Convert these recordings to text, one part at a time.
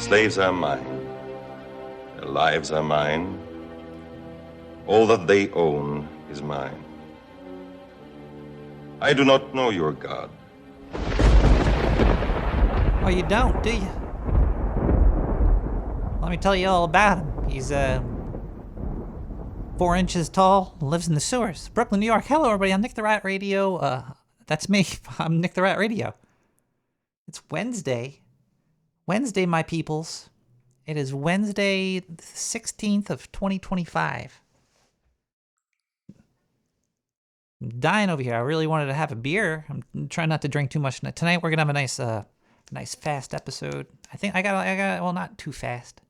slaves are mine. Their lives are mine. All that they own is mine. I do not know your God. Oh, you don't, do you? Let me tell you all about him. He's 4 inches tall, lives in the sewers, Brooklyn, New York. Hello, everybody. I'm Nick the Rat Radio. That's me. I'm Nick the Rat Radio. It's Wednesday. Wednesday, my peoples. It is Wednesday, the 16th of 2025. I'm dying over here. I really wanted to have a beer. I'm trying not to drink too much tonight. We're gonna have a nice fast episode. I think I got well, not too fast,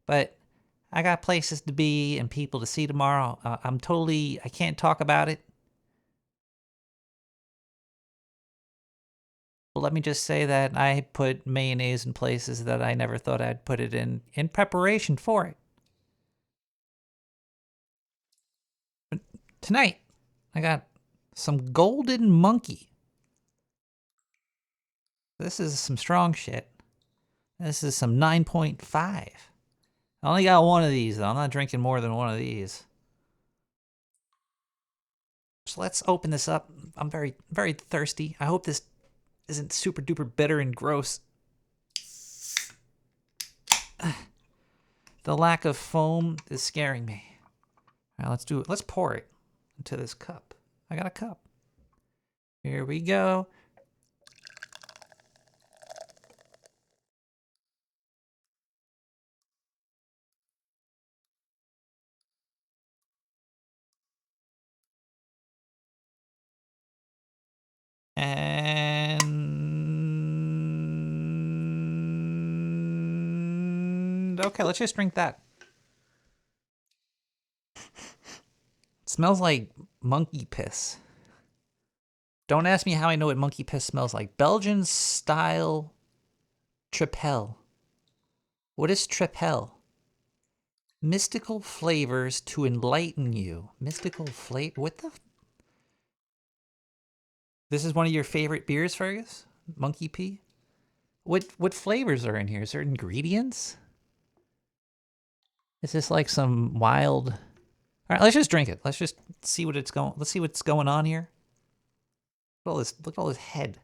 but I got places to be and people to see tomorrow. I can't talk about it. But let me just say that I put mayonnaise in places that I never thought I'd put it in preparation for it. But tonight, I got some Golden Monkey. This is some strong shit. This is some 9.5. I only got one of these, though. I'm not drinking more than one of these. So let's open this up. I'm very, very thirsty. I hope this isn't super duper bitter and gross. The lack of foam is scaring me. All right, let's do it. Let's pour it into this cup. I got a cup. Here we go. And okay, let's just drink that. It smells like monkey piss. Don't ask me how I know what monkey piss smells like. Belgian style tripel. What is tripel? Mystical flavors to enlighten you. Mystical flavor? What the? This is one of your favorite beers, Fergus? Monkey pee? What flavors are in here? Is there ingredients? Is this like some wild? All right, let's just drink it. Let's just see what it's going. Let's see what's going on here. Look at all this. Look at all this head.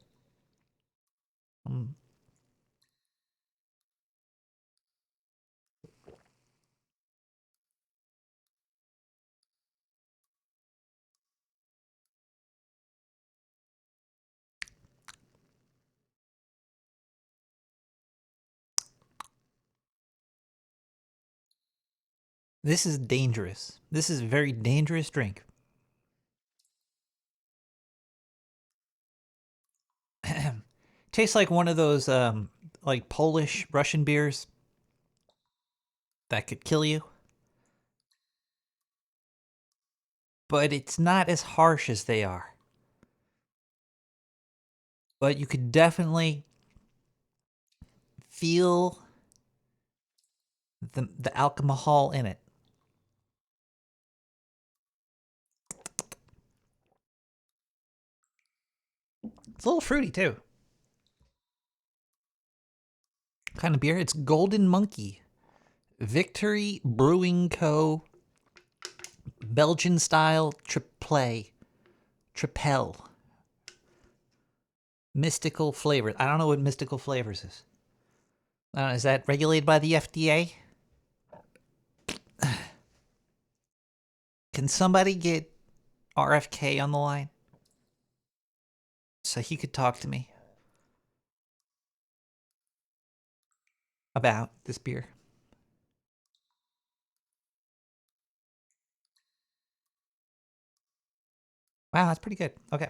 This is dangerous. This is a very dangerous drink. Tastes like one of those like Polish Russian beers that could kill you. But it's not as harsh as they are. But you could definitely feel the alcohol in it. It's a little fruity too. What kind of beer? It's Golden Monkey. Victory Brewing Co. Belgian style tripel. Mystical flavors. I don't know what mystical flavors is. Is that regulated by the FDA? Can somebody get RFK on the line so he could talk to me about this beer? Wow, that's pretty good. Okay.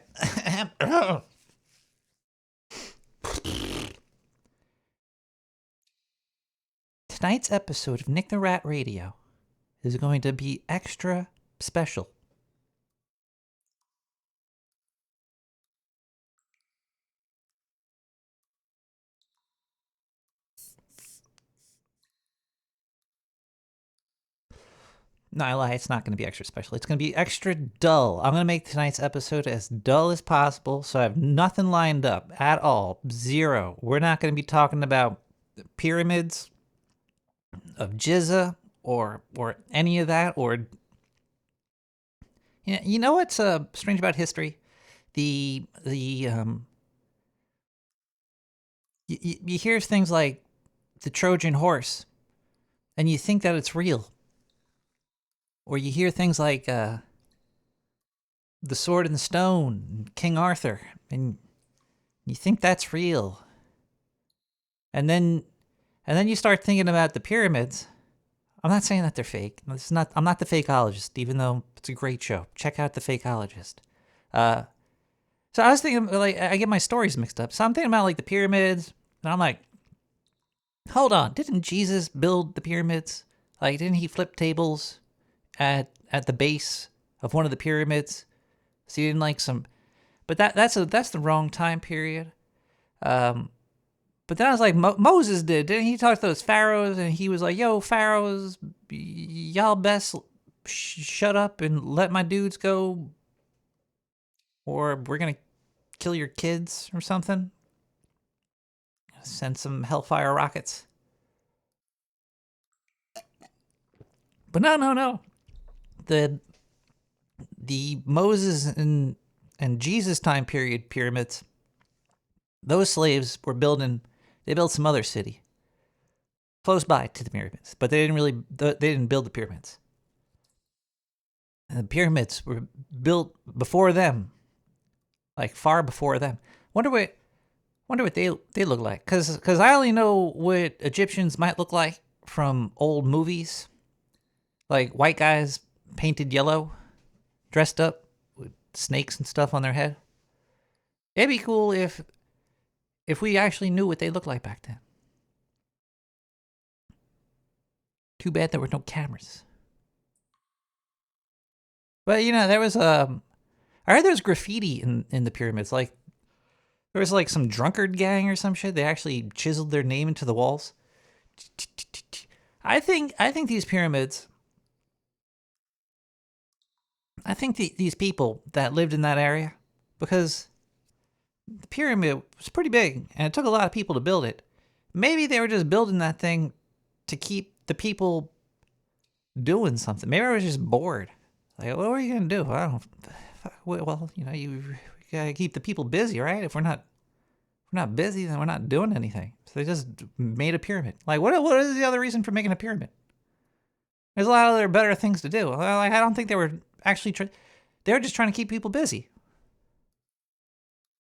Tonight's episode of Nick the Rat Radio is going to be extra special. No, I lie. It's not going to be extra special. It's going to be extra dull. I'm going to make tonight's episode as dull as possible, so I have nothing lined up at all. Zero. We're not going to be talking about pyramids of Giza or any of that, or you know what's strange about history? The you hear things like the Trojan horse, and you think that it's real, or you hear things like the Sword and the Stone, King Arthur, and you think that's real, and then you start thinking about the pyramids. I'm not saying that they're fake. I'm not the fakeologist, even though it's a great show. Check out the fakeologist. So I was thinking, like, I get my stories mixed up. So I'm thinking about like the pyramids, and I'm like, hold on, didn't Jesus build the pyramids? Like, didn't he flip tables at the base of one of the pyramids? So you didn't like some, but that's the wrong time period. But then I was like, Moses didn't he talk to those pharaohs, and he was like, yo, pharaohs, y'all best shut up and let my dudes go, or we're gonna kill your kids or something. Send some hellfire rockets. But no. The Moses and Jesus time period pyramids, those slaves were they built some other city close by to the pyramids, but they didn't build the pyramids. And the pyramids were built before them, like far before them. Wonder what they look like, cause I only know what Egyptians might look like from old movies, like white guys painted yellow, dressed up with snakes and stuff on their head. It'd be cool if we actually knew what they looked like back then. Too bad there were no cameras. But there was I heard there was graffiti in the pyramids. Like there was like some drunkard gang or some shit. They actually chiseled their name into the walls. I think these pyramids. I think these people that lived in that area, because the pyramid was pretty big and it took a lot of people to build it. Maybe they were just building that thing to keep the people doing something. Maybe I was just bored. Like, what are you gonna do? I don't. Well, you gotta keep the people busy, right? If we're not busy, then we're not doing anything. So they just made a pyramid. Like, what is the other reason for making a pyramid? There's a lot of other better things to do. Like, I don't think they were actually they were just trying to keep people busy.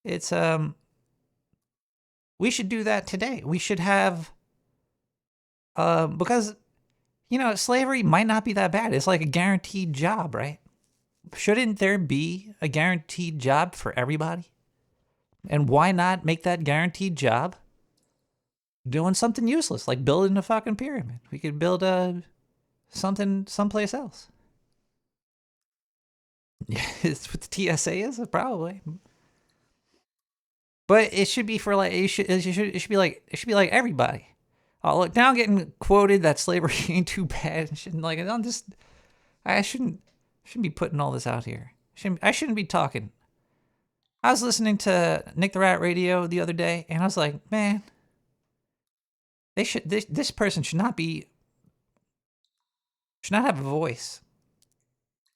It's we should do that today. We should have because slavery might not be that bad. It's like a guaranteed job, right? Shouldn't there be a guaranteed job for everybody? And why not make that guaranteed job doing something useless, like building a fucking pyramid? We could build something someplace else. Yeah, it's what the TSA is, probably. But it should be for like it should be like everybody. Oh, look, now I'm getting quoted that slavery ain't too bad and shit. Like, I shouldn't be putting all this out here. I shouldn't be talking. I was listening to Nick the Rat Radio the other day, and I was like, man, this person should not have a voice.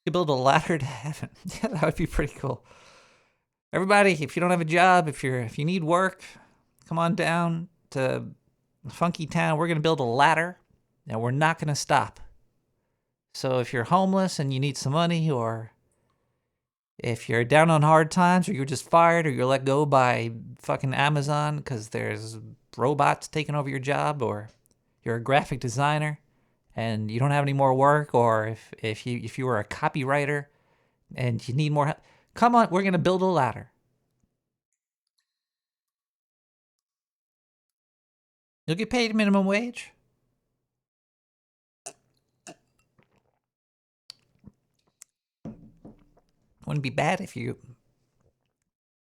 You build a ladder to heaven. Yeah, that would be pretty cool. Everybody, if you don't have a job, if you need work, come on down to Funky Town. We're gonna build a ladder, and we're not gonna stop. So if you're homeless and you need some money, or if you're down on hard times, or you're just fired, or you're let go by fucking Amazon because there's robots taking over your job, or you're a graphic designer and you don't have any more work, or if you were a copywriter and you need more help, come on, we're gonna build a ladder. You'll get paid minimum wage. Wouldn't be bad if you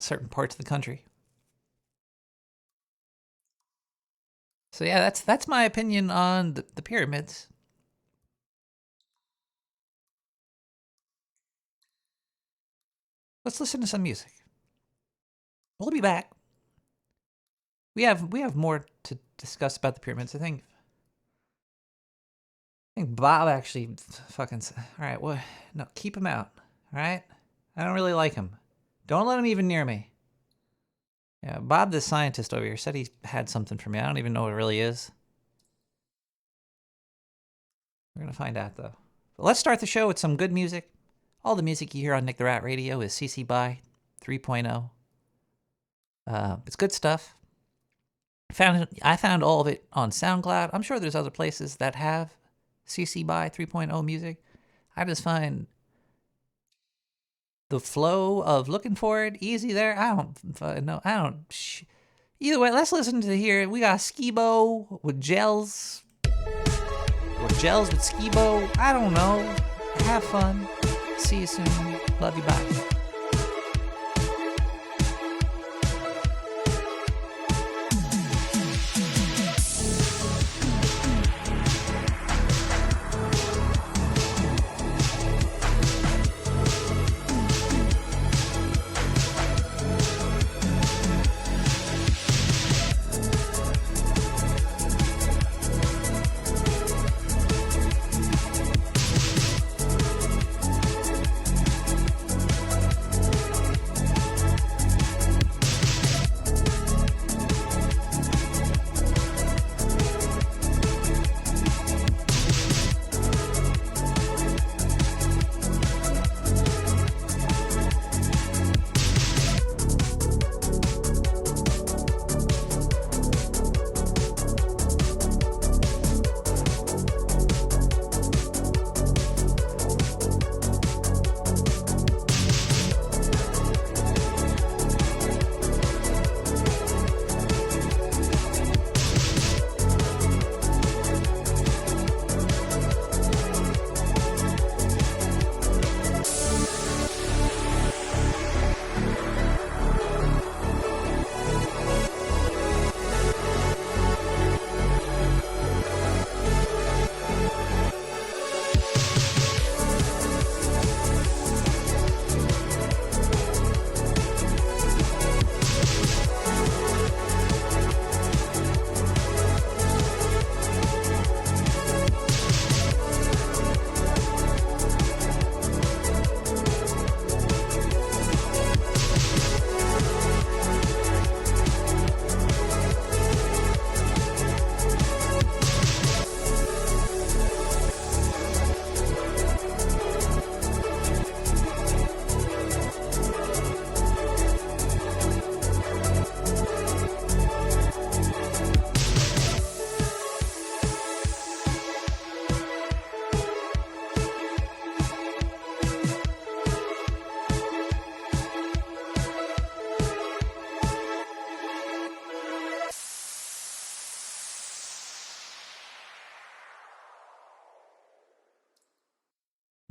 certain parts of the country. So yeah, that's my opinion on the pyramids. Let's listen to some music. We'll be back. We have more to discuss about the pyramids. I think Bob actually fucking. All right, well, no, keep him out. All right, I don't really like him. Don't let him even near me. Yeah, Bob, the scientist over here, said he had something for me. I don't even know what it really is. We're gonna find out though. But let's start the show with some good music. All the music you hear on Nick the Rat Radio is CC BY 3.0. It's good stuff. I found all of it on SoundCloud. I'm sure there's other places that have CC BY 3.0 music. I just find the flow of looking for it easy there. I don't know. Either way, let's listen to here. We got Skibo with Gels. Or Gels with Skibo. I don't know. Have fun. See you soon. Love you. Bye.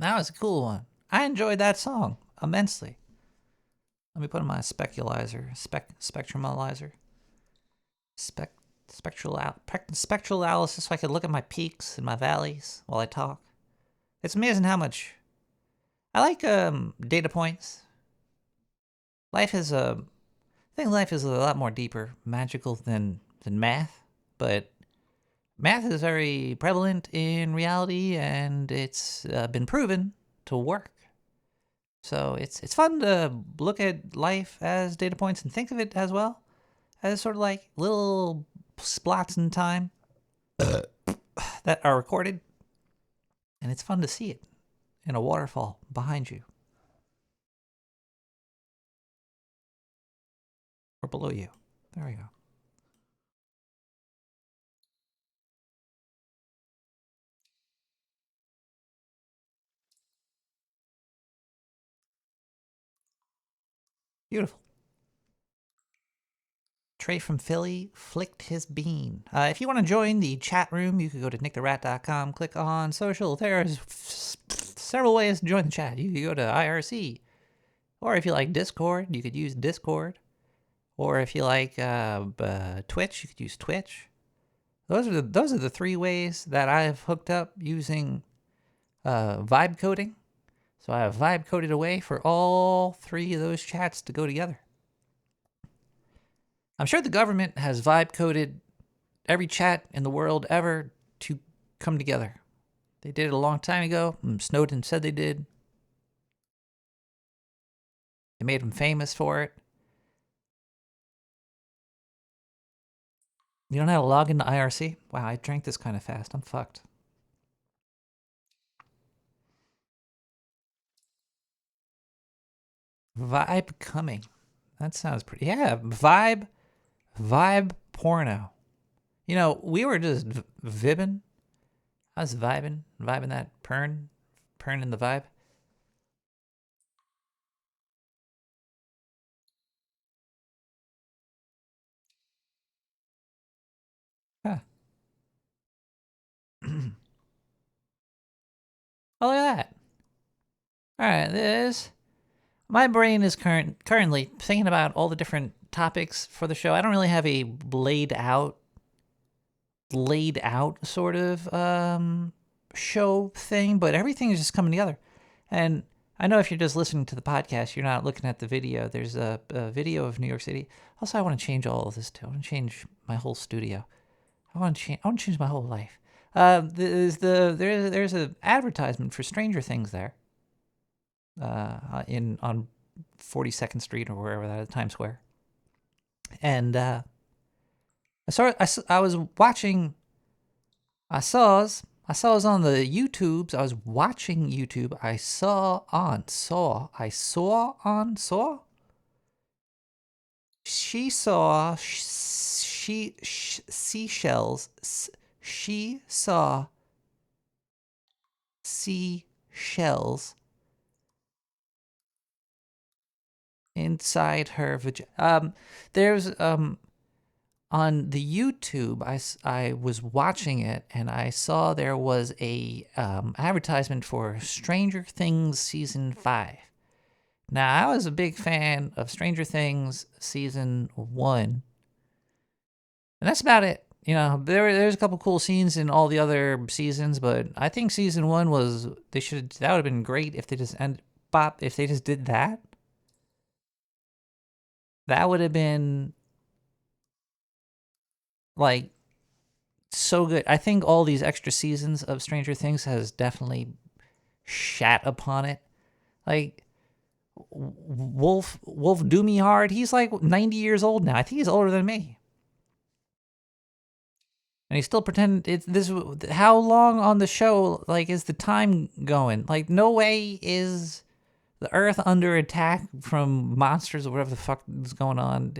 That was a cool one. I enjoyed that song immensely. Let me put in my spectrulizer, spectral analysis so I could look at my peaks and my valleys while I talk. It's amazing how much I like data points. I think life is a lot more deeper, magical than math, but math is very prevalent in reality, and it's been proven to work. So it's fun to look at life as data points and think of it as well as sort of like little spots in time that are recorded, and it's fun to see it in a waterfall behind you or below you. There we go. Beautiful. Trey from Philly flicked his bean. If you want to join the chat room, you can go to nicktherat.com, click on social. There's several ways to join the chat. You can go to IRC. Or if you like Discord, you could use Discord. Or if you like Twitch, you could use Twitch. Those are the three ways that I've hooked up using vibe coding. So I have vibe coded away for all three of those chats to go together. I'm sure the government has vibe coded every chat in the world ever to come together. They did it a long time ago. Snowden said they did. They made him famous for it. You don't know how to log into IRC? Wow, I drank this kind of fast. I'm fucked. Vibe coming. That sounds pretty. Yeah, vibe porno. You know, we were just vibbing. I was vibing that pern in the vibe. Huh. Oh, look at that. All right, my brain is currently thinking about all the different topics for the show. I don't really have a laid out sort of show thing, but everything is just coming together. And I know if you're just listening to the podcast, you're not looking at the video. There's a video of New York City. Also, I want to change all of this too. I want to change my whole studio. I want to change my whole life. There's an advertisement for Stranger Things there. On 42nd Street or wherever that is, Times Square. And I was watching. I saw us on the YouTubes. I was watching YouTube. I saw seashells. She saw seashells inside her vagina. There's on the YouTube, I was watching it and I saw there was a advertisement for Stranger Things season 5. Now, I was a big fan of Stranger Things season 1, and that's about it. You know, there's a couple cool scenes in all the other seasons, but I think season 1 that would have been great if they just did that. That would have been like so good. I think all these extra seasons of Stranger Things has definitely shat upon it. Like Wolf Do Me Hard, he's like 90 years old now. I think he's older than me. And he's still pretending how long on the show like is the time going? Like no way is the earth under attack from monsters or whatever the fuck is going on,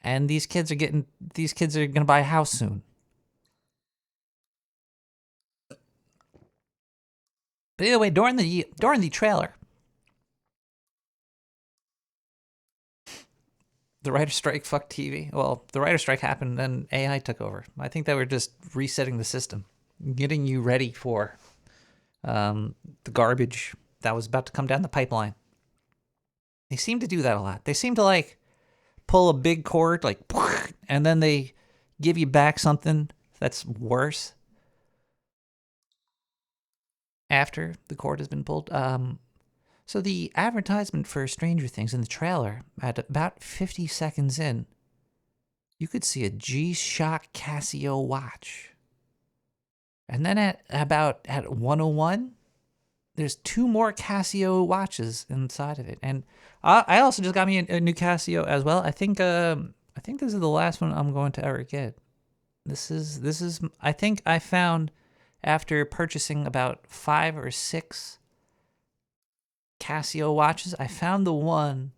and these kids are going to buy a house soon. But either way, during the trailer, the writer's strike fucked TV. Well, the writer's strike happened, and AI took over. I think they were just resetting the system, getting you ready for the garbage that was about to come down the pipeline. They seem to do that a lot. They seem to like pull a big cord, like, and then they give you back something that's worse after the cord has been pulled. So the advertisement for Stranger Things in the trailer, at about 50 seconds in, you could see a G-Shock Casio watch. And then at 101, there's 2 more Casio watches inside of it. And I also just got me a new Casio as well. I think this is the last one I'm going to ever get. This is I think I found, after purchasing about 5 or 6 Casio watches, I found the one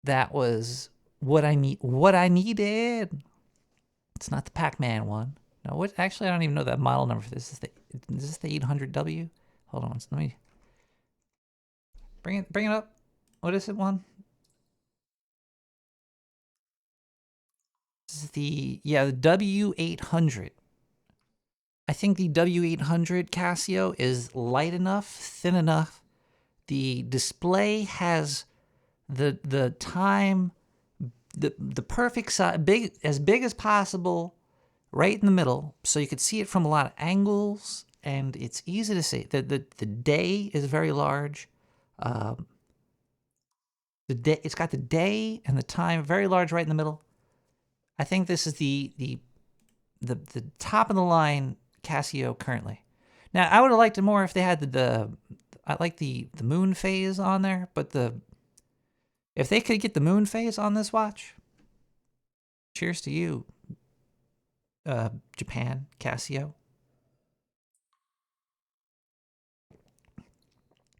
that was what I needed. It's not the Pac-Man one. No, actually I don't even know that model number for this. Is this the 800W? Hold on, let me bring it up. What is it one? This is the W800. I think the W800 Casio is light enough, thin enough. The display has the time, the perfect size, as big as possible, right in the middle, so you could see it from a lot of angles, and it's easy to see. The day is very large. It's got the day and the time very large right in the middle. I think this is the top of the line Casio currently. Now, I would have liked it more if they had I like the moon phase on there, but if they could get the moon phase on this watch, cheers to you, Japan, Casio.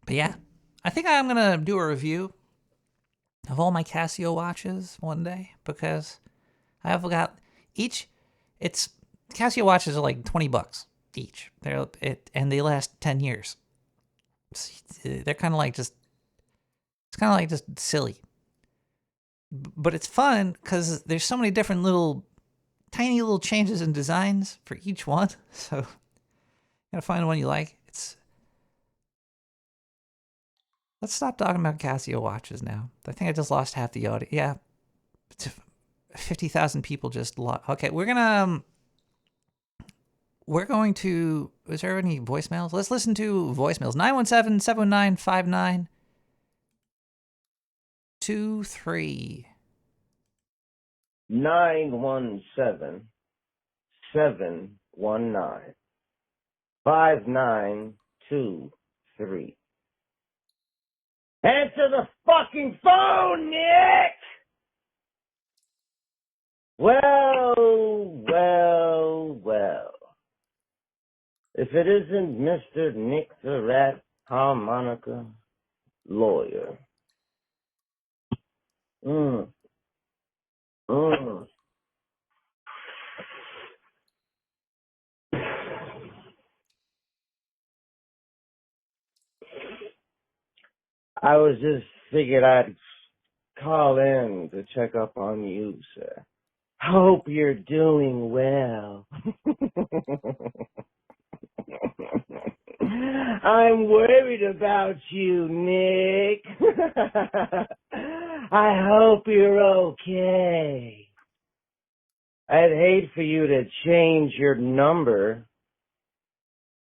But yeah, I think I'm gonna do a review of all my Casio watches one day because I've got each. It's Casio watches are like $20 each. And they last 10 years. They're kind of like just. It's kind of like just silly, but it's fun because there's so many different tiny little changes in designs for each one. So you gotta find one you like. Let's stop talking about Casio watches now. I think I just lost half the audience. Yeah, 50,000 people just lost. Okay, we're going to. Is there any voicemails? Let's listen to voicemails. 917-719-5923. 917-719-5923. Answer the fucking phone, Nick! Well. If it isn't Mr. Nick the Rat Harmonica Lawyer. I was just figured I'd call in to check up on you, sir. Hope you're doing well. I'm worried about you, Nick. I hope you're okay. I'd hate for you to change your number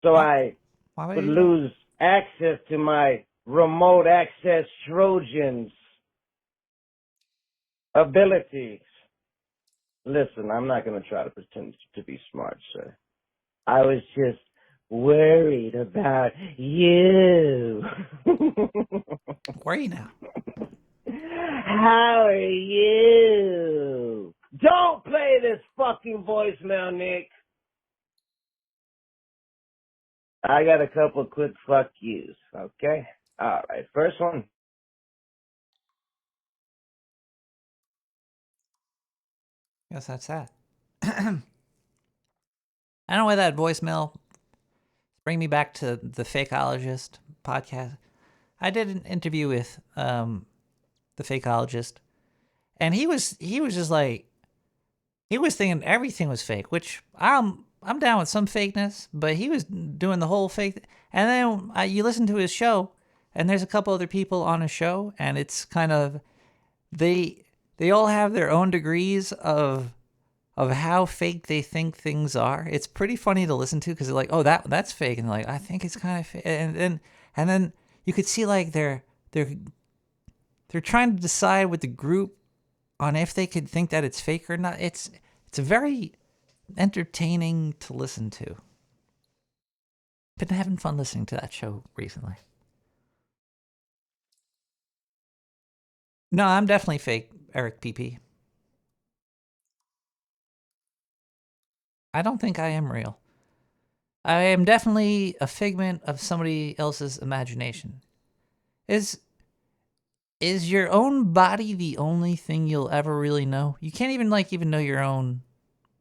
so I would lose access to my remote access Trojans abilities. Listen, I'm not going to try to pretend to be smart, sir. I was just worried about you. Where are you now? How are you? Don't play this fucking voicemail, Nick. I got a couple quick fuck yous, okay? All right, first one. Guess that's that. I don't know why that voicemail bring me back to the Fakeologist podcast. I did an interview with the Fakeologist, and he was just like, he was thinking everything was fake, which I'm down with some fakeness, but he was doing the whole fake. And then you listen to his show, and there's a couple other people on his show, and it's kind of they all have their own degrees of how fake they think things are. It's pretty funny to listen to because they're like, oh, that's fake, and they're like, I think it's kind of fake, and then you could see like they're trying to decide with the group on if they could think that it's fake or not. It's very entertaining to listen to. Been having fun listening to that show recently. No, I'm definitely fake, Eric PP. I don't think I am real. I am definitely a figment of somebody else's imagination. Is your own body the only thing you'll ever really know? You can't even know your own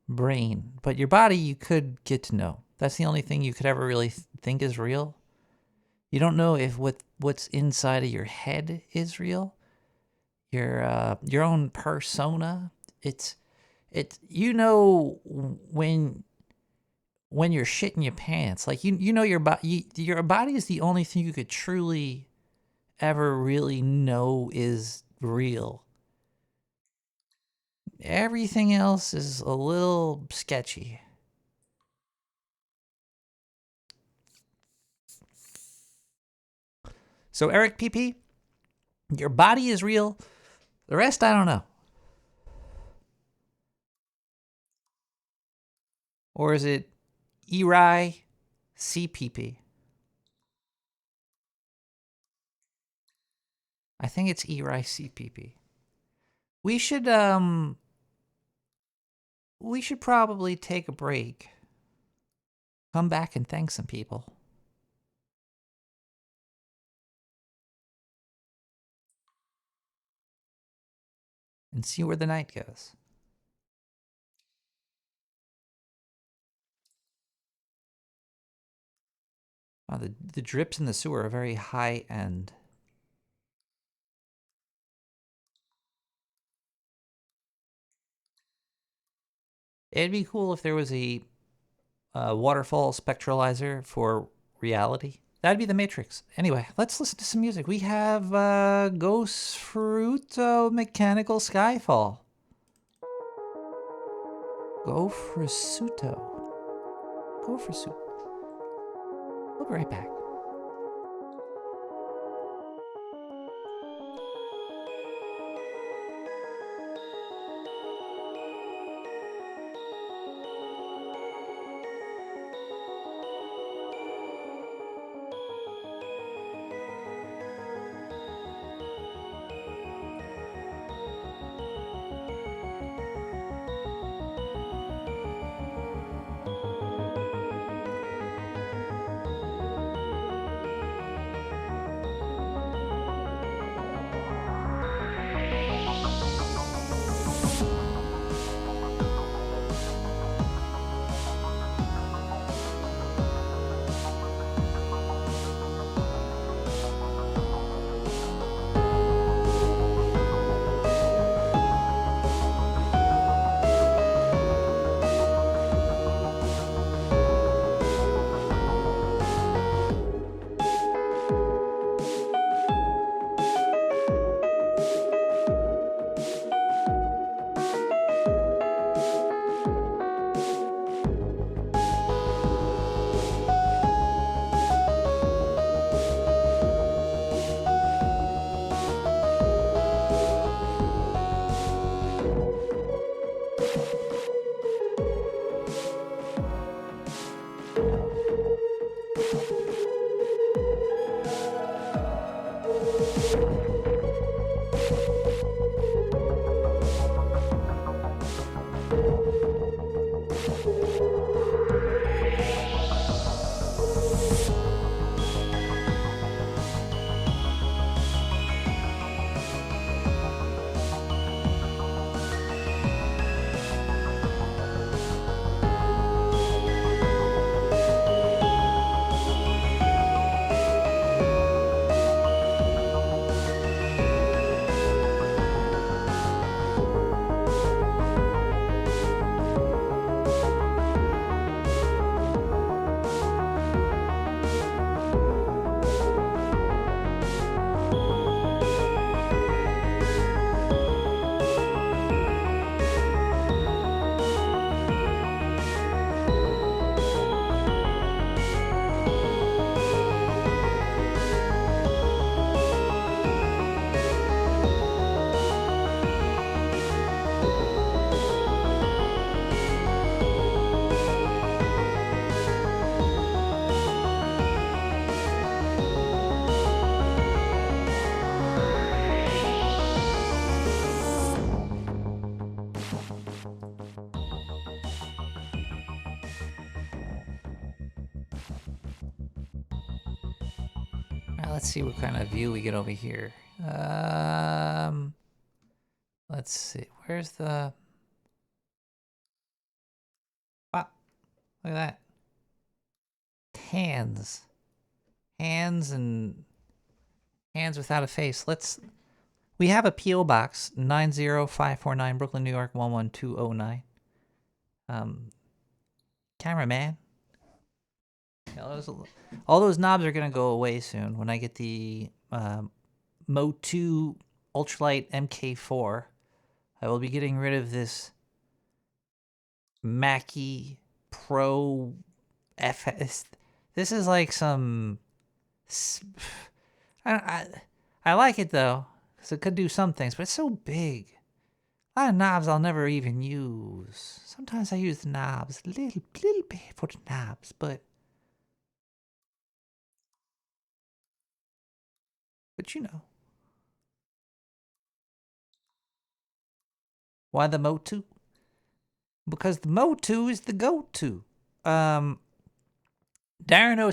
brain, but your body you could get to know. That's the only thing you could ever really think is real. You don't know if what's inside of your head is real. Your own persona. It's when you're shitting your pants. Like your body. Your body is the only thing you could truly ever really know is real. Everything else is a little sketchy. So Eric PP, your body is real. The rest I don't know. Or is it Eri CPP? I think it's Eri CPP. We should probably take a break. Come back and thank some people. And see where the night goes. Wow, the drips in the sewer are very high end. It'd be cool if there was a waterfall spectralizer for reality. That'd be the Matrix. Anyway, let's listen to some music. We have Ghost Fruito Mechanical Skyfall. Go for Suto. Go for Suto. We'll be right back. Let's see what kind of view we get over here. Let's see. Where's the... Wow. Look at that. Hands. Hands and... Hands without a face. Let's... We have a P.O. Box, 90549, Brooklyn, New York, 11209. Cameraman. Yeah, all those knobs are going to go away soon when I get the Mo 2 Ultralight MK4. I will be getting rid of this Mackie Pro FS. This is like some... I like it though, because it could do some things, but it's so big. A lot of knobs I'll never even use. Sometimes I use the knobs a little bit for the knobs, but you know. Why the Motu? Because the Motu is the go-to. Darren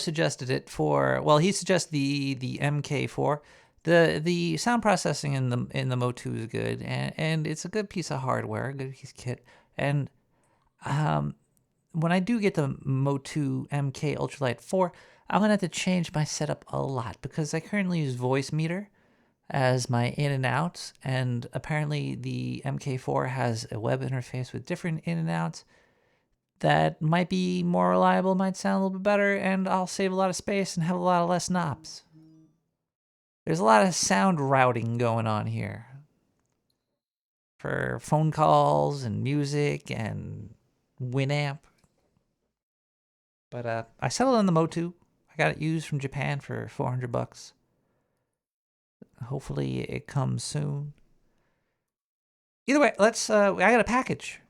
suggested it for, well, he suggested the MK4. The sound processing in the Motu is good, and it's a good piece of hardware, a good piece of kit. And when I do get the Motu MK Ultralight 4, I'm gonna have to change my setup a lot because I currently use Voice Meter as my in and outs, and apparently the MK4 has a web interface with different in and outs that might be more reliable, might sound a little bit better, and I'll save a lot of space and have a lot less knobs. There's a lot of sound routing going on here for phone calls and music and Winamp. But I settled on the Motu. I got it used from Japan for $400. Hopefully it comes soon. Either way, let's. I got a package.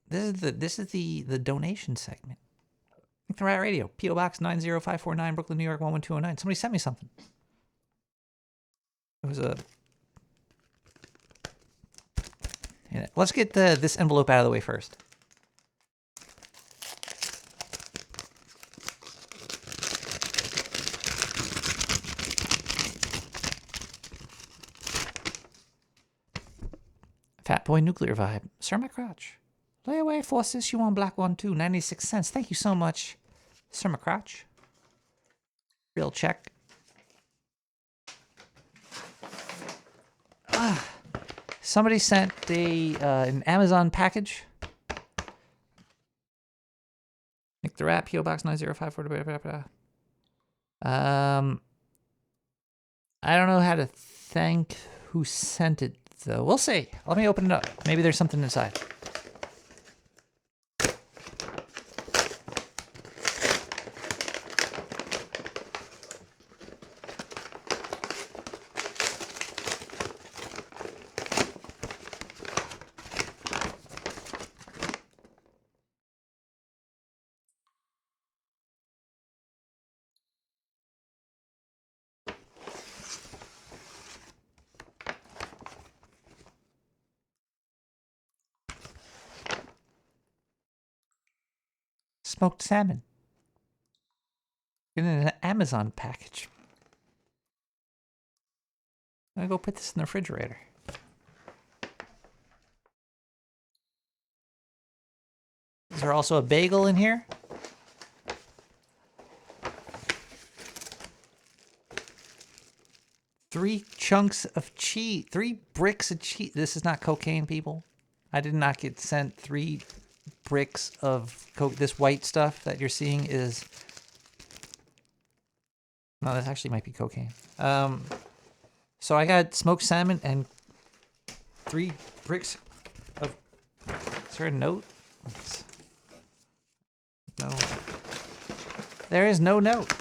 This is the donation segment. Think the Rat Radio, PO Box 90549, Brooklyn, New York 11209. Somebody sent me something. It was a. Yeah, let's get this envelope out of the way first. Fat Boy Nuclear Vibe. Sir, my crotch. Lay away, forces. You want black one too. 96 cents. Thank you so much, Sir, my crotch. Real check. Somebody sent an Amazon package. Nick the Rat, PO Box 905. I don't know how to thank who sent it, though. We'll see. Let me open it up. Maybe there's something inside. Smoked salmon. In an Amazon package. I'm gonna go put this in the refrigerator. Is there also a bagel in here? Three chunks of cheese. 3 bricks of cheese. This is not cocaine, people. I did not get sent 3 bricks of coke. This white stuff that you're seeing is... No, this actually might be cocaine. So I got smoked salmon and 3 bricks of... Is there a note? No. There is no note.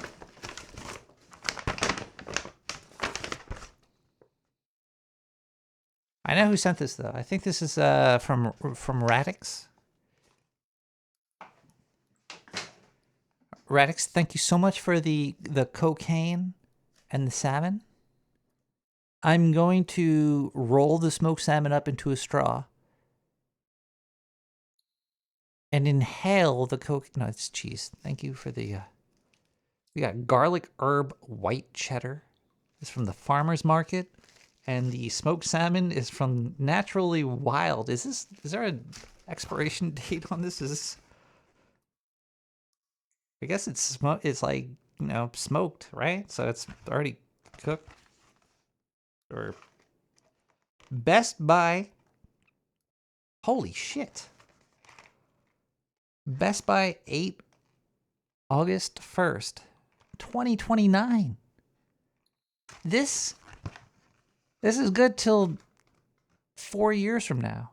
I know who sent this, though. I think this is from Radix. Radix, thank you so much for the cocaine and the salmon. I'm going to roll the smoked salmon up into a straw and inhale the coke. No, it's cheese. Thank you for the... We got garlic herb white cheddar. It's from the farmer's market. And the smoked salmon is from Naturally Wild. Is there an expiration date on this? Is this... I guess it's like, you know, smoked, right? So it's already cooked. Or Best Buy. Holy shit. Best Buy 8 August 1st, 2029. This is good till 4 years from now.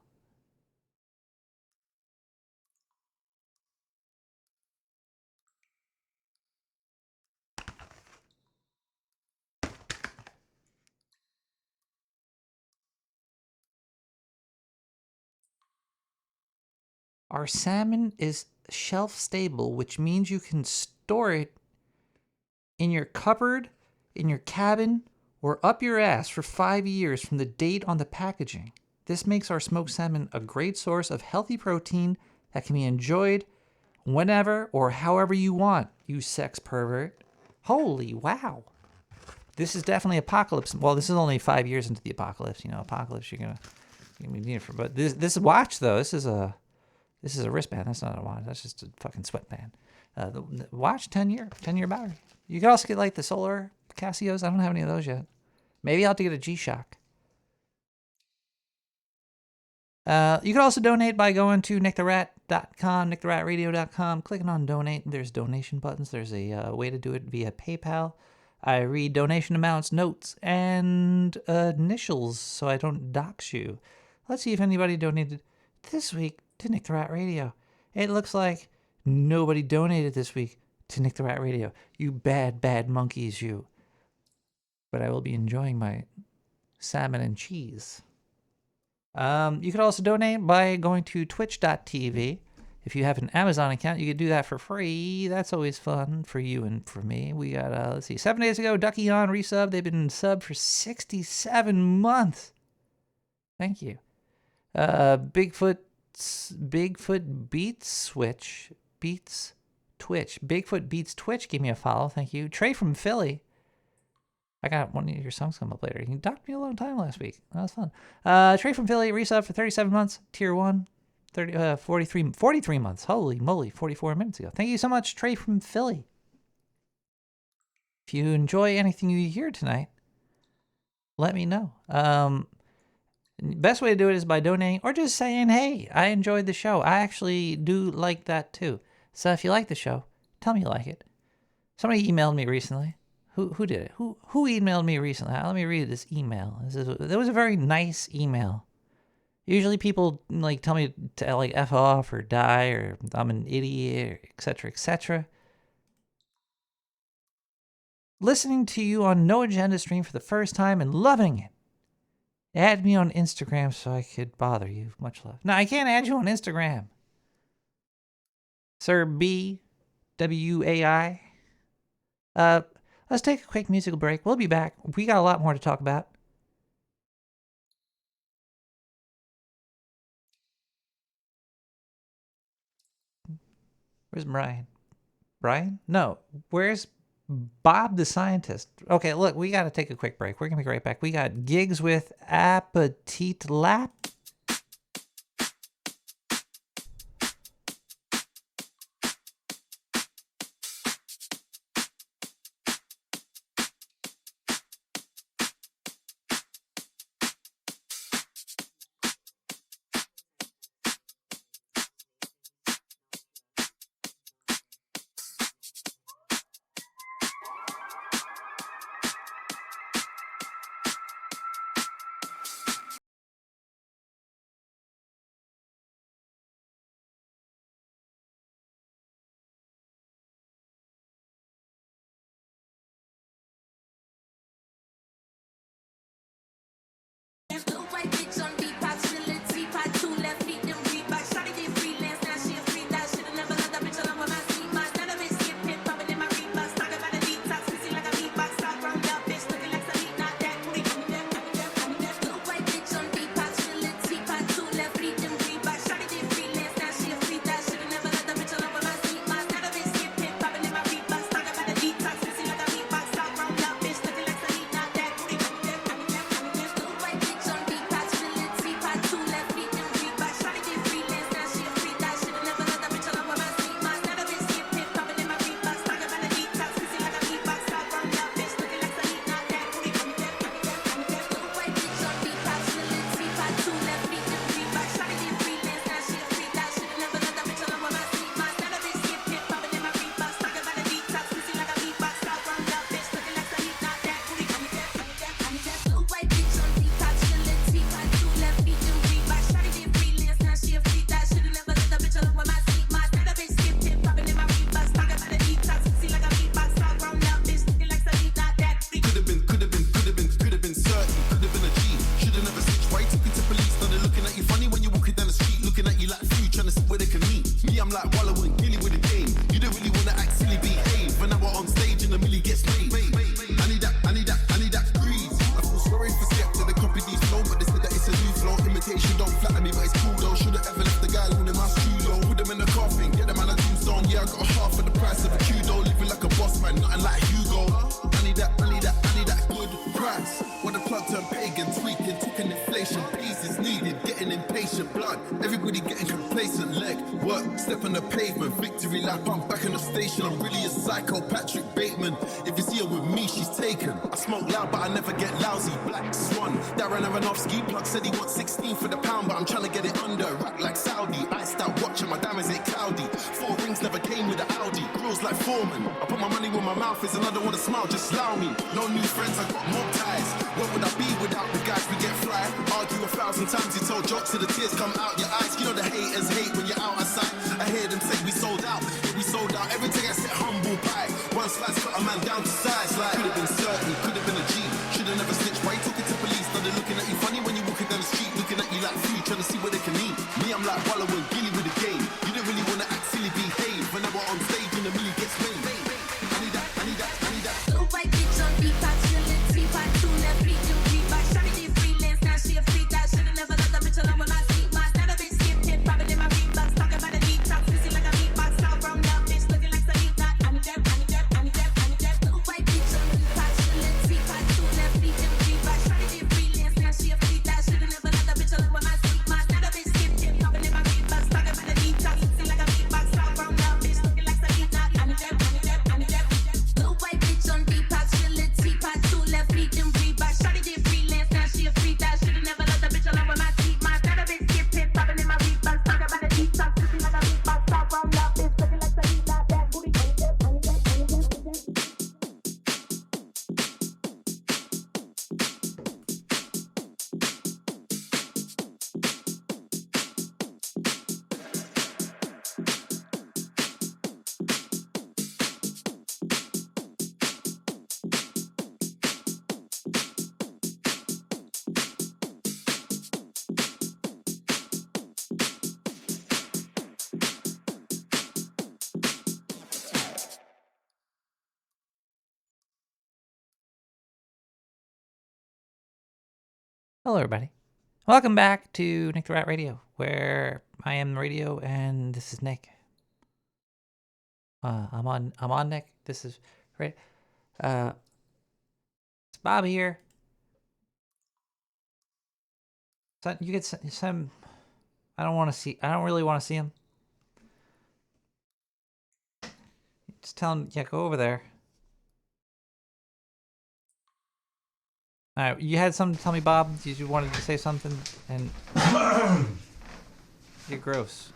Our salmon is shelf stable, which means you can store it in your cupboard, in your cabin, or up your ass for 5 years from the date on the packaging. This makes our smoked salmon a great source of healthy protein that can be enjoyed whenever or however you want, you sex pervert. Holy wow. This is definitely apocalypse. Well, this is only 5 years into the apocalypse. You know, apocalypse, you're gonna need it for. But this watch though, this is a wristband. That's not a watch. That's just a fucking sweatband. The watch, 10-year battery. You can also get like the solar Casios. I don't have any of those yet. Maybe I'll have to get a G-Shock. You can also donate by going to nicktherat.com, nicktheratradio.com, clicking on donate. There's donation buttons. There's a way to do it via PayPal. I read donation amounts, notes, and initials so I don't dox you. Let's see if anybody donated this week to Nick the Rat Radio. It looks like nobody donated this week to Nick the Rat Radio. You bad, bad monkeys, you. But I will be enjoying my salmon and cheese. You could also donate by going to twitch.tv. If you have an Amazon account, you could do that for free. That's always fun for you and for me. We got, let's see, 7 days ago, Ducky on resub. They've been subbed for 67 months. Thank you. Bigfoot Beats Twitch. Bigfoot Beats Twitch gave me a follow. Thank you. Trey from Philly. I got one of your songs come up later. You talked to me a long time last week. That was fun. Trey from Philly, resub for 37 months. Tier 1, 43 months. Holy moly, 44 minutes ago. Thank you so much, Trey from Philly. If you enjoy anything you hear tonight, let me know. Best way to do it is by donating or just saying, hey, I enjoyed the show. I actually do like that too. So if you like the show, tell me you like it. Somebody emailed me recently. Who did it? Who emailed me recently? Let me read this email. That was a very nice email. Usually people like tell me to like F off or die or I'm an idiot, etc., etc. Listening to you on No Agenda stream for the first time and loving it. Add me on Instagram so I could bother you. Much love. No, I can't add you on Instagram. Sir B W-A-I. Let's take a quick musical break. We'll be back. We got a lot more to talk about. Where's Brian? Brian? No. Where's Bob the Scientist? Okay, look, we got to take a quick break. We're going to be right back. We got gigs with Appetit Lap. blood. Everybody getting complacent, leg work, step on the pavement, victory lap, I'm back in the station. I'm really a psycho, Patrick Bateman. If you see her with me, she's taken. I smoke loud, but I never get lousy. Black Swan, Darren Aronofsky. Plug said he wants 16 for the pound, but I'm trying to get it under. Rack like Saudi. Iced out watch and my diamonds ain't cloudy. 4 rings never came with the Audi. Grills like Foreman. I put my money where my mouth is and I don't want to smile, just allow me. No new friends, I got more ties. What would I be without the guys we get fly? Argue 1,000 times, you told jokes till the tears come out your eyes. You know the haters hate when you're out of sight. I hear them say we sold out, yeah, we sold out. Everything I said, humble pie. One slice cut a man down to size. Like, could have been certain, could have been a G. Should have never snitched. Why you talking to police? Now they're looking at you funny when you're walking down the street, looking at you like food, trying to see what they can eat. Me, I'm like Wallow and Gilly with the game. You don't really want to act silly, behave. Whenever on stage and the million gets paid. I need that, I need that, I need that. Little white bitch on beat, I chillin', 352, left feet, do beat, but shawty did freelance, now she a freak, that should've never let the bitch alone with my seat, my stand up bitch, skip hit, poppin' in my beat box, talking about a deep talk, pussy like a beatbox, out from that bitch, looking like Salita, I need that, I need that, I need that, I need that. Little white bitch on beat, I chillin', 352, left feet, do beat, but shawty did freelance, now she a freak, that should've never let the bitch alone with my seat, my stand up bitch, skip hit, poppin' in my beat box, talking about a deep talk, pussy like a beatbox, out from that bitch, looking like Salita, I need that, I need that, I need that. Little white bitch on Depop, chillin', teapot, 2 left feet, then Reebok. Shawty did freelance, now she a freak, that should've never let the bitch alone with my seat. My stand up bitch, skip hit, poppin' in my beatbox, talk about a deep talk, pussy like a beatbox, talk from that bitch, looking like Salita, that booty, I need that, I need that, I need that, I need that. Hello, everybody. Welcome back to Nick the Rat Radio, where I am the radio and this is Nick. I'm on Nick. This is right. It's Bob here. So you get some. I don't really want to see him. Just tell him, yeah, go over there. All right, you had something to tell me, Bob? You wanted to say something, and you're gross.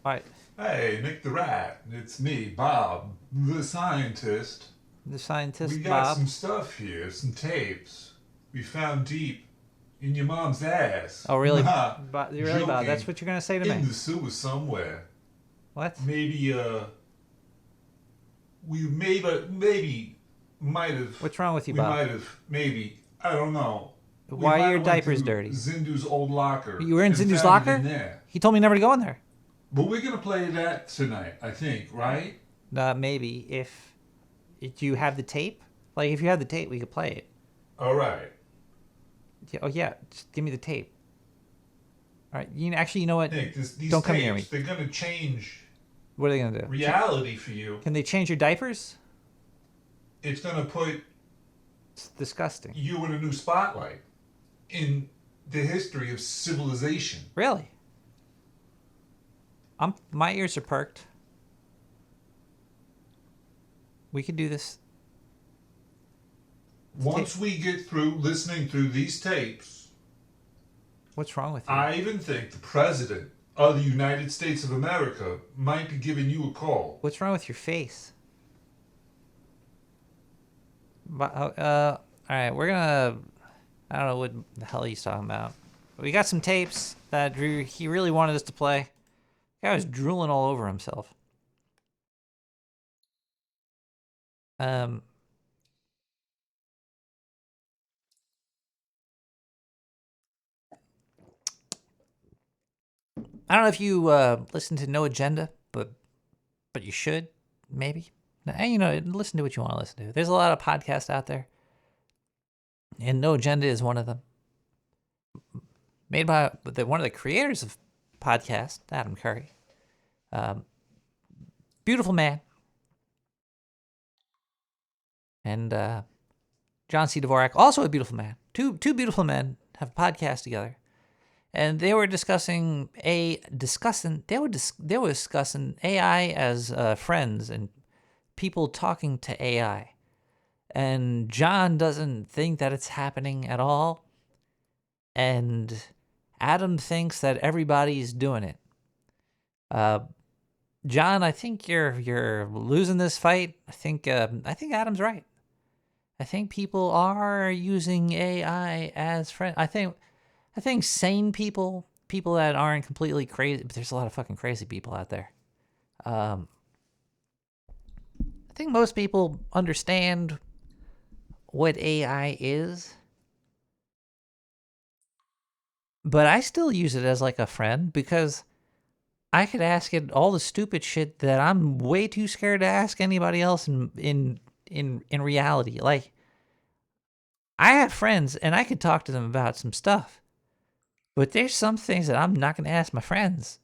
All right. Hey, Nick the Rat. It's me, Bob, the scientist. The scientist, We got Bob. some stuff here, some tapes we found deep in your mom's ass. Oh, really? Nah, Really, Bob? That's joking. what you're gonna say to In me? the sewer somewhere. What? Maybe, we maybe might have... What's wrong with you, we Bob? might have, maybe, I don't know. We Why might are your have went diapers to dirty? Zindu's old locker. You were in and Zindu's found it locker? in there. He told me never to go in there. But we're gonna play that tonight, I think, right? Maybe if you have the tape. Like if you have the tape, we could play it. All right. Yeah, oh yeah, just give me the tape. All right. You know what? Nick, these Don't come tapes, near me. they're gonna change What are they gonna do? reality for you. Can they change your diapers? It's gonna put It's disgusting. you in a new spotlight in the history of civilization. Really? My ears are perked. We could do this. Once we get through listening through these tapes, What's wrong with you? I even think the president of the United States of America might be giving you a call. What's wrong with your face? All right, we're gonna. I don't know what the hell he's talking about. We got some tapes that he really wanted us to play. The guy was drooling all over himself. I don't know if you listen to No Agenda, but you should, maybe. And listen to what you want to listen to. There's a lot of podcasts out there, and No Agenda is one of them. Made by one of the creators of podcast, Adam Curry. Beautiful man. And John C. Dvorak, also a beautiful man. Two beautiful men have a podcast together. and they were discussing AI as friends and people talking to AI. And John doesn't think that it's happening at all. And Adam thinks that everybody's doing it. John, I think you're losing this fight. I think Adam's right. I think people are using AI as friends. I think sane people that aren't completely crazy, but there's a lot of fucking crazy people out there. I think most people understand what AI is, but I still use it as like a friend because I could ask it all the stupid shit that I'm way too scared to ask anybody else in reality. Like, I have friends and I could talk to them about some stuff, but there's some things that I'm not going to ask my friends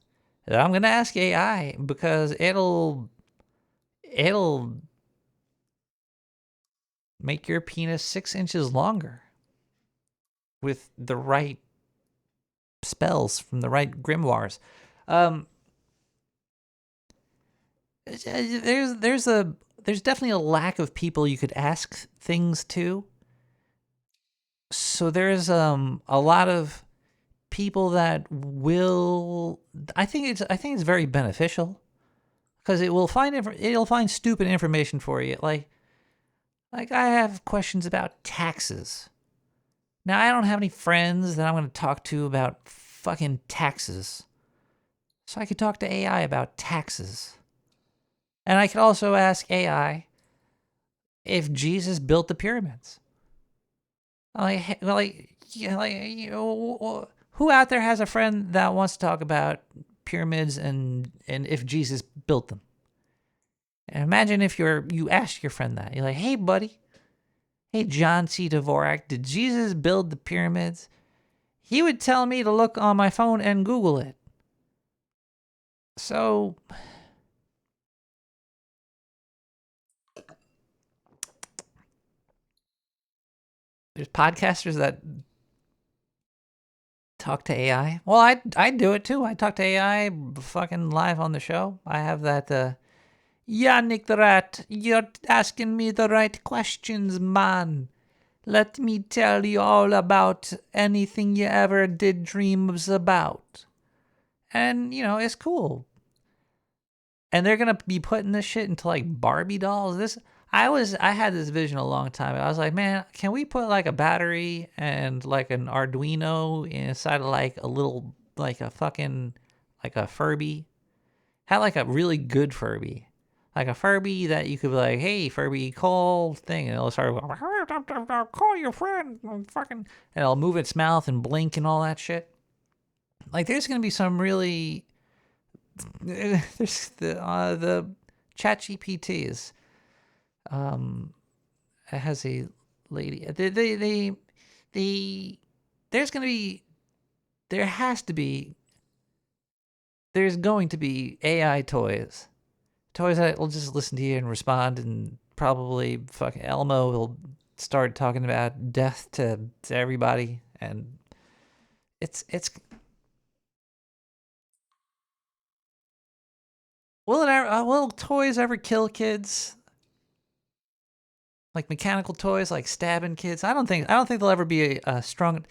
that I'm going to ask AI because it'll make your penis 6 inches longer with the right spells from the right grimoires. There's definitely a lack of people you could ask things to. So there's a lot of people that will. I think it's very beneficial because it'll find stupid information for you. Like I have questions about taxes. Now I don't have any friends that I'm going to talk to about fucking taxes, so I could talk to AI about taxes. And I could also ask AI if Jesus built the pyramids. Who out there has a friend that wants to talk about pyramids and if Jesus built them? And imagine if you asked your friend that. You're like, hey, buddy. Hey, John C. Dvorak, did Jesus build the pyramids? He would tell me to look on my phone and Google it. So there's podcasters that talk to AI. Well, I do it too. I talk to AI fucking live on the show. I have that, Nick the Rat, you're asking me the right questions, man. Let me tell you all about anything you ever did dreams about. And, it's cool. And they're going to be putting this shit into like Barbie dolls. I had this vision a long time ago. I was like, man, can we put like a battery and like an Arduino inside of like a little, like a fucking, like a Furby? Had like a really good Furby. Like a Furby that you could be like, hey, Furby, call thing. And it'll start, call your friend. Fucking, and it'll move its mouth and blink and all that shit. Like there's going to be some really, there's the ChatGPT is, it has a lady. There's going to be AI toys that will just listen to you and respond, and probably fucking Elmo will start talking about death to everybody, and it's. Will toys ever kill kids? Like mechanical toys, like stabbing kids? I don't think there'll ever be a strong.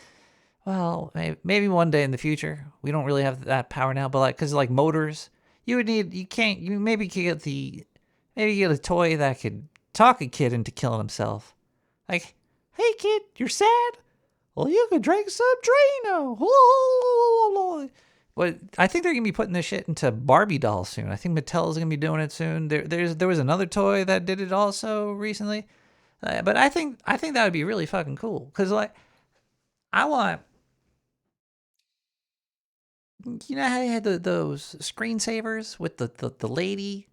Well, maybe one day in the future. We don't really have that power now, but because like motors, maybe get a toy that could talk a kid into killing himself. Like, hey kid, you're sad? Well, you could drink some Drano. But I think they're gonna be putting this shit into Barbie dolls soon. I think Mattel's gonna be doing it soon. There was another toy that did it also recently, but I think that would be really fucking cool because like I want. You know how they had those screensavers with the lady?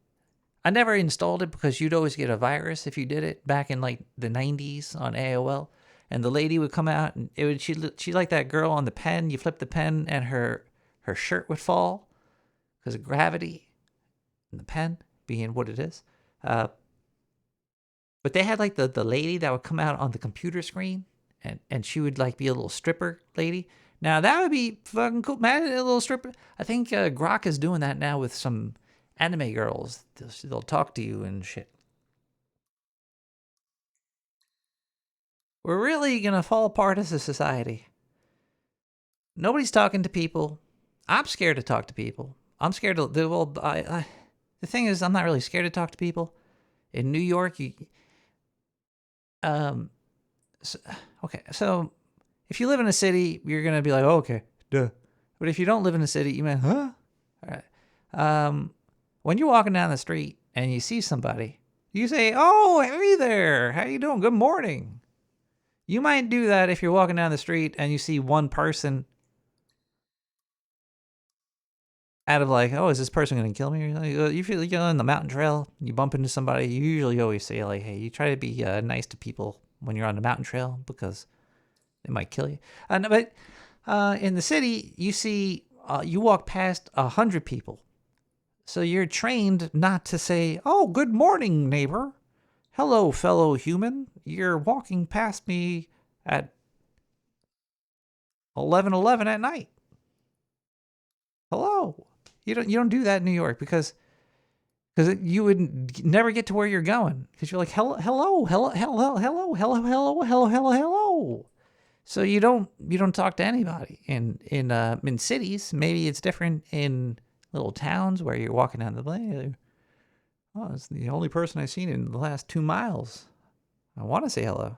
I never installed it because you'd always get a virus if you did it back in like the 90s on AOL. And the lady would come out and she like that girl on the pen. You flip the pen and her shirt would fall because of gravity and the pen being what it is. But they had like the lady that would come out on the computer screen and she would like be a little stripper lady. Now that would be fucking cool. Man, a little stripper. I think Grok is doing that now with some anime girls. They'll talk to you and shit. We're really gonna fall apart as a society. Nobody's talking to people. I'm scared to talk to people. I'm scared to. The thing is, I'm not really scared to talk to people. In New York, so if you live in a city, you're gonna be like, oh, okay, duh. But if you don't live in a city, you mean, huh? All right. When you're walking down the street and you see somebody, you say, oh, hey there, how you doing? Good morning. You might do that if you're walking down the street and you see one person out of like, oh, is this person going to kill me? Or you feel like you're on the mountain trail, you bump into somebody, you usually always say like, hey, you try to be nice to people when you're on the mountain trail because they might kill you. But in the city, you see, you walk past 100 people. So you're trained not to say, oh, good morning, neighbor. Hello, fellow human. You're walking past me at 11:11 at night. Hello. You don't do that in New York because you would never get to where you're going because you're like hello. So you don't talk to anybody in cities. Maybe it's different in little towns where you're walking down the lane. Oh, it's the only person I've seen in the last 2 miles. I want to say hello.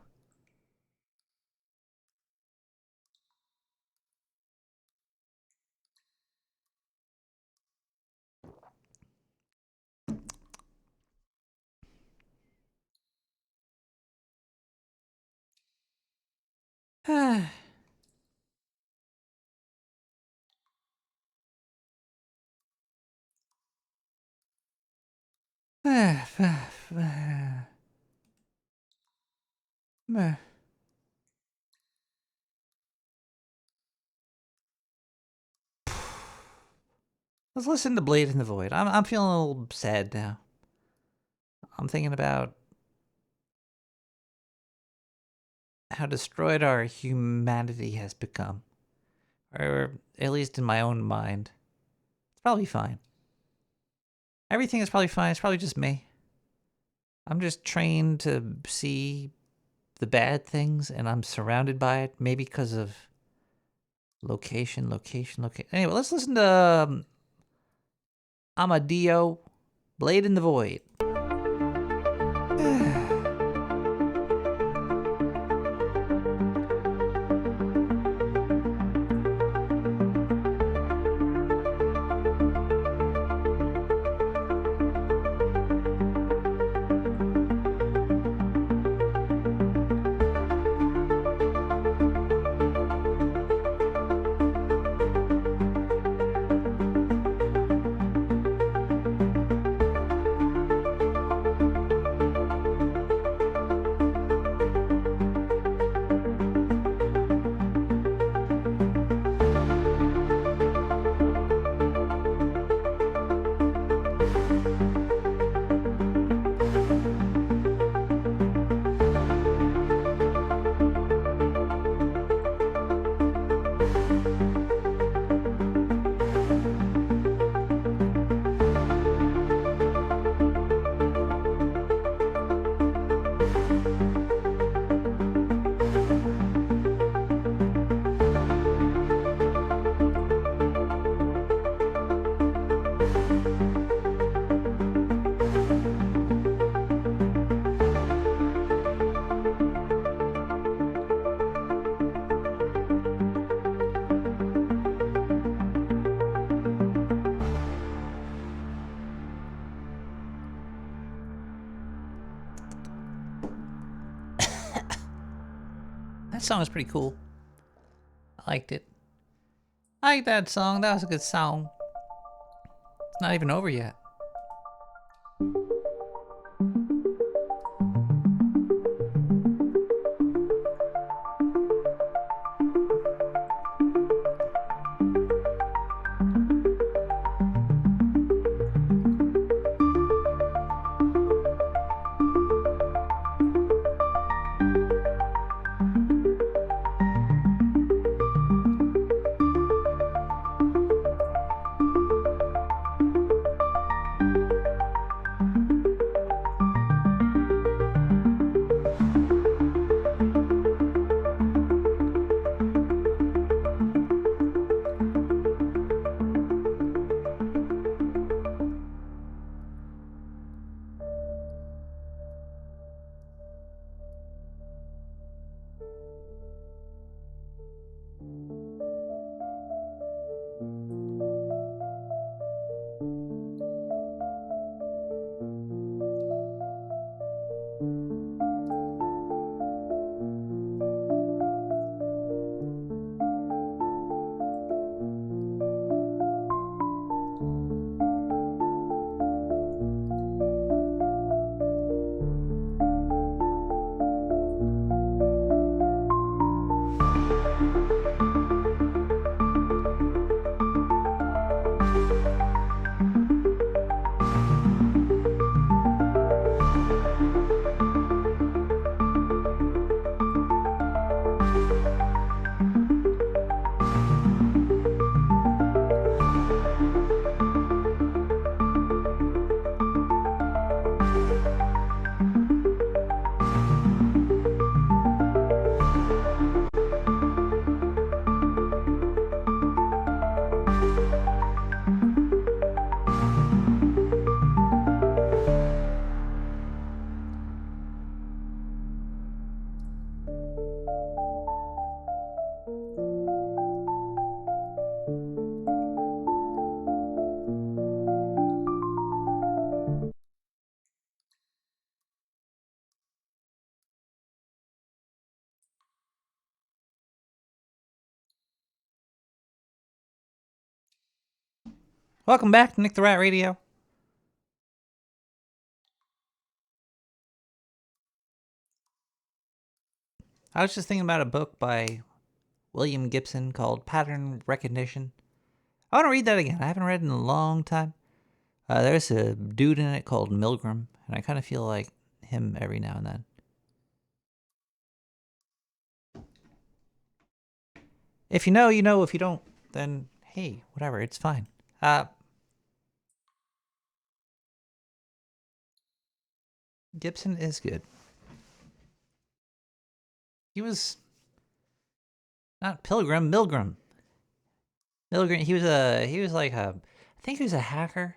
Let's listen to Blade in the Void. I'm feeling a little sad now. I'm thinking about how destroyed our humanity has become. Or at least in my own mind. It's probably fine. Everything is probably fine. It's probably just me. I'm just trained to see the bad things, and I'm surrounded by it. Maybe because of location. Anyway, let's listen to Amadio, Blade in the Void. That song was pretty cool. I liked it. I like that song. That was a good song. It's not even over yet. Welcome back to Nick the Rat Radio. I was just thinking about a book by William Gibson called Pattern Recognition. I want to read that again. I haven't read it in a long time. There's a dude in it called Milgram, and I kind of feel like him every now and then. If you know, you know. If you don't, then hey, whatever, it's fine. Gibson is good. He was not Pilgrim, Milgram. Milgram. He was like I think he was a hacker,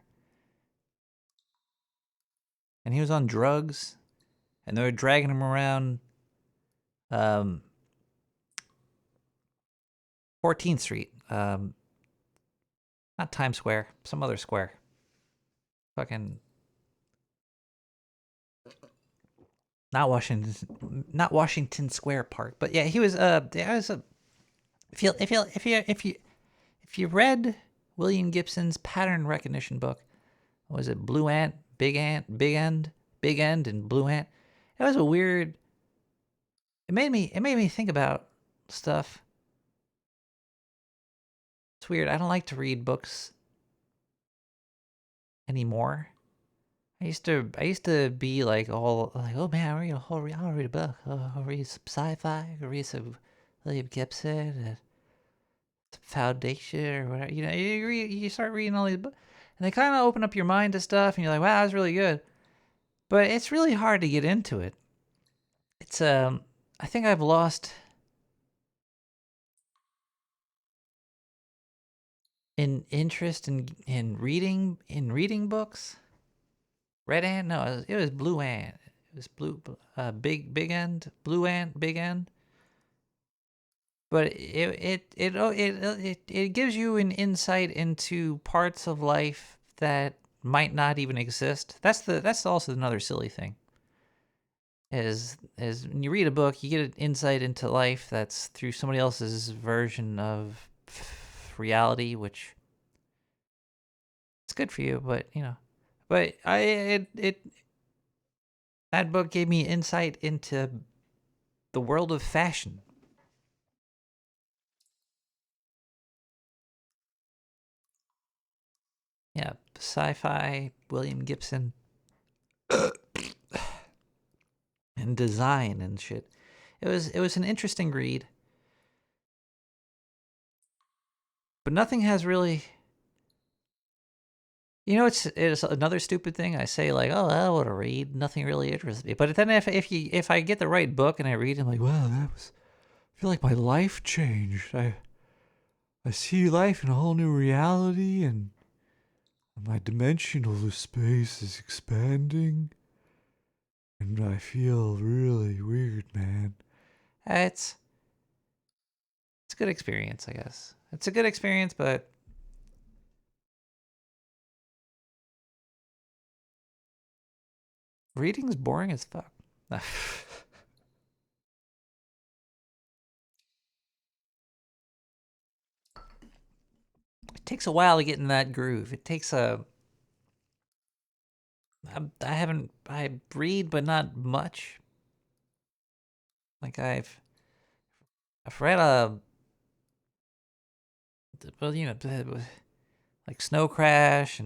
and he was on drugs, and they were dragging him around 14th Street. Not Times Square, some other square. Fucking not Washington Square Park. But yeah, he was if you read William Gibson's Pattern Recognition book, what was it Blue Ant, Big End, and Blue Ant? It was a weird. It made me think about stuff. It's weird. I don't like to read books anymore. I used to be like all like, oh man, I'll read a book. I'll read some sci-fi. I'll read some William Gibson, some Foundation, or whatever. You know, you start reading all these books, and they kind of open up your mind to stuff, and you're like, wow, that was really good. But it's really hard to get into it. It's I think I've lost an interest in reading books. Red Ant? No, it was Blue Ant. It was Big End, Blue Ant, Big End. But it gives you an insight into parts of life that might not even exist. That's also another silly thing. Is when you read a book, you get an insight into life that's through somebody else's version of reality, which it's good for you, but you know. But that book gave me insight into the world of fashion. Yeah, sci-fi, William Gibson, and design and shit. It was an interesting read, but nothing has really. You know, it's another stupid thing. I say like, oh, I want to read. Nothing really interests me. But then if I get the right book and I read, I'm like, wow, I feel like my life changed. I see life in a whole new reality, and my dimensional space is expanding, and I feel really weird, man. It's a good experience, I guess. It's a good experience, but. Reading's boring as fuck. It takes a while to get in that groove. It takes I read, but not much. Like I've read well, you know, like Snow Crash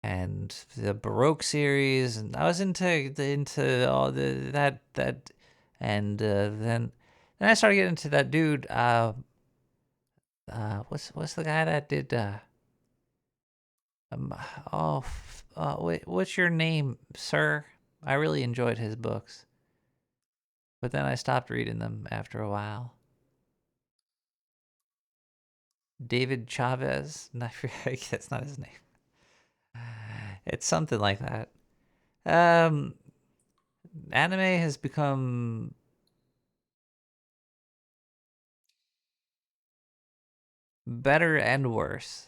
and the Baroque series, and I was into all that, and then I started getting into that dude. What's the guy that did? What's your name, sir? I really enjoyed his books, but then I stopped reading them after a while. David Chavez. That's not his name. It's something like that. Anime has become better and worse.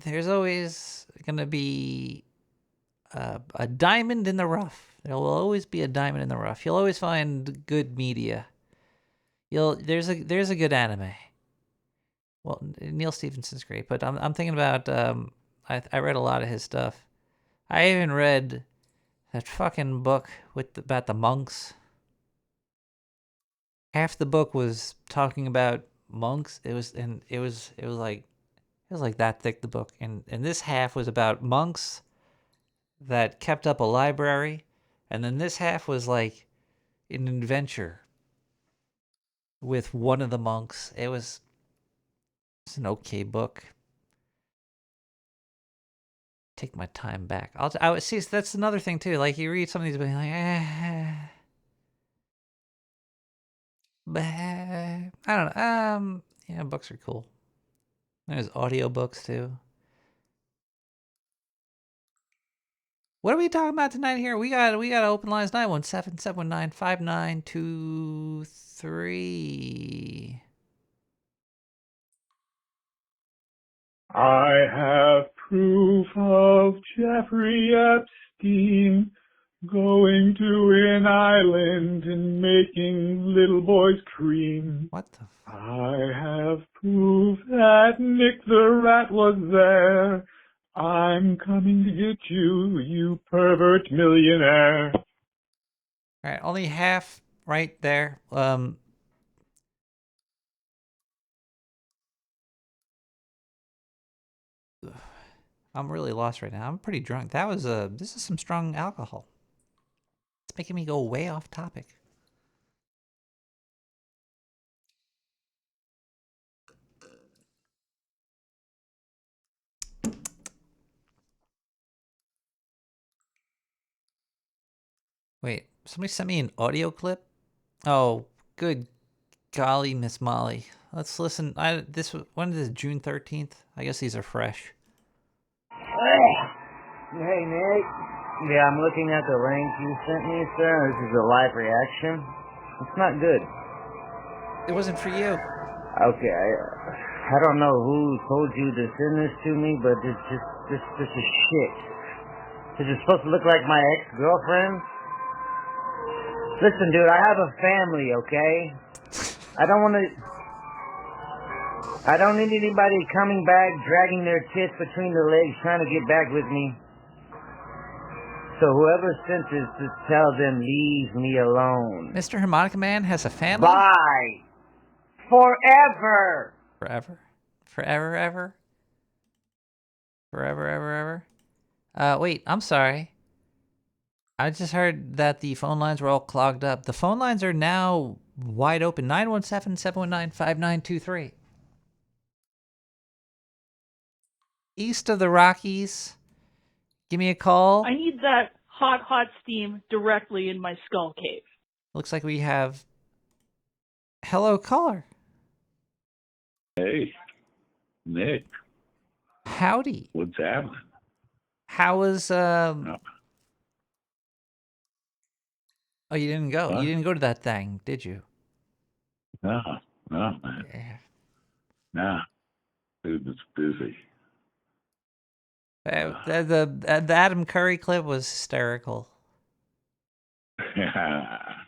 There's always going to be a diamond in the rough. There will always be a diamond in the rough. You'll always find good media. There's a good anime. Well, Neil Stephenson's great, but I'm thinking about I read a lot of his stuff. I even read that fucking book about the monks. Half the book was talking about monks. It was like that thick, the book, and this half was about monks that kept up a library, and then this half was like an adventure with one of the monks. It's an okay book. Take my time back. I would see. That's another thing too. Like you read some of these, but you're like, I don't know. Yeah, books are cool. There's audiobooks too. What are we talking about tonight here? We got open lines 917-719-5923. I have proof of Jeffrey Epstein going to an island and making little boys cream. What the I have proof that Nick the Rat was there. I'm coming to get you, you pervert millionaire. All right, only half right there. I'm really lost right now. I'm pretty drunk. This is some strong alcohol. It's making me go way off topic. Wait, somebody sent me an audio clip? Oh, good golly, Miss Molly. Let's listen. When is this, June 13th? I guess these are fresh. Hey, Nick. Yeah, I'm looking at the link you sent me, sir. This is a live reaction. It's not good. It wasn't for you. Okay, I don't know who told you to send this to me, but it's just, this is shit. Is it supposed to look like my ex-girlfriend? Listen, dude, I have a family, okay? I don't need anybody coming back, dragging their tits between their legs, trying to get back with me. So whoever sent this, just tell them, leave me alone. Mr. Harmonica Man has a family? Bye! Forever! Forever? Forever, ever? Forever, ever, ever? Wait, I'm sorry. I just heard that the phone lines were all clogged up. The phone lines are now wide open. 917-719-5923. East of the Rockies. Give me a call. I need that hot steam directly in my skull cave. Looks like we have... Hello, caller. Hey, Nick. Howdy. What's happening? How was... No. Oh, you didn't go. Huh? You didn't go to that thing, did you? No, man. Yeah. Nah. Dude, it's busy. The Adam Curry clip was hysterical.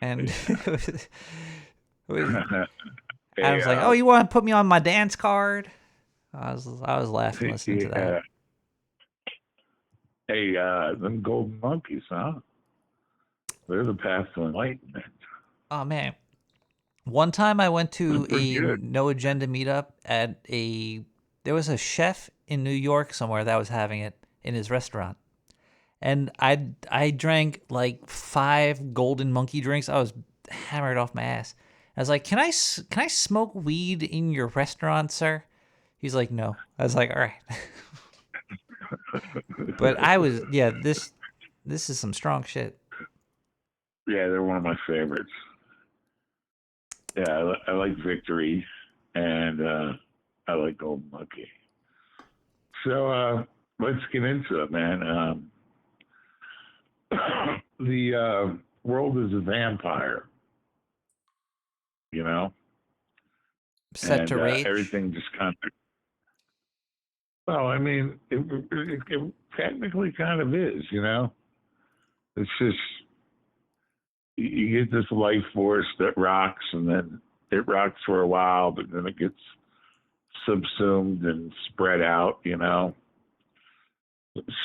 And it was Adam's like, "Oh, you want to put me on my dance card?" I was laughing listening to that. Hey, them golden monkeys, huh? They're the path to enlightenment. Oh man, one time I went to a good. No Agenda meetup at there was a chef in New York somewhere that was having it in his restaurant, and I drank like 5 golden monkey drinks. I was hammered off my ass. I was like, "Can I smoke weed in your restaurant, sir?" He's like, "No." I was like, "All right." But this is some strong shit. Yeah, they're one of my favorites. Yeah, I like Victory, and I like Golden Monkey. So let's get into it, man. The world is a vampire, you know? Set to rage? Everything just kind of... Well, I mean, it technically kind of is, you know? It's just... You get this life force that rocks, and then it rocks for a while, but then it gets subsumed and spread out, you know.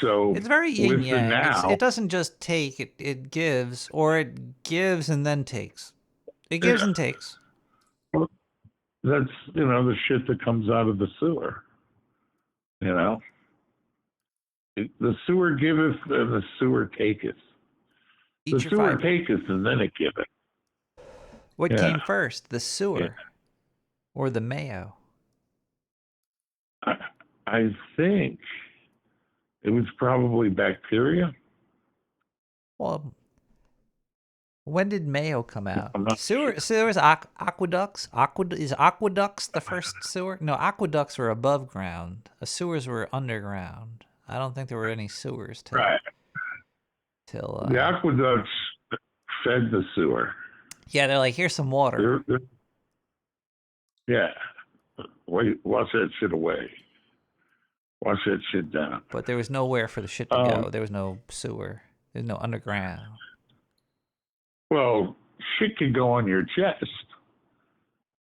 So It's very yin with it yang. now, It doesn't just take, it gives, or it gives and then takes. It gives and takes. well, that's, you know, the shit that comes out of the sewer, you know. The sewer giveth and the sewer taketh. Eat The your sewer fiber. taketh and then it giveth. What Yeah. came first, the sewer Yeah. or the mayo? I think it was probably bacteria. Well, when did mayo come out? I'm not sure. Sewers, aqueducts. Is aqueducts the first sewer? No, aqueducts were above ground. Sewers were underground. I don't think there were any sewers till. Right. Till. The aqueducts fed the sewer. Yeah, they're like, here's some water. Yeah. Wait, wash that shit away. Wash that shit down. But there was nowhere for the shit to go. There was no sewer. There's no underground. Well, shit could go on your chest,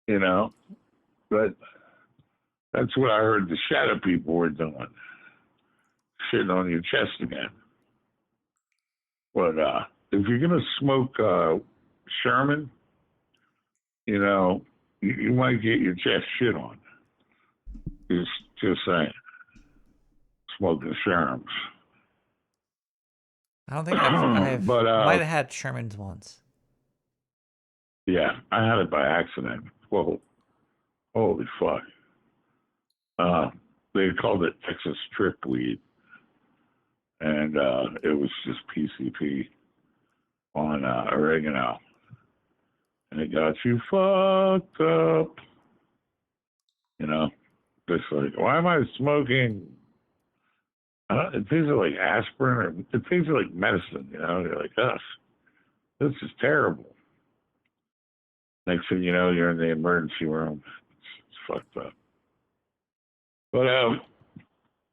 you know, but that's what I heard the shadow people were doing. Shitting on your chest again. But if you're going to smoke Sherman, you know, you might get your chest shit on. Just saying. Smoking Shermans. I don't think I've But, might have had Sherman's once. Yeah, I had it by accident. Whoa. Holy fuck. They called it Texas trick weed. And it was just PCP on oregano. And it got you fucked up. You know? Just like, why am I smoking? It tastes like aspirin, or it tastes like medicine, you know? You're like, ugh, this is terrible. Next thing you know, you're in the emergency room. It's fucked up. But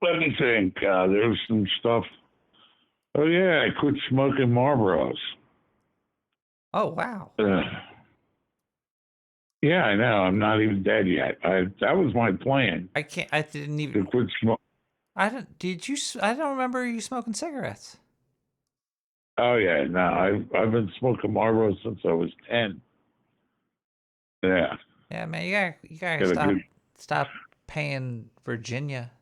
let me think. There's some stuff. Oh, yeah, I quit smoking Marlboros. Oh, wow. Yeah, I know. I'm not even dead yet. That was my plan. I didn't even. To quit smoking. I don't remember you smoking cigarettes. Oh yeah, no, I've been smoking Marlboro since I was 10. Yeah. Yeah, man, you gotta stop paying Virginia.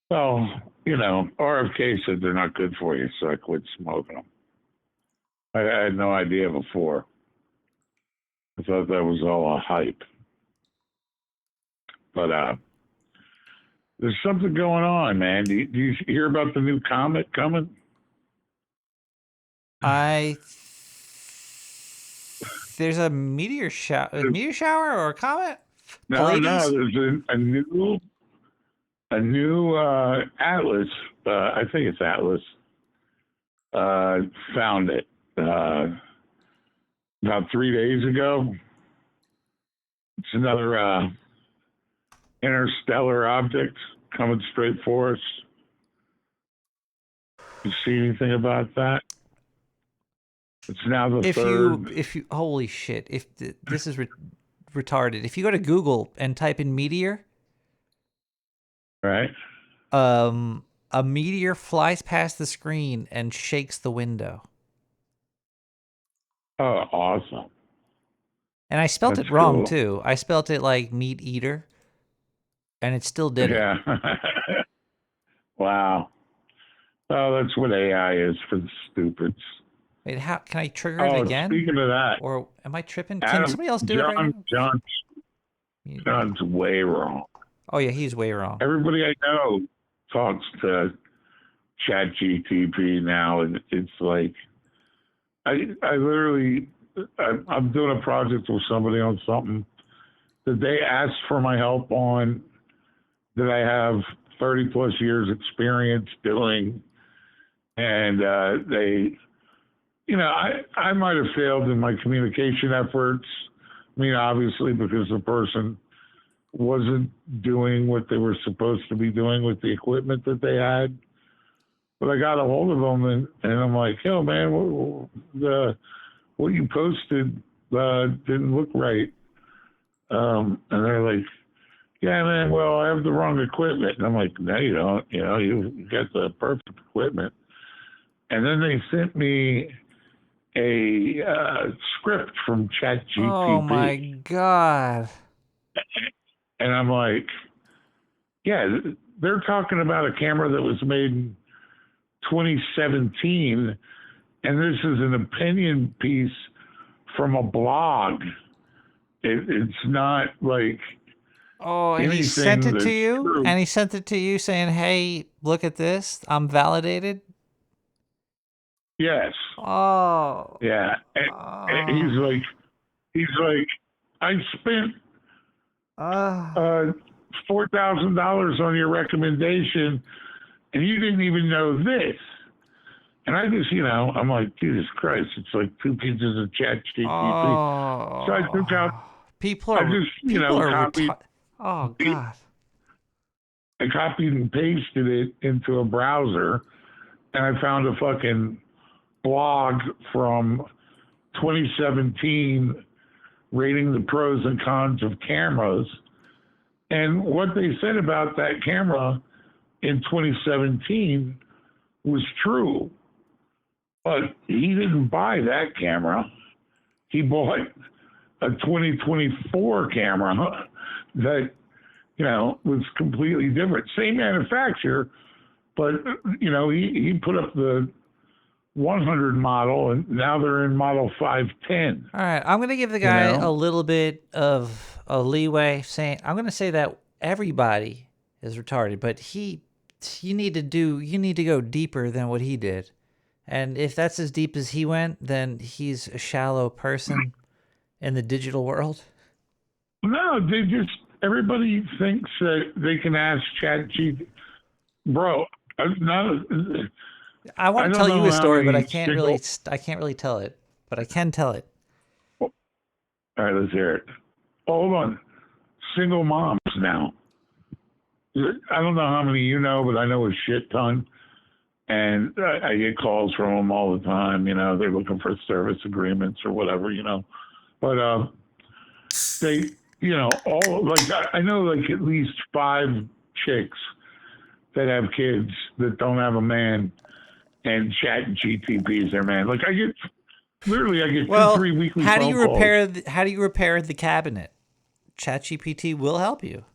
Well, you know, RFK said they're not good for you, so I quit smoking them. I had no idea before. I thought that was all a hype. But there's something going on, man. Do you hear about the new comet coming? There's a meteor shower. A meteor shower or a comet? No, Pallades? There's a new Atlas. I think it's Atlas. Found it about 3 days ago. It's another interstellar object coming straight for us. You see anything about that? It's now the third. If you holy shit! This is retarded. If you go to Google and type in meteor, Right. A meteor flies past the screen and shakes the window. Oh, awesome! And I spelt That's it wrong cool. too. I spelt it like meat eater, and it still did it. Yeah. Wow. Oh, that's what AI is for the stupids. Wait, how can I trigger it again? Speaking of that, Or am I tripping? Adam, Can somebody else do it right now? John's way wrong. Oh yeah, he's way wrong. Everybody I know talks to ChatGPT now, and it's like I literally I'm doing a project with somebody on something that they asked for my help on that I have 30 plus years experience doing, and they, you know, I might have failed in my communication efforts. I mean, obviously, because the person wasn't doing what they were supposed to be doing with the equipment that they had. But I got a hold of them, and I'm like, yo, man, what you posted didn't look right. And they're like, yeah, man, well, I have the wrong equipment. And I'm like, no, you don't. You know, you got the perfect equipment. And then they sent me a script from ChatGPT. Oh my God. And I'm like, yeah, they're talking about a camera that was made in 2017, and this is an opinion piece from a blog. It's not like and he sent it to you? True. And he sent it to you saying, hey, look at this. I'm validated? Yes. Oh. Yeah. And he's like, I spent $4,000 on your recommendation, and you didn't even know this. And I just, I'm like, Jesus Christ, it's like 2 pieces of ChatGPT. Oh. So I took out. People are. Copied. Oh God. I copied and pasted it into a browser, and I found a fucking blog from 2017 rating the pros and cons of cameras. And what they said about that camera in 2017 was true. But he didn't buy that camera. He bought a 2024 camera that, was completely different. Same manufacturer, but, he put up the 100 model, and now they're in model 510. All right, I'm going to give the guy a little bit of a leeway, I'm going to say that everybody is retarded, but you need to go deeper than what he did. And if that's as deep as he went, then he's a shallow person in the digital world. No, everybody thinks that they can ask ChatGPT. Bro, I want to tell you a story, but I can't really tell it, but I can tell it. All right, let's hear it. Hold on. Single moms now. I don't know how many you know, but I know a shit ton. And I get calls from them all the time. They're looking for service agreements or whatever, But they, I know at least 5 chicks that have kids that don't have a man, and ChatGPT is their man. I get 2-3 weekly how phone do you calls. How do you repair the cabinet? ChatGPT will help you.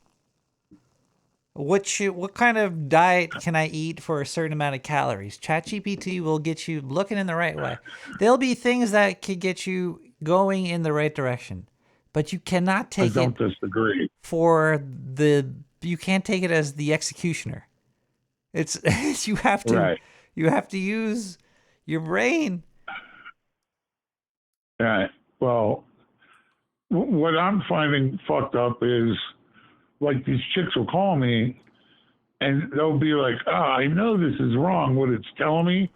What kind of diet can I eat for a certain amount of calories? ChatGPT will get you looking in the right way. There'll be things that could get you going in the right direction, but you cannot take it. I don't disagree. You can't take it as the executioner. It's you have to use your brain. Right. Well, what I'm finding fucked up is, these chicks will call me and they'll be like, I know this is wrong, what it's telling me,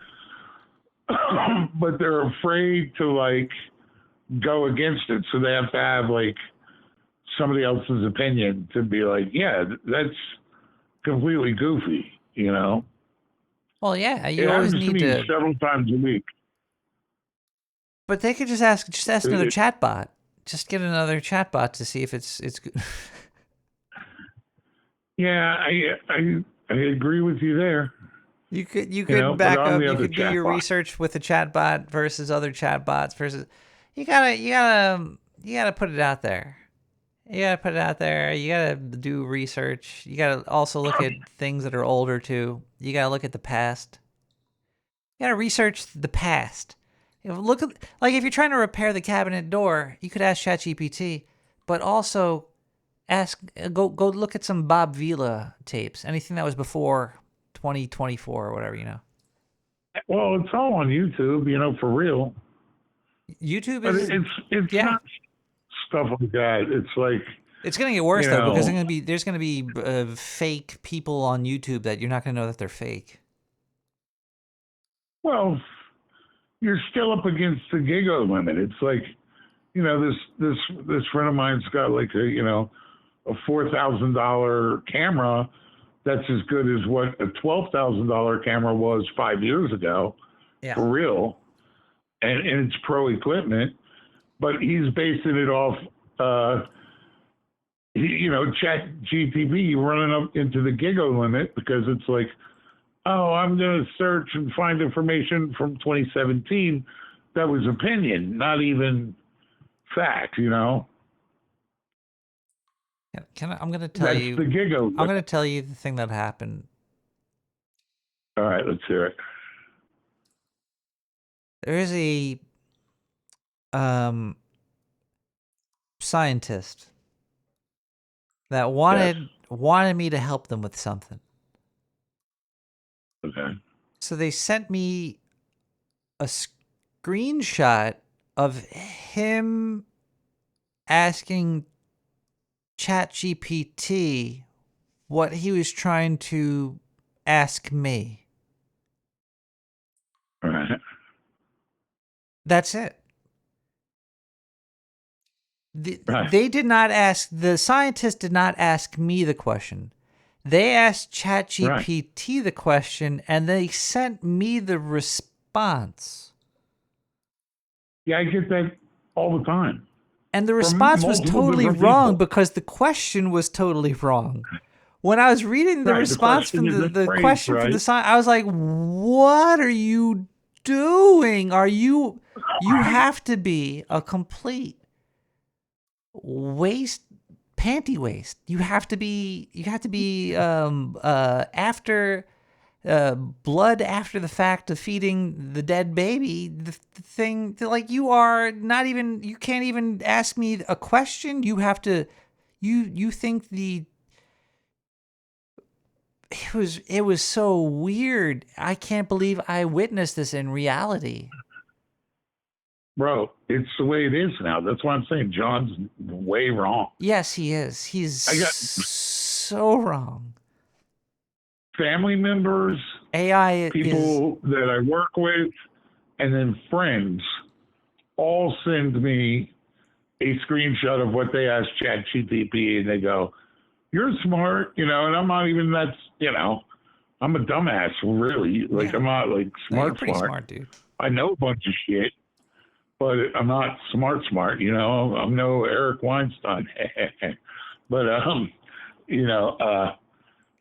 but they're afraid to go against it. So they have to have somebody else's opinion to be like, yeah, that's completely goofy, Well, yeah, you always need to several times a week. But they could just ask another chatbot. Just get another chatbot to see if it's good. Yeah, I agree with you there. You could back up. You could do your research with a chatbot versus other chatbots versus. You gotta put it out there. You gotta do research. You gotta also look at things that are older too. You gotta look at the past. You gotta research the past. Look at if you're trying to repair the cabinet door, you could ask ChatGPT, but also go look at some Bob Vila tapes. Anything that was before 2024 or whatever, Well, it's all on YouTube, for real. YouTube is. But it's not stuff like that. It's it's gonna get worse though, because there's gonna be fake people on YouTube that you're not gonna know that they're fake. Well, you're still up against the giga limit. It's this friend of mine's got a $4,000 camera that's as good as what a $12,000 camera was 5 years ago, for real, and it's pro equipment, but he's basing it off Chat GTP, you're running up into the giggle limit because it's like, oh, I'm going to search and find information from 2017 that was opinion, not even fact, I'm gonna tell That's you. the giggle. I'm gonna tell you the thing that happened. All right, let's hear it. There is a scientist that wanted me to help them with something. Okay. So they sent me a screenshot of him asking ChatGPT what he was trying to ask me. All right. That's it. Right. They did not ask, the scientist did not ask me the question. They asked ChatGPT the question, and they sent me the response. Yeah, I get that all the time. And the response was totally wrong because the question was totally wrong. When I was reading the response from the question from the scientist, I was like, what are you doing? You have to be a complete panty waste. You have to be after blood after the fact of feeding the dead baby. The thing like you can't even ask me a question. You have to you think it was so weird. I can't believe I witnessed this in reality. Bro, it's the way it is now. That's why I'm saying John's way wrong. Yes, he is. He's so wrong. Family members, AI people that I work with, and then friends all send me a screenshot of what they ask ChatGPT, and they go, "You're smart," and I'm not even that. I'm a dumbass, really. Like I'm not like smart. You're pretty smart, dude. I know a bunch of shit, but I'm not smart. I'm no Eric Weinstein. But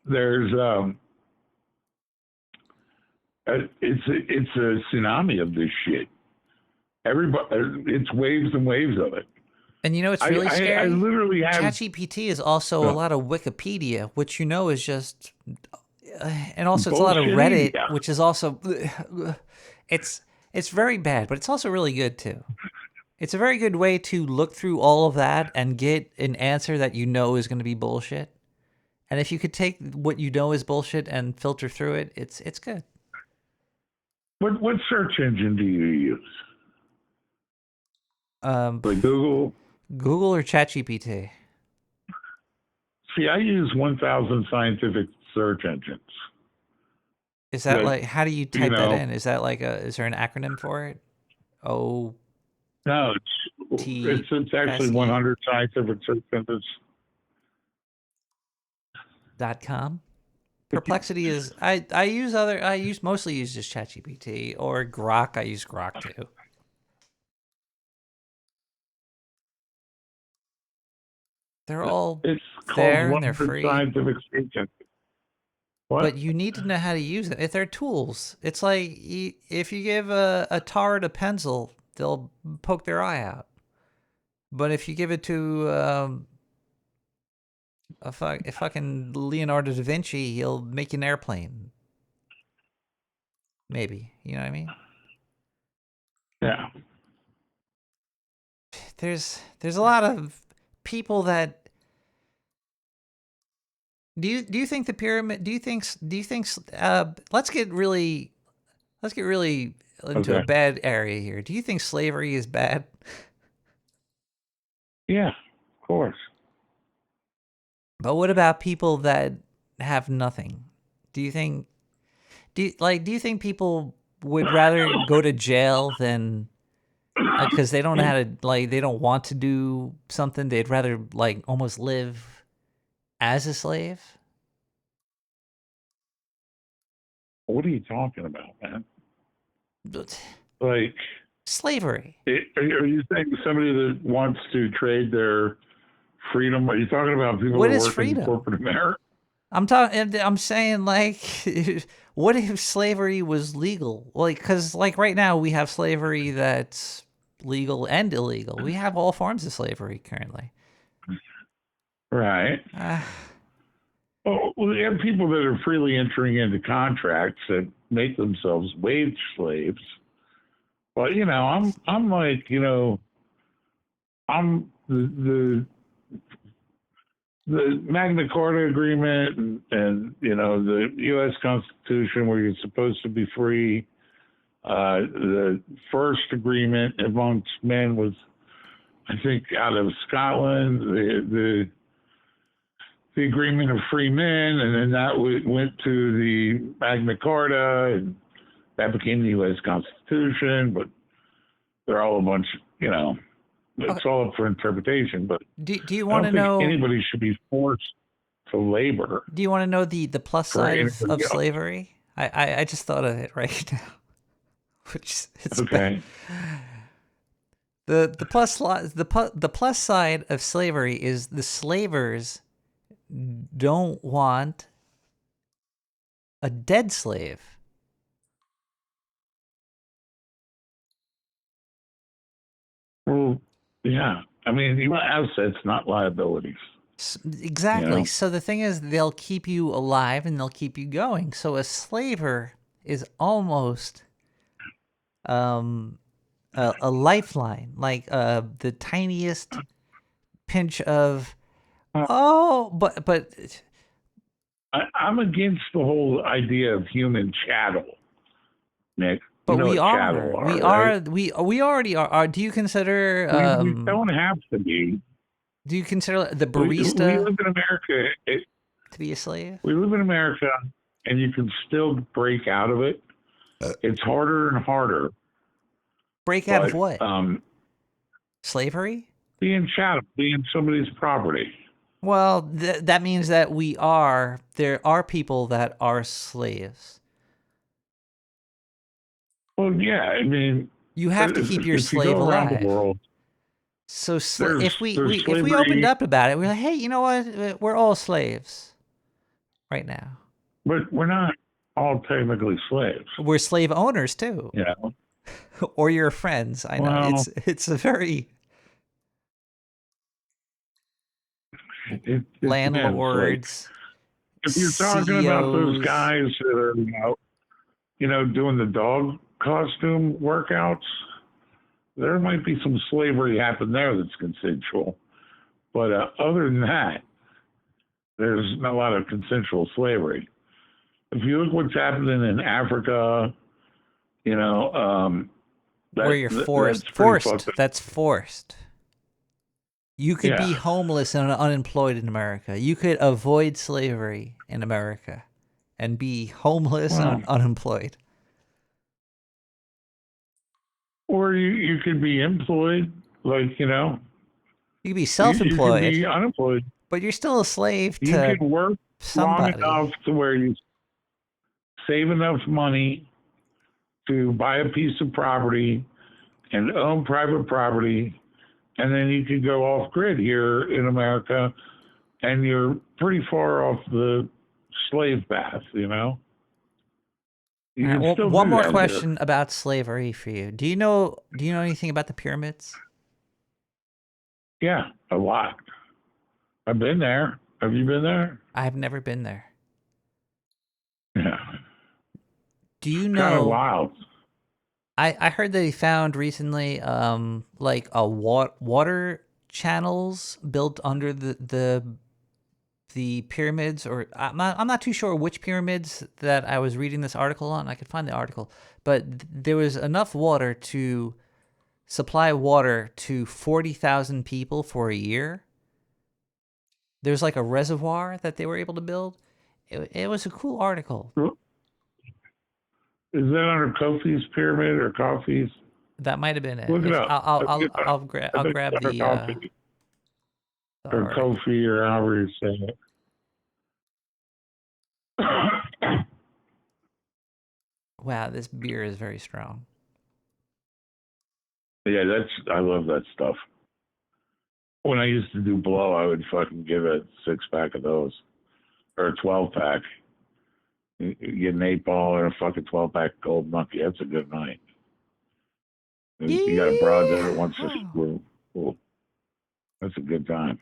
there's it's a tsunami of this shit. Everybody, it's waves and waves of it. And it's really scary. I literally have ChatGPT is also a lot of Wikipedia, which is just, and also it's a lot of Reddit, which is also, it's very bad, but it's also really good too. It's a very good way to look through all of that and get an answer that is going to be bullshit. And if you could take what is bullshit and filter through it, it's good. What search engine do you use? Like Google or ChatGPT? See, I use 1,000 scientific search engines. Is that like, how do you type that in? Is that like is there an acronym for it? No, it's actually 100 scientific search engines. .com. Perplexity is mostly use just ChatGPT or Grok. I use Grok too. They're all there and they're free. Scientific agent. What? But you need to know how to use it. If they're tools, it's like if you give a tard a pencil, they'll poke their eye out. But if you give it to a fucking Leonardo da Vinci, he'll make you an airplane. Maybe. You know what I mean? Yeah. There's a lot of people that do you think the pyramid let's get really into a bad area here. Do you think slavery is bad? Yeah, of course. But what about people that have nothing? Do you think people would rather go to jail than because they don't know how to they don't want to do something, they'd rather almost live as a slave? What are you talking about, man? Slavery. Are you saying somebody that wants to trade their Freedom? Are you talking about people What that is work in freedom? corporate America? I'm saying, like, what if slavery was legal? Like, because, like, right now we have slavery that's legal and illegal. We have all forms of slavery currently. Right. Well, we have people that are freely entering into contracts that make themselves wage slaves. But you know, I'm like, you know, I'm the Magna Carta Agreement and you know the U.S. Constitution where you're supposed to be free. The first agreement amongst men was, I think, out of Scotland. The Agreement of Free Men, and then that went to the Magna Carta, and that became the U.S. Constitution. But they're all a bunch, you know, it's all up for interpretation. But do you I want don't to think know? anybody should be forced to labor. Do you want to know the plus for side anybody of else. slavery? I just thought of it right now, which it's Okay. the plus side of slavery is the slavers don't want a dead slave. Well, yeah. I mean, you want assets, not liabilities. Exactly. You know? So the thing is, they'll keep you alive and they'll keep you going. So a slaver is almost a lifeline, like the tiniest pinch of but I'm against the whole idea of human chattel, Nick. but you know we what are chattel we right? are we already are. Do you consider We don't have to be. do you consider the We barista live in America. to be a slave? We live in America, and you can still break out of it. It's harder and harder. Break out of what? Um, Slavery? being chattel, being somebody's property. Well, that means that there are people that are slaves. Well, yeah, I mean, You have to keep your if you slave go around the alive. world, So there's if we opened slavery, up about it, we're like, hey, you know what? We're all slaves right now. but we're not all technically slaves. We're slave owners too, You know? or your friends. I know Well, it's a very it depends. Like, landlords. if you're talking about those CEOs. guys that are, doing the dog costume workouts, there might be some slavery happen there that's consensual. But other than that, there's not a lot of consensual slavery. If you look what's happening in Africa, where you're forced. That's forced. You could be homeless and unemployed in America. You could avoid slavery in America and be homeless and unemployed. Or you could be employed, You could be you self-employed, could be unemployed. but you're still a slave You to could work somebody. long enough to where you save enough money to buy a piece of property and own private property, and then you could go off grid here in America, and you're pretty far off the slave path, You All right, well, still one do more that question here. about slavery for you. Do you know anything about the pyramids? Yeah, a lot. I've been there. Have you been there? I've never been there. Yeah. Do you Kind of know? wild. I heard they found recently, like a water channels built under the pyramids, or I'm not too sure which pyramids that I was reading this article on. I could find the article, but there was enough water to supply water to 40,000 people for a year. There's like a reservoir that they were able to build. It was a cool article. Is that under Kofi's pyramid or Coffee's? That might have been it. Look it up. I'll grab the Coffee or article. Kofi or however you say it. Wow, this beer is very strong. Yeah, I love that stuff. when I used to do blow, I would fucking give a 6-pack of those or a 12-pack. You get an 8-ball and a fucking 12-pack gold monkey. That's a good night. You got a broad there that wants to screw. Cool. That's a good time.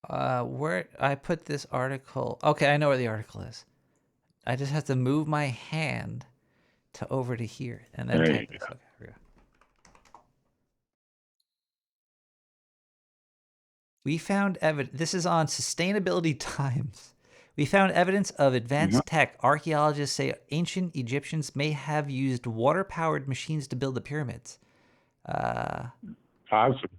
Where I put this article? Okay, I know where the article is. I just have to move my hand to over to here and then type this. Okay, here we go. We found evidence. This is on Sustainability Times. We found evidence of advanced tech. Archaeologists say ancient Egyptians may have used water-powered machines to build the pyramids. Possibly.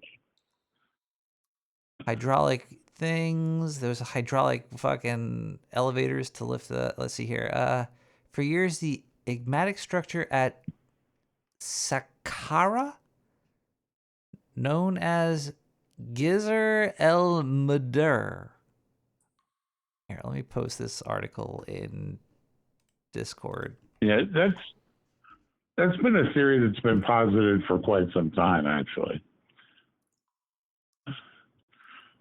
Hydraulic things. There's a hydraulic fucking elevators to lift the. Let's see here. For years, the enigmatic structure at Saqqara, known as Gizr el Mudir. Here, let me post this article in Discord. Yeah, that's been a theory that's been posited for quite some time, actually.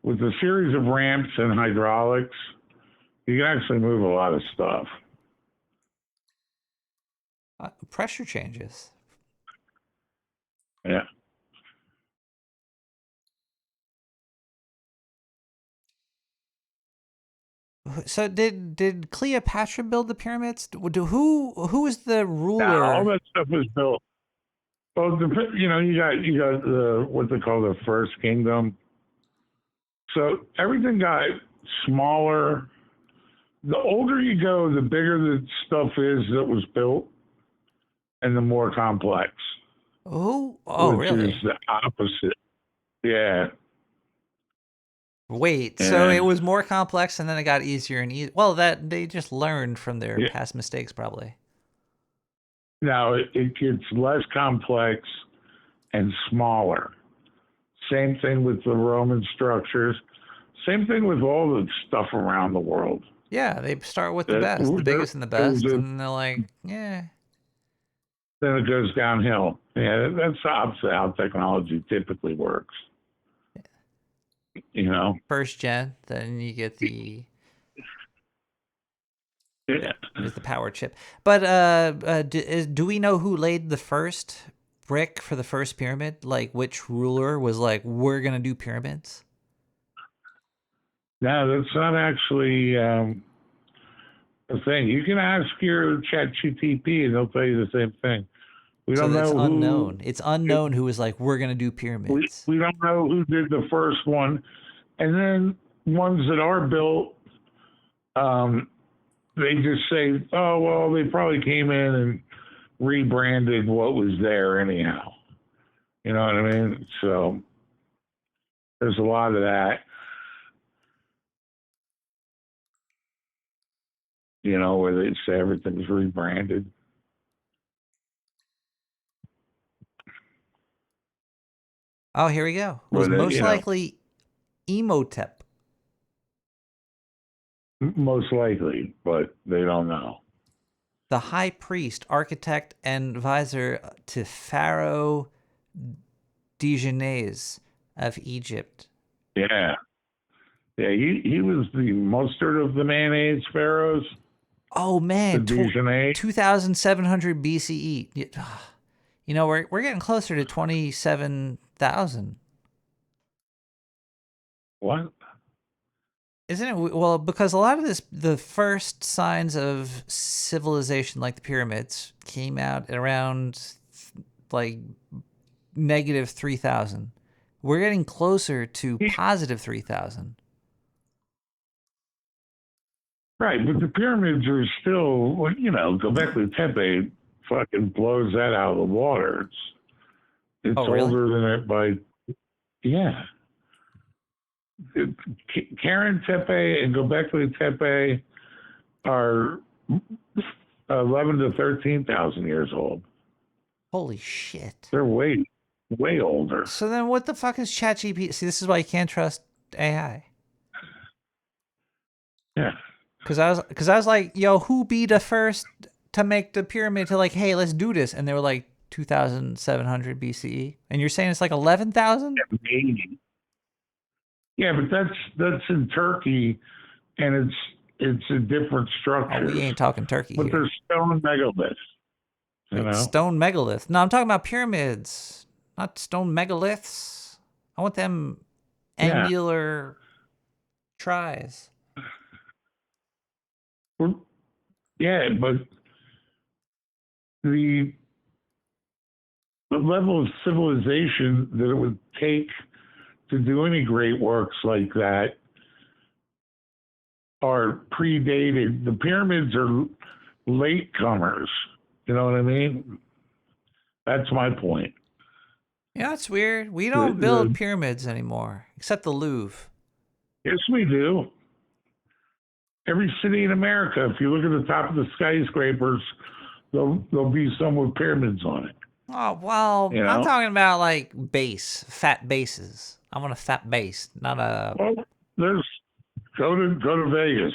With a series of ramps and hydraulics, you can actually move a lot of stuff. Pressure changes. Yeah. So did Cleopatra build the pyramids? Who was the ruler? Now, all that stuff was built. Well, you got the what they call the First Kingdom. So everything got smaller. The older you go, the bigger the stuff is that was built, and the more complex. Oh, which really? Is the opposite. Yeah. Wait, so it was more complex and then it got easier and easier. Well, that they just learned from their past mistakes, probably. Now it gets less complex and smaller. Same thing with the Roman structures. Same thing with all the stuff around the world. Yeah, they start with the best, the biggest and the best, and they're like, yeah. Then it goes downhill. Yeah, that's the opposite how technology typically works. You know, first gen, then you get the there's the power chip. But do we know who laid the first brick for the first pyramid? Like which ruler was like, we're gonna do pyramids? No, that's not actually a thing. You can ask your ChatGPT and they'll tell you the same thing. We don't know. It's unknown. It's unknown who was like, we're gonna do pyramids. We don't know who did the first one. And then ones that are built, they just say, oh, well, they probably came in and rebranded what was there anyhow. You know what I mean? So there's a lot of that. You know, where they say everything's rebranded. Oh, here we go. Was most likely Imhotep. Most likely, but they don't know. The high priest, architect, and advisor to Pharaoh Diogenes of Egypt. Yeah. Yeah, he was the mustard of the mayonnaise pharaohs. Oh, man. 2,700 BCE. You know, we're getting closer to 27,000. What? Isn't it? Well, because a lot of this, the first signs of civilization, like the pyramids, came out at around like negative 3,000. We're getting closer to positive 3,000. Right, but the pyramids are still, you know, Göbekli Tepe fucking blows that out of the water. It's older than it by, yeah. Karen Tepe and Göbekli Tepe are 11 to 13,000 years old. Holy shit! They're way older. So then, what the fuck is ChatGPT? See, this is why you can't trust AI. Yeah. Because I was like, yo, who be the first to make the pyramid? To like, hey, let's do this, and they were like, 2,700 BCE, and you're saying it's like 11,000? Maybe. Yeah, but that's in Turkey, and it's a different structure. Oh, we ain't talking Turkey but here. there's stone megaliths. You know? Stone megalith. No, I'm talking about pyramids, not stone megaliths. I want them angular tries. Yeah, but the level of civilization that it would take to do any great works like that are predated. The pyramids are latecomers. You know what I mean? That's my point. Yeah, that's weird. We don't build pyramids anymore, except the Louvre. Yes, we do. Every city in America, if you look at the top of the skyscrapers, there'll be some with pyramids on it. Oh, well, You know? I'm talking about like fat bases. I want a fat base, not a... Well, go to Vegas.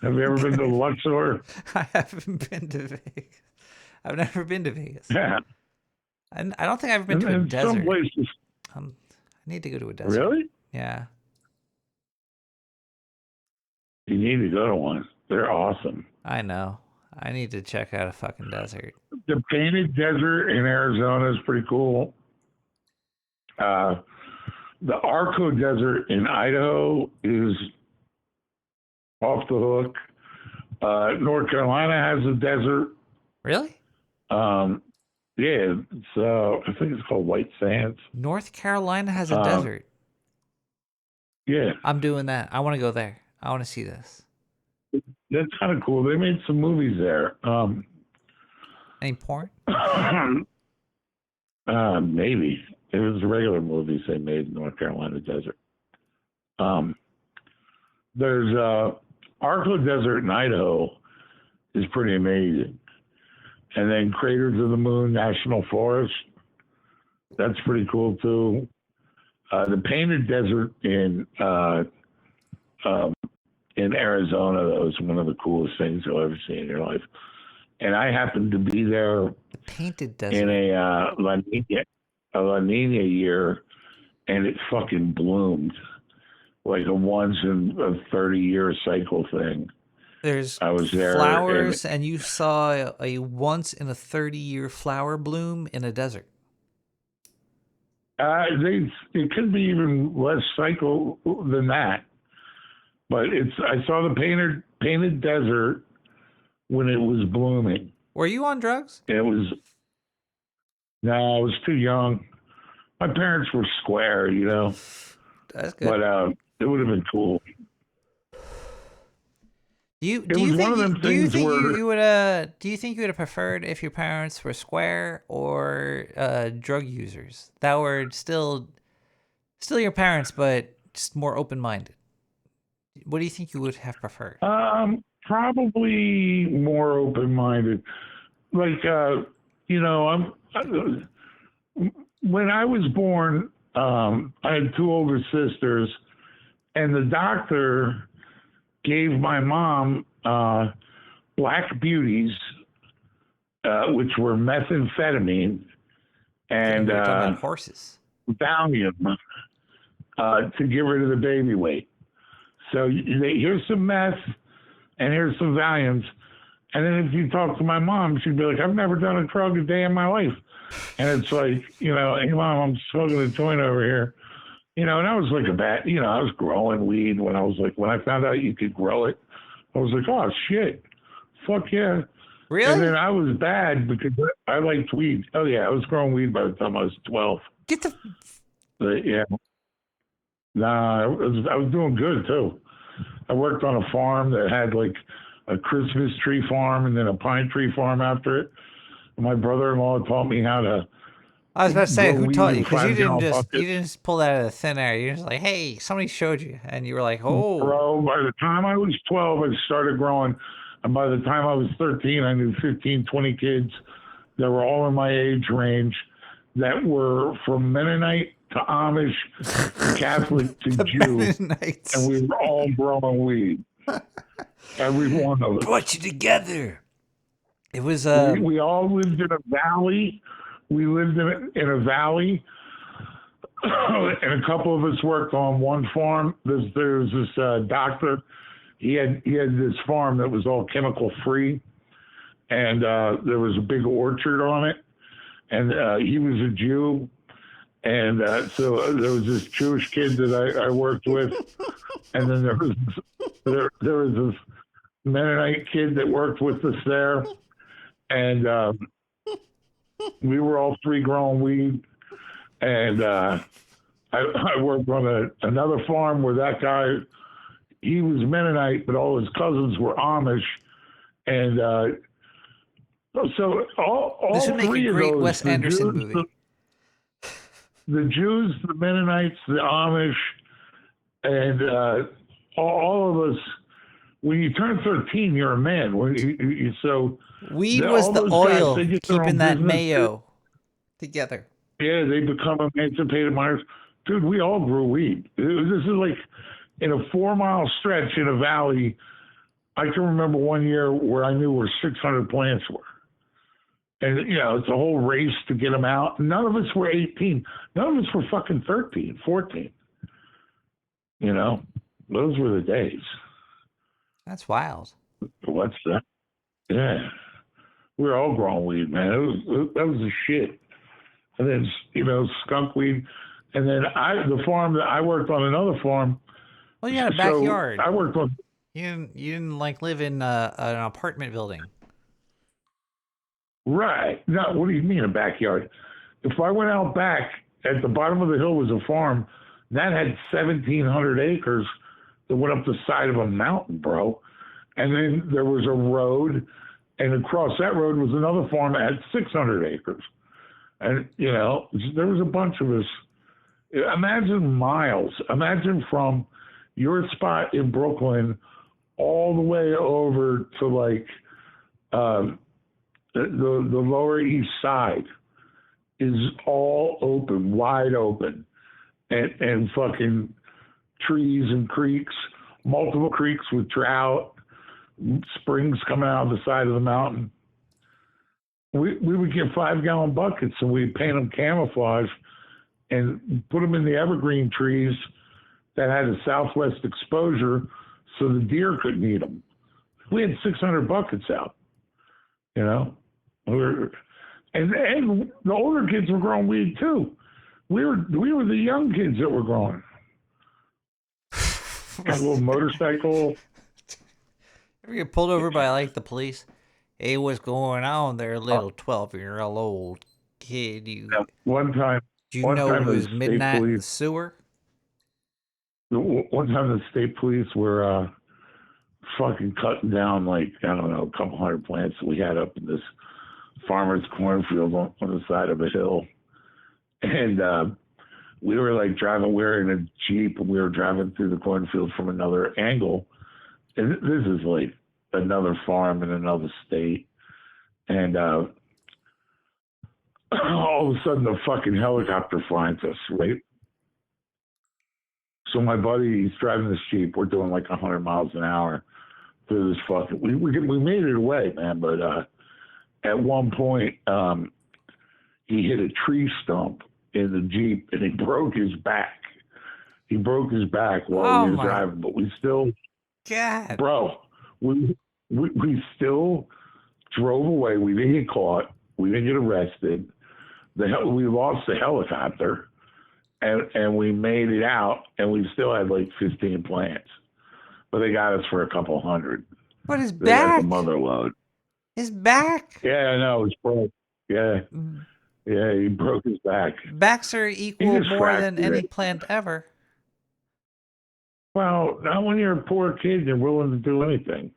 Have you ever been to Luxor? I haven't been to Vegas. I've never been to Vegas. Yeah. And I don't think I've ever been to a desert. Some places. I need to go to a desert. Really? Yeah. You need to go to one. They're awesome. I know. I need to check out a fucking desert. The Painted Desert in Arizona is pretty cool. The Arco Desert in Idaho is off the hook. North Carolina has a desert. Really? Yeah, it's I think it's called White Sands. North Carolina has a desert. Yeah. I'm doing that. I want to go there. I want to see this. That's kind of cool. They made some movies there. Any porn? Maybe. It was regular movies they made in North Carolina desert. There's Arco Desert in Idaho is pretty amazing. And then Craters of the Moon National Forest. That's pretty cool too. The Painted Desert in Arizona, that was one of the coolest things you'll ever see in your life. And I happened to be there The Painted Desert. in a La Nina year, and it fucking bloomed like a once in a 30-year cycle thing. There's I was there flowers, and you saw a once in a 30-year flower bloom in a desert. It could be even less cycle than that, but I saw the painted desert when it was blooming. Were you on drugs? No, I was too young. My parents were square, you know. That's good. But it would have been cool. Do you think you would have preferred if your parents were square or drug users that were still your parents but just more open-minded? What do you think you would have preferred? Probably more open-minded. Like when I was born, I had two older sisters, and the doctor gave my mom Black Beauties, which were methamphetamine and horses, Valium, to get rid of the baby weight. So here's some meth and here's some Valiums. And then if you talk to my mom, she'd be like, I've never done a drug a day in my life. And it's like, hey, Mom, I'm smoking a joint over here. And I was like I was growing weed when I found out you could grow it. I was like, oh, shit. Fuck yeah. Really? And then I was bad because I liked weed. Oh, yeah. I was growing weed by the time I was 12. But, yeah. Nah, I was doing good, too. I worked on a farm that had, like, a Christmas tree farm and then a pine tree farm after it. And my brother-in-law taught me how to... I was about to say, who taught you? Because you didn't just pull that out of thin air. You're just like, hey, somebody showed you. And you were like, oh. Bro, by the time I was 12, I started growing. And by the time I was 13, I knew 15, 20 kids that were all in my age range that were from Mennonite to Amish to Catholic to Jew. Mennonites. And we were all growing weed. Every one of us. Brought you together. It was we all lived in a valley. We lived in a valley, and a couple of us worked on one farm. There was this doctor. He had this farm that was all chemical free, and there was a big orchard on it. And he was a Jew, and so there was this Jewish kid that I worked with, and then there was this Mennonite kid that worked with us there, and we were all three growing weed, and I worked on another farm where that guy, he was Mennonite, but all his cousins were Amish, and so all this would make three a great of those, Wes Anderson movie. The Jews, the Mennonites, the Amish, and all of us. When you turn 13, you're a man. So weed was the oil keeping that mayo together. Yeah, they become emancipated minors. Dude, we all grew weed. This is like in a 4-mile stretch in a valley. I can remember one year where I knew where 600 plants were. And, it's a whole race to get them out. None of us were 18. None of us were fucking 13, 14. Those were the days. That's wild. What's that? Yeah. We were all growing weed, man. That was the shit. And then, skunk weed. And then the farm that I worked on, another farm. Well, you had a backyard. I worked on. You didn't live in an apartment building. Right. No, what do you mean a backyard? If I went out back, at the bottom of the hill was a farm that had 1,700 acres that went up the side of a mountain, bro. And then there was a road, and across that road was another farm that had 600 acres. And, there was a bunch of us. Imagine miles. Imagine from your spot in Brooklyn all the way over to, like, the Lower East Side is all open, wide open, and fucking trees and creeks, multiple creeks with trout, springs coming out of the side of the mountain. We would get 5-gallon buckets and we'd paint them camouflage and put them in the evergreen trees that had a southwest exposure so the deer couldn't eat them. We had 600 buckets out, and the older kids were growing weed too. We were the young kids that were growing. Got a little motorcycle. Ever get pulled over by the police? Hey, what's going on there, little 12-year-old kid? One time. Do you know it was midnight in the sewer? One time the state police were fucking cutting down a couple hundred plants that we had up in this farmer's cornfield on the side of a hill. And we were driving, we were in a Jeep, and we were driving through the cornfield from another angle. And this is another farm in another state. And all of a sudden the fucking helicopter finds us, right? So my buddy, he's driving this Jeep. We're doing 100 miles an hour through this fucking, we made it away, man. But at one point, he hit a tree stump in the Jeep and he broke his back. He broke his back while he was driving, but we still, God, bro, we still drove away. We didn't get caught. We didn't get arrested. We lost the helicopter, and we made it out, and we still had 15 plants, but they got us for a couple hundred. But his back, the mother load. His back. Yeah, I know, it's broke. Yeah, yeah, he broke his back. Backs are equal more than any plant ever. Well, not when you're a poor kid and you're willing to do anything.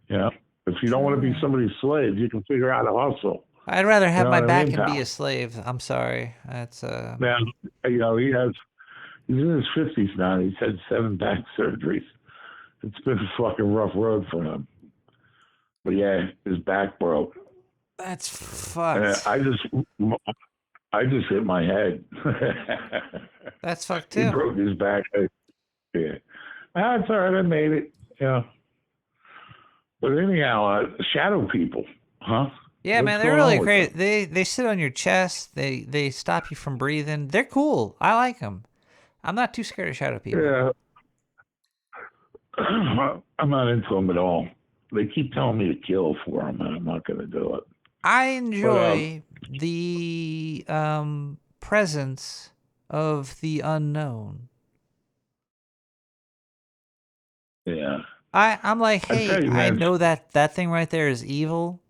If you don't want to be somebody's slave, you can figure out a hustle. I'd rather have my back and be a slave. I'm sorry. That's Man, he's in his 50s now. He's had 7 back surgeries. It's been a fucking rough road for him. But yeah, his back broke. That's fucked. I just hit my head. That's fucked too. He broke his back. Yeah. That's all right. I made it. Yeah. But anyhow, shadow people. Huh? Yeah, What's man, they're going on really with crazy. them? They sit on your chest. They stop you from breathing. They're cool. I like them. I'm not too scared of shadow people. Yeah. I'm not into them at all. They keep telling me to kill for them, and I'm not going to do it. I enjoy the presence of the unknown. Yeah. I'm like, I hey, tell you, I man. know that thing right there is evil.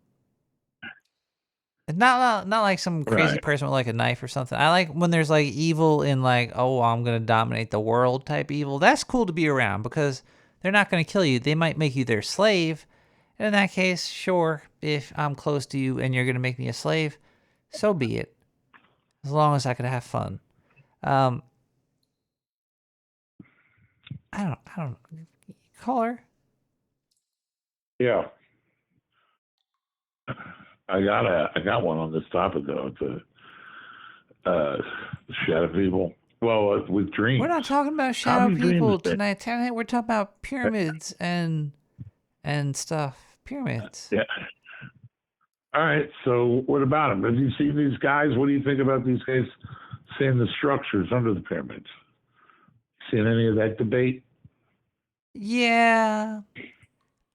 It's not like some crazy Right. person with like a knife or something. I like when there's like evil in like, oh, I'm gonna dominate the world type evil. That's cool to be around because they're not gonna kill you. They might make you their slave. And in that case, sure, if I'm close to you and you're gonna make me a slave, so be it. As long as I could have fun. I don't. Caller. Yeah. I got one on this topic though. It's shadow people. Well, with dreams. We're not talking about How shadow many dreams people did- tonight. Tonight we're talking about pyramids and stuff. Pyramids. Yeah. All right. So what about them? Have you seen these guys? What do you think about these guys seeing the structures under the pyramids? Seen any of that debate? Yeah.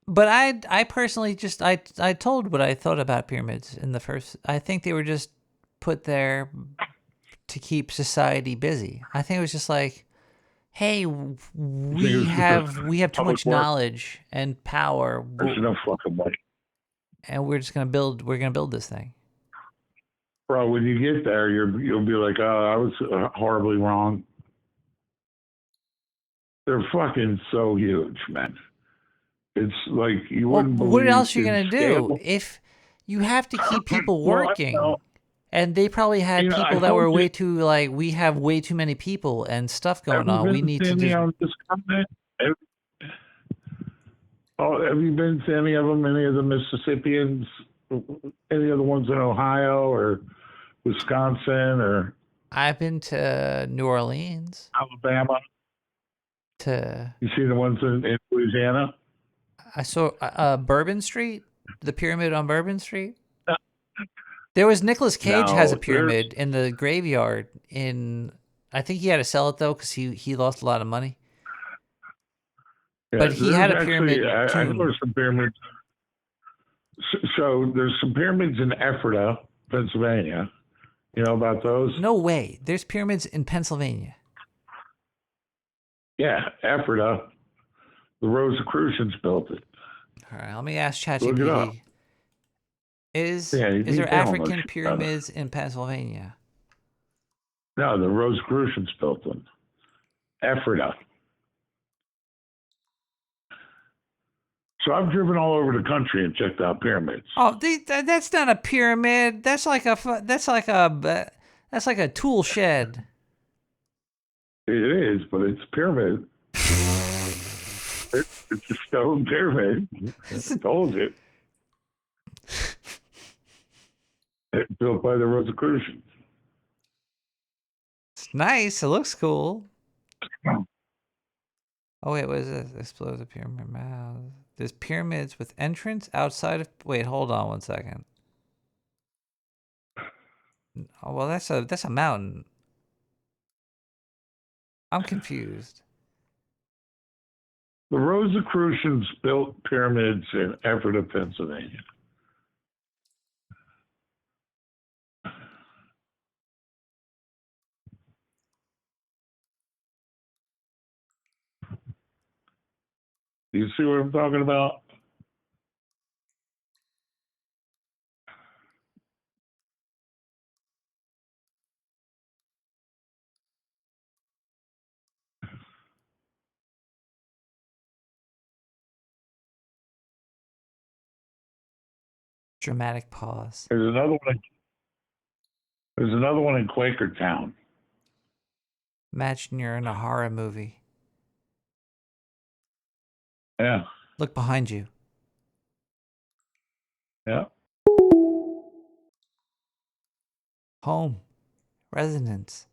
But I personally just I told what I thought about pyramids in the first. I think they were just put there to keep society busy. I think it was just like, hey, we have too much knowledge and power. There's no fucking way. And we're gonna build this thing. Bro, when you get there, you'll be like, oh, I was horribly wrong. They're fucking so huge, man. It's like you wouldn't believe. What else are you in gonna do scale. if you have to keep people Well, working? And they probably had You know, people I that were told way you- too like we have way too many people and stuff going Have you on. We been need to any just. on this continent? Have you been to any of them? Any of the Mississippians? Any of the ones in Ohio or Wisconsin or I've been to New Orleans. Alabama? To You see the ones in Louisiana? I saw Bourbon Street, the pyramid on Bourbon Street. There was Nicolas Cage has a No, pyramid in the graveyard in. I think he had to sell it though because he lost a lot of money. Yeah, But he had a there's pyramid I know tomb. there's some pyramids. So there's some pyramids in Ephrata, Pennsylvania. You know about those? No way. There's pyramids in Pennsylvania. Yeah, Ephrata. The Rosicrucians built it. All right, let me ask Look it up. ChatGPT. Is Yeah, there they don't know African shit about it. pyramids in Pennsylvania? No, the Rosicrucians built them. Ephrata. So I've driven all over the country and checked out pyramids. Oh, that's not a pyramid. That's like a tool shed. It is, but it's a pyramid. It's a stone pyramid. I told you. It's built by the Rosicrucians. It's nice. It looks cool. Oh wait, what is this? Explosive pyramid mouth. There's pyramids with entrance outside of. Wait, hold on 1 second. Oh well, that's a mountain. I'm confused. The Rosicrucians built pyramids in Ephrata, Pennsylvania. Do you see what I'm talking about? Dramatic pause. There's another one in Quakertown. Imagine you're in a horror movie. Yeah. Look behind you. Yeah. Home. Residence.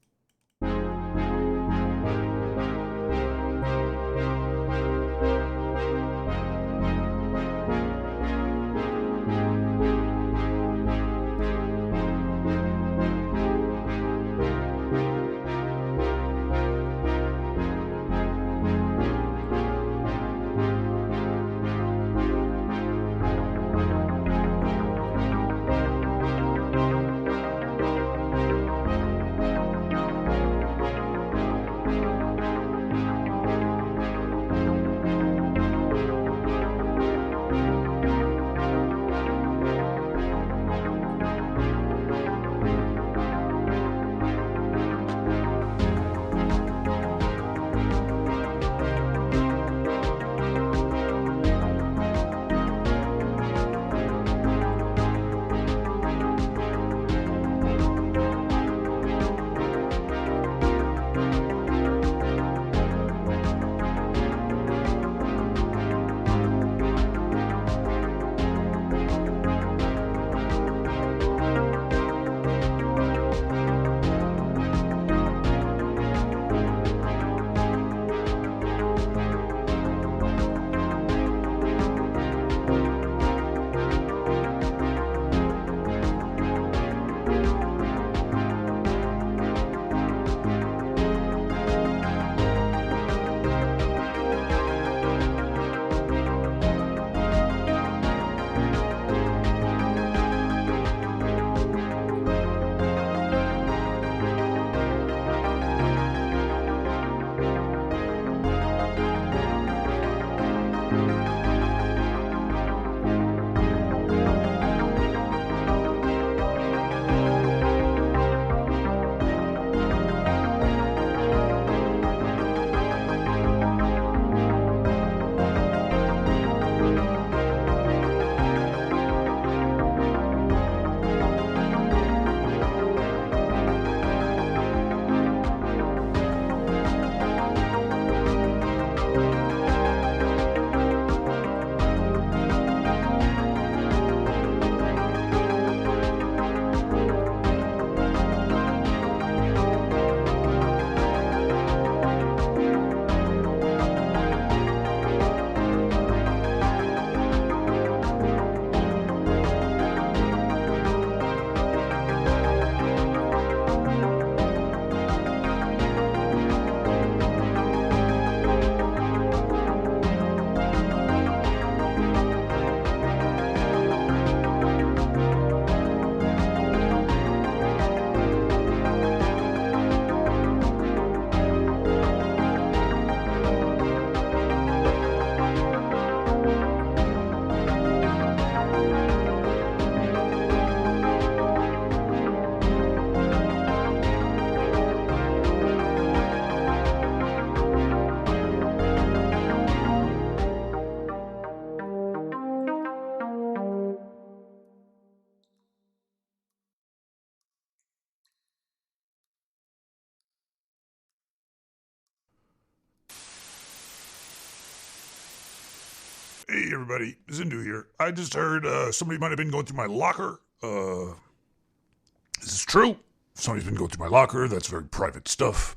Hey, everybody. Zindu here. I just heard somebody might have been going through my locker. This is true. Somebody's been going through my locker. That's very private stuff.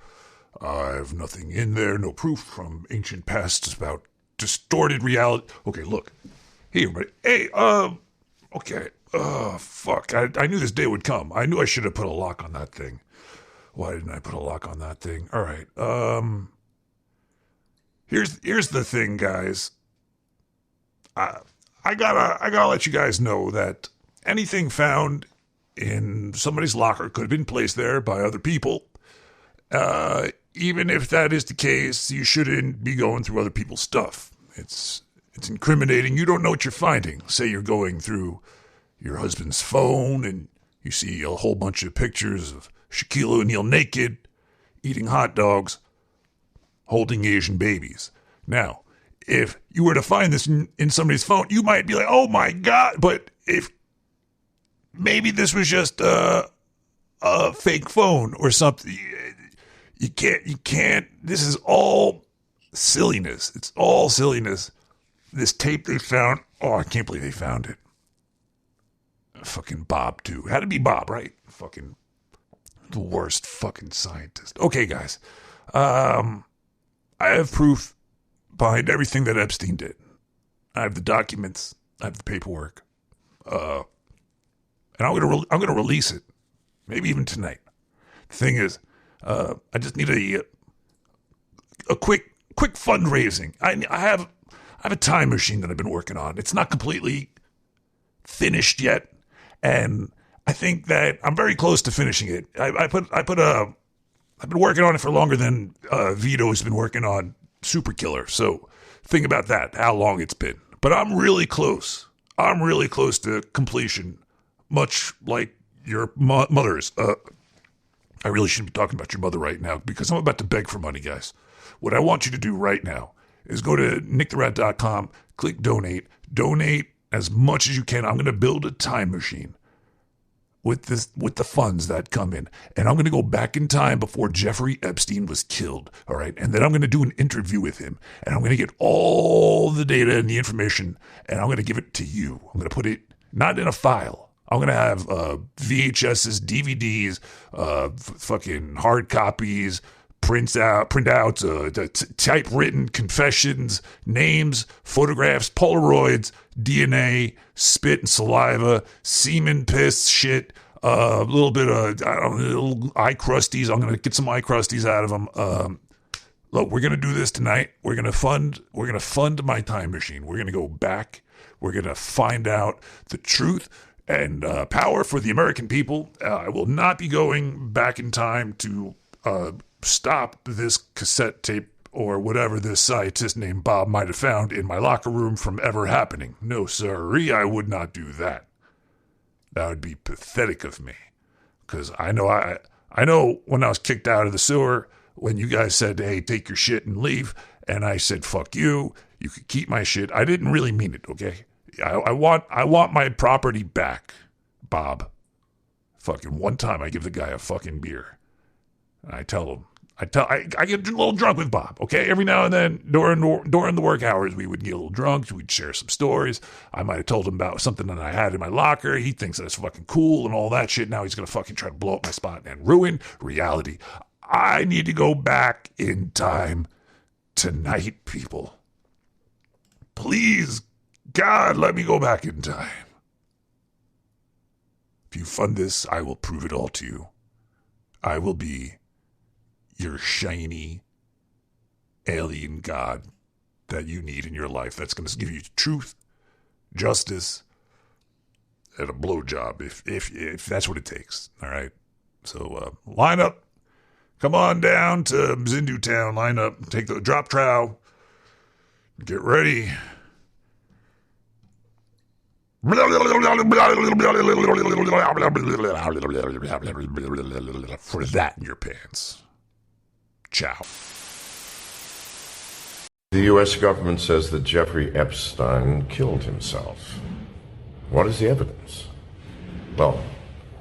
I have nothing in there, no proof from ancient pasts about distorted reality. Okay, look. Hey, everybody. Hey, okay. Fuck. I knew this day would come. I knew I should have put a lock on that thing. Why didn't I put a lock on that thing? All right. Here's the thing, guys. I gotta let you guys know that anything found in somebody's locker could have been placed there by other people. Even if that is the case, you shouldn't be going through other people's stuff. It's incriminating. You don't know what you're finding. Say you're going through your husband's phone and you see a whole bunch of pictures of Shaquille O'Neal naked, eating hot dogs, holding Asian babies. Now, if you were to find this in somebody's phone, you might be like, oh my God. But if maybe this was just a fake phone or something, you can't, this is all silliness. It's all silliness. This tape they found, oh, I can't believe they found it. Fucking Bob, too. Had to be Bob, right? Fucking the worst fucking scientist. Okay, guys. I have proof behind everything that Epstein did. I have the documents. I have the paperwork. And I'm gonna release it. Maybe even tonight. The thing is, I just need a quick fundraising. I have a time machine that I've been working on. It's not completely finished yet, and I think that I'm very close to finishing it. I've been working on it for longer than Vito's been working on Super Killer. So think about that, how long it's been. But I'm really close. I'm really close to completion, much like your mother's. I really shouldn't be talking about your mother right now because I'm about to beg for money, guys. What I want you to do right now is go to nicktherat.com, click donate as much as you can. I'm going to build a time machine with the funds that come in. And I'm going to go back in time before Jeffrey Epstein was killed, all right? And then I'm going to do an interview with him, and I'm going to get all the data and the information, and I'm going to give it to you. I'm going to put it not in a file. I'm going to have VHSs, DVDs, fucking hard copies, printouts, typewritten confessions, names, photographs, Polaroids, DNA, spit and saliva, semen, piss, shit, a little bit of, little eye crusties. I'm going to get some eye crusties out of them. Look, we're going to do this tonight. We're going to fund my time machine. We're going to go back. We're going to find out the truth and power for the American people. I will not be going back in time to stop this cassette tape or whatever this scientist named Bob might have found in my locker room from ever happening. No, sirree, I would not do that. That would be pathetic of me. Because I know when I was kicked out of the sewer, when you guys said, hey, take your shit and leave, and I said, fuck you, you could keep my shit. I didn't really mean it, okay? I want my property back, Bob. Fucking one time I give the guy a fucking beer. And I tell him, I get a little drunk with Bob, okay? Every now and then during the work hours, we would get a little drunk. We'd share some stories. I might have told him about something that I had in my locker. He thinks that's fucking cool and all that shit. Now he's going to fucking try to blow up my spot and ruin reality. I need to go back in time tonight, people. Please, God, let me go back in time. If you fund this, I will prove it all to you. I will be your shiny alien god that you need in your life. That's going to give you truth, justice, and a blowjob if that's what it takes. All right. So line up. Come on down to Zindu Town. Line up. Take the drop trow. Get ready. For that in your pants. Ciao. The U.S. government says that Jeffrey Epstein killed himself. What is the evidence? Well,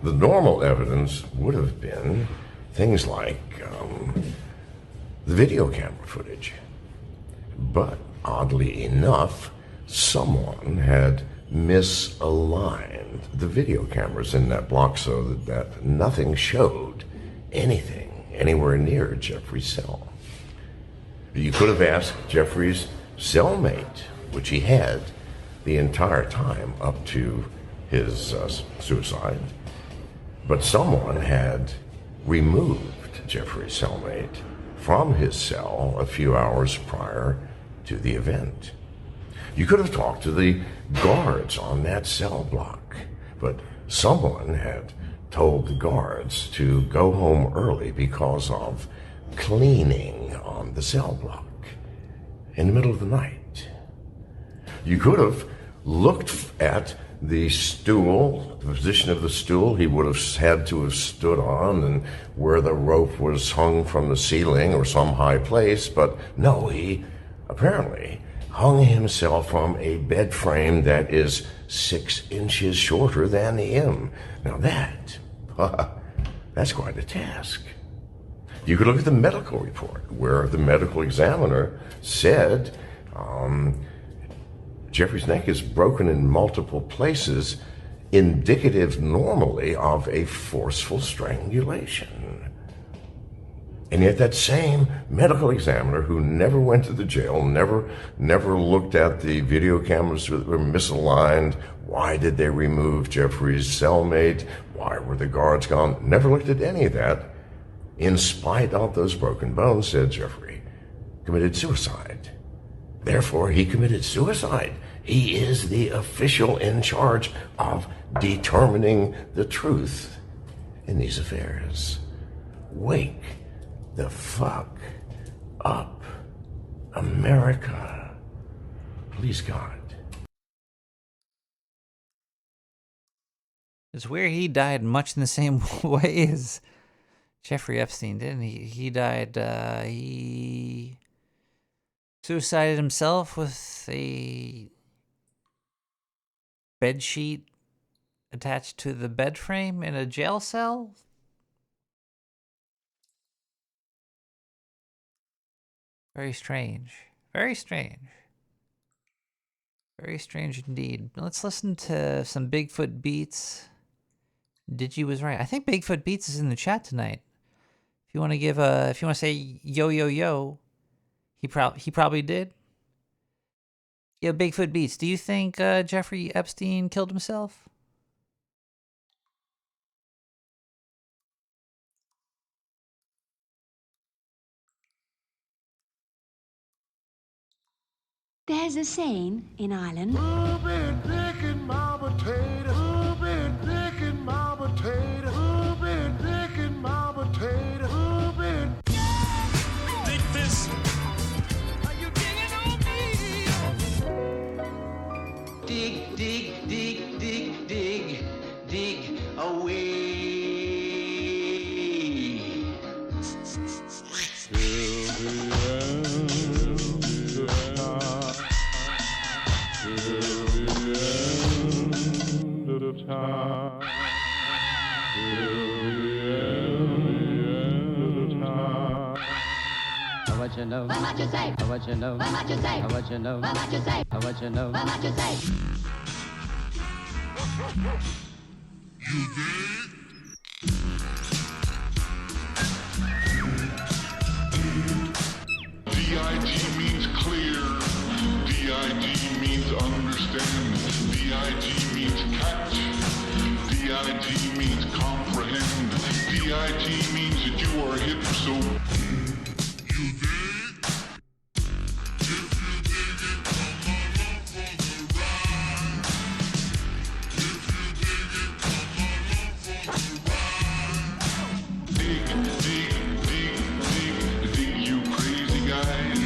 the normal evidence would have been things like the video camera footage. But oddly enough, someone had misaligned the video cameras in that block so that nothing showed anything anywhere near Jeffrey's cell. You could have asked Jeffrey's cellmate, which he had the entire time up to his suicide, but someone had removed Jeffrey's cellmate from his cell a few hours prior to the event. You could have talked to the guards on that cell block, but someone had told the guards to go home early because of cleaning on the cell block in the middle of the night. You could have looked at the stool, the position of the stool he would have had to have stood on, and where the rope was hung from the ceiling or some high place, but no, he apparently hung himself from a bed frame that is 6 inches shorter than him. Now that's quite a task. You could look at the medical report where the medical examiner said Jeffrey's neck is broken in multiple places, indicative normally of a forceful strangulation. And yet that same medical examiner who never went to the jail, never looked at the video cameras that were misaligned, why did they remove Jeffrey's cellmate, why were the guards gone, never looked at any of that, in spite of those broken bones, said Jeffrey committed suicide. Therefore, he committed suicide. He is the official in charge of determining the truth in these affairs. Wake the fuck up, America. Please, God. It's weird he died much in the same way as Jeffrey Epstein, didn't he? He died, he suicided himself with a bed sheet attached to the bed frame in a jail cell. Very strange. Very strange. Very strange indeed. Let's listen to some Bigfoot Beats. Digi was right. I think Bigfoot Beats is in the chat tonight. If you want to if you want to say yo yo yo, he probably did. Yo, Bigfoot Beats, do you think Jeffrey Epstein killed himself? There's a saying in Ireland. Who been picking my potato? Who been picking my potato? Who been picking my potato? Who been? Dig this. Are you digging on me? Dig, dig, dig, dig, dig, dig away. Time. What you know? What you say? What you know? What you say? What you know? What you say? What you know? What you say? You did? D-I-G means clear. D-I-G means understand. D-I-G means catch. D-I-G means comprehend. D-I-G means that you are hip, so you dig? If you dig it, come along for the ride. If you dig it, come along for the ride. Dig, dig, dig, dig, dig, you crazy guys.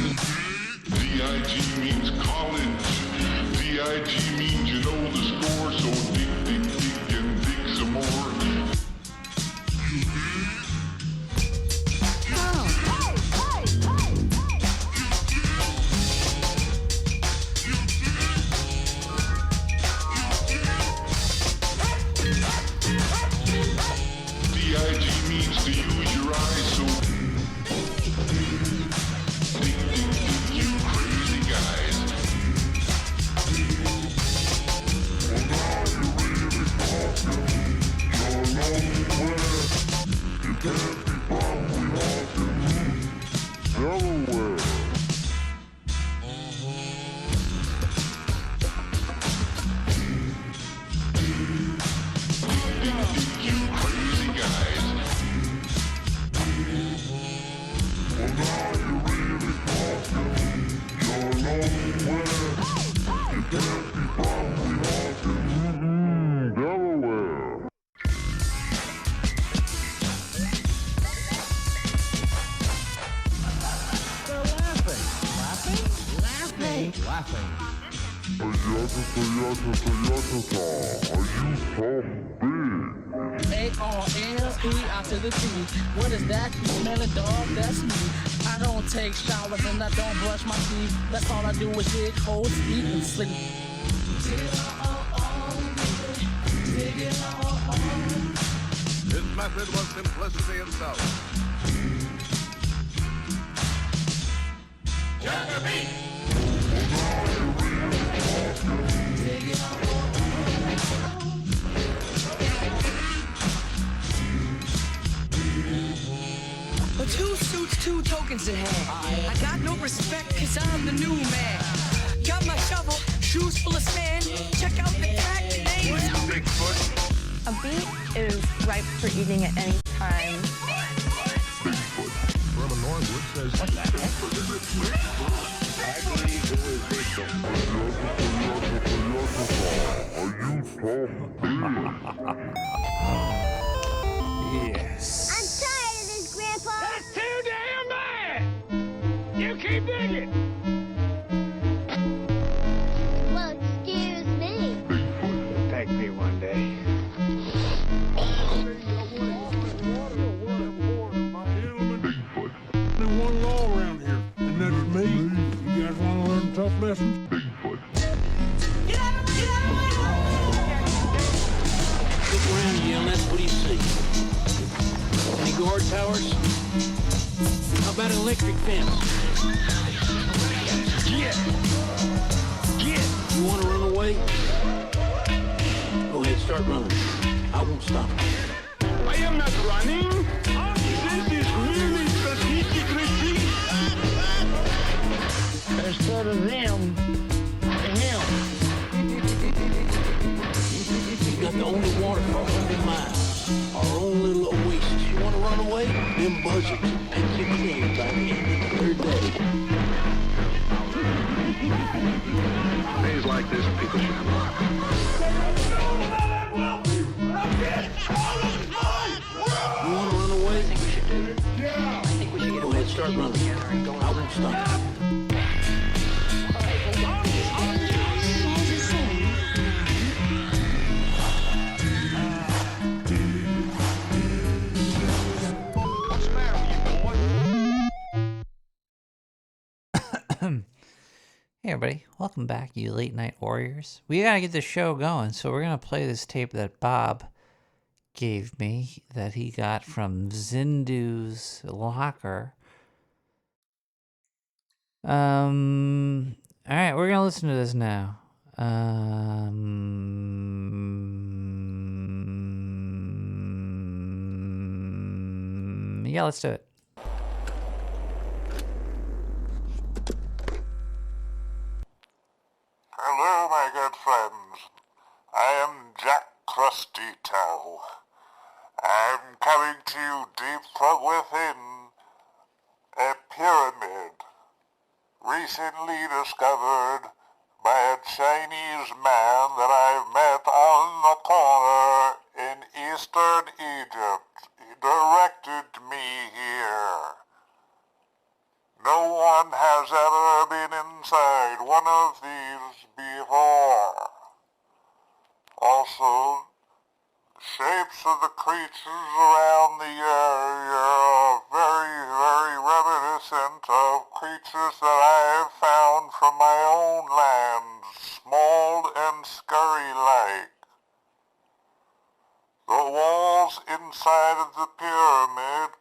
D-I-G means college. D-I-G means you know the score, so dig, dig, dig, and dig some more. You dig? D-I-G means to use your eyes, so dig, dig, dig, you crazy guys. laughing. A-R-L-E out to the T. What is that? You smell it, dog? That's me. I don't take showers and I don't brush my teeth. That's all I do is dig holes, eat, and sleep. His method was simplicity itself. Well, two suits, two tokens in hand. I got no respect cause I'm the new man. Got my shovel, shoes full of sand. Check out the track name. Bigfoot. A beet is ripe for eating at any time. Brother Norwood says, what's that? I believe it was Bigfoot. Yes. I'm tired of this, Grandpa. That's too damn bad! You keep digging! Well, excuse me. Take me one day. There's one law around here, and that's me. You guys want to learn tough lessons? Look around you and that's what you see. Any guard towers? How about an electric fence? Get! You want to run away? Go ahead, start running. I won't stop. I am not running. This is merely strategic retreat. Instead of them, him. We got the only water for 100 miles. Our own little oasis. You want to run away? Them buzzards will pick you clean by the end of the third day. Days like this, people should have luck. You want to run away? I think we should do it. Yeah. I think we should go ahead, start running. I won't stop. What's the matter with you, boy? Hey everybody, welcome back, you late night warriors. We gotta get this show going, so we're gonna play this tape that Bob gave me that he got from Zindu's locker. Alright, we're gonna listen to this now. Yeah, let's do it. Hello, my good friends. I am Jack Krusty Toe. I'm coming to you deep from within a pyramid recently discovered by a Chinese man that I met on the corner in eastern Egypt. He directed me here. No one has ever been inside one of these before. Also, shapes of the creatures around the area are very, very reminiscent of creatures that I have found from my own lands, small and scurry-like. The walls inside of the pyramid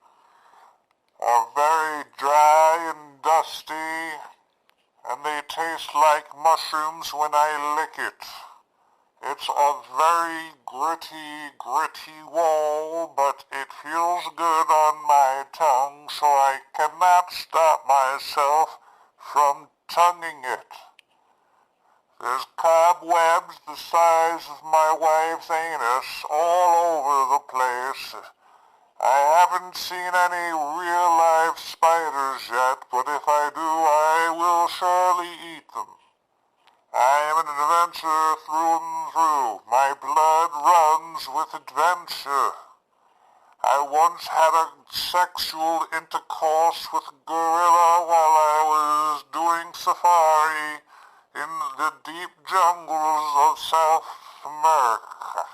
are very dry and dusty, and they taste like mushrooms when I lick it. It's a very gritty wall, but it feels good on my tongue, so I cannot stop myself from tonguing it. There's cobwebs the size of my wife's anus all over the place. I haven't seen any real-life spiders yet, but if I do, I will surely eat them. I am an adventurer through and through. My blood runs with adventure. I once had a sexual intercourse with a gorilla while I was doing safari, in the deep jungles of South America.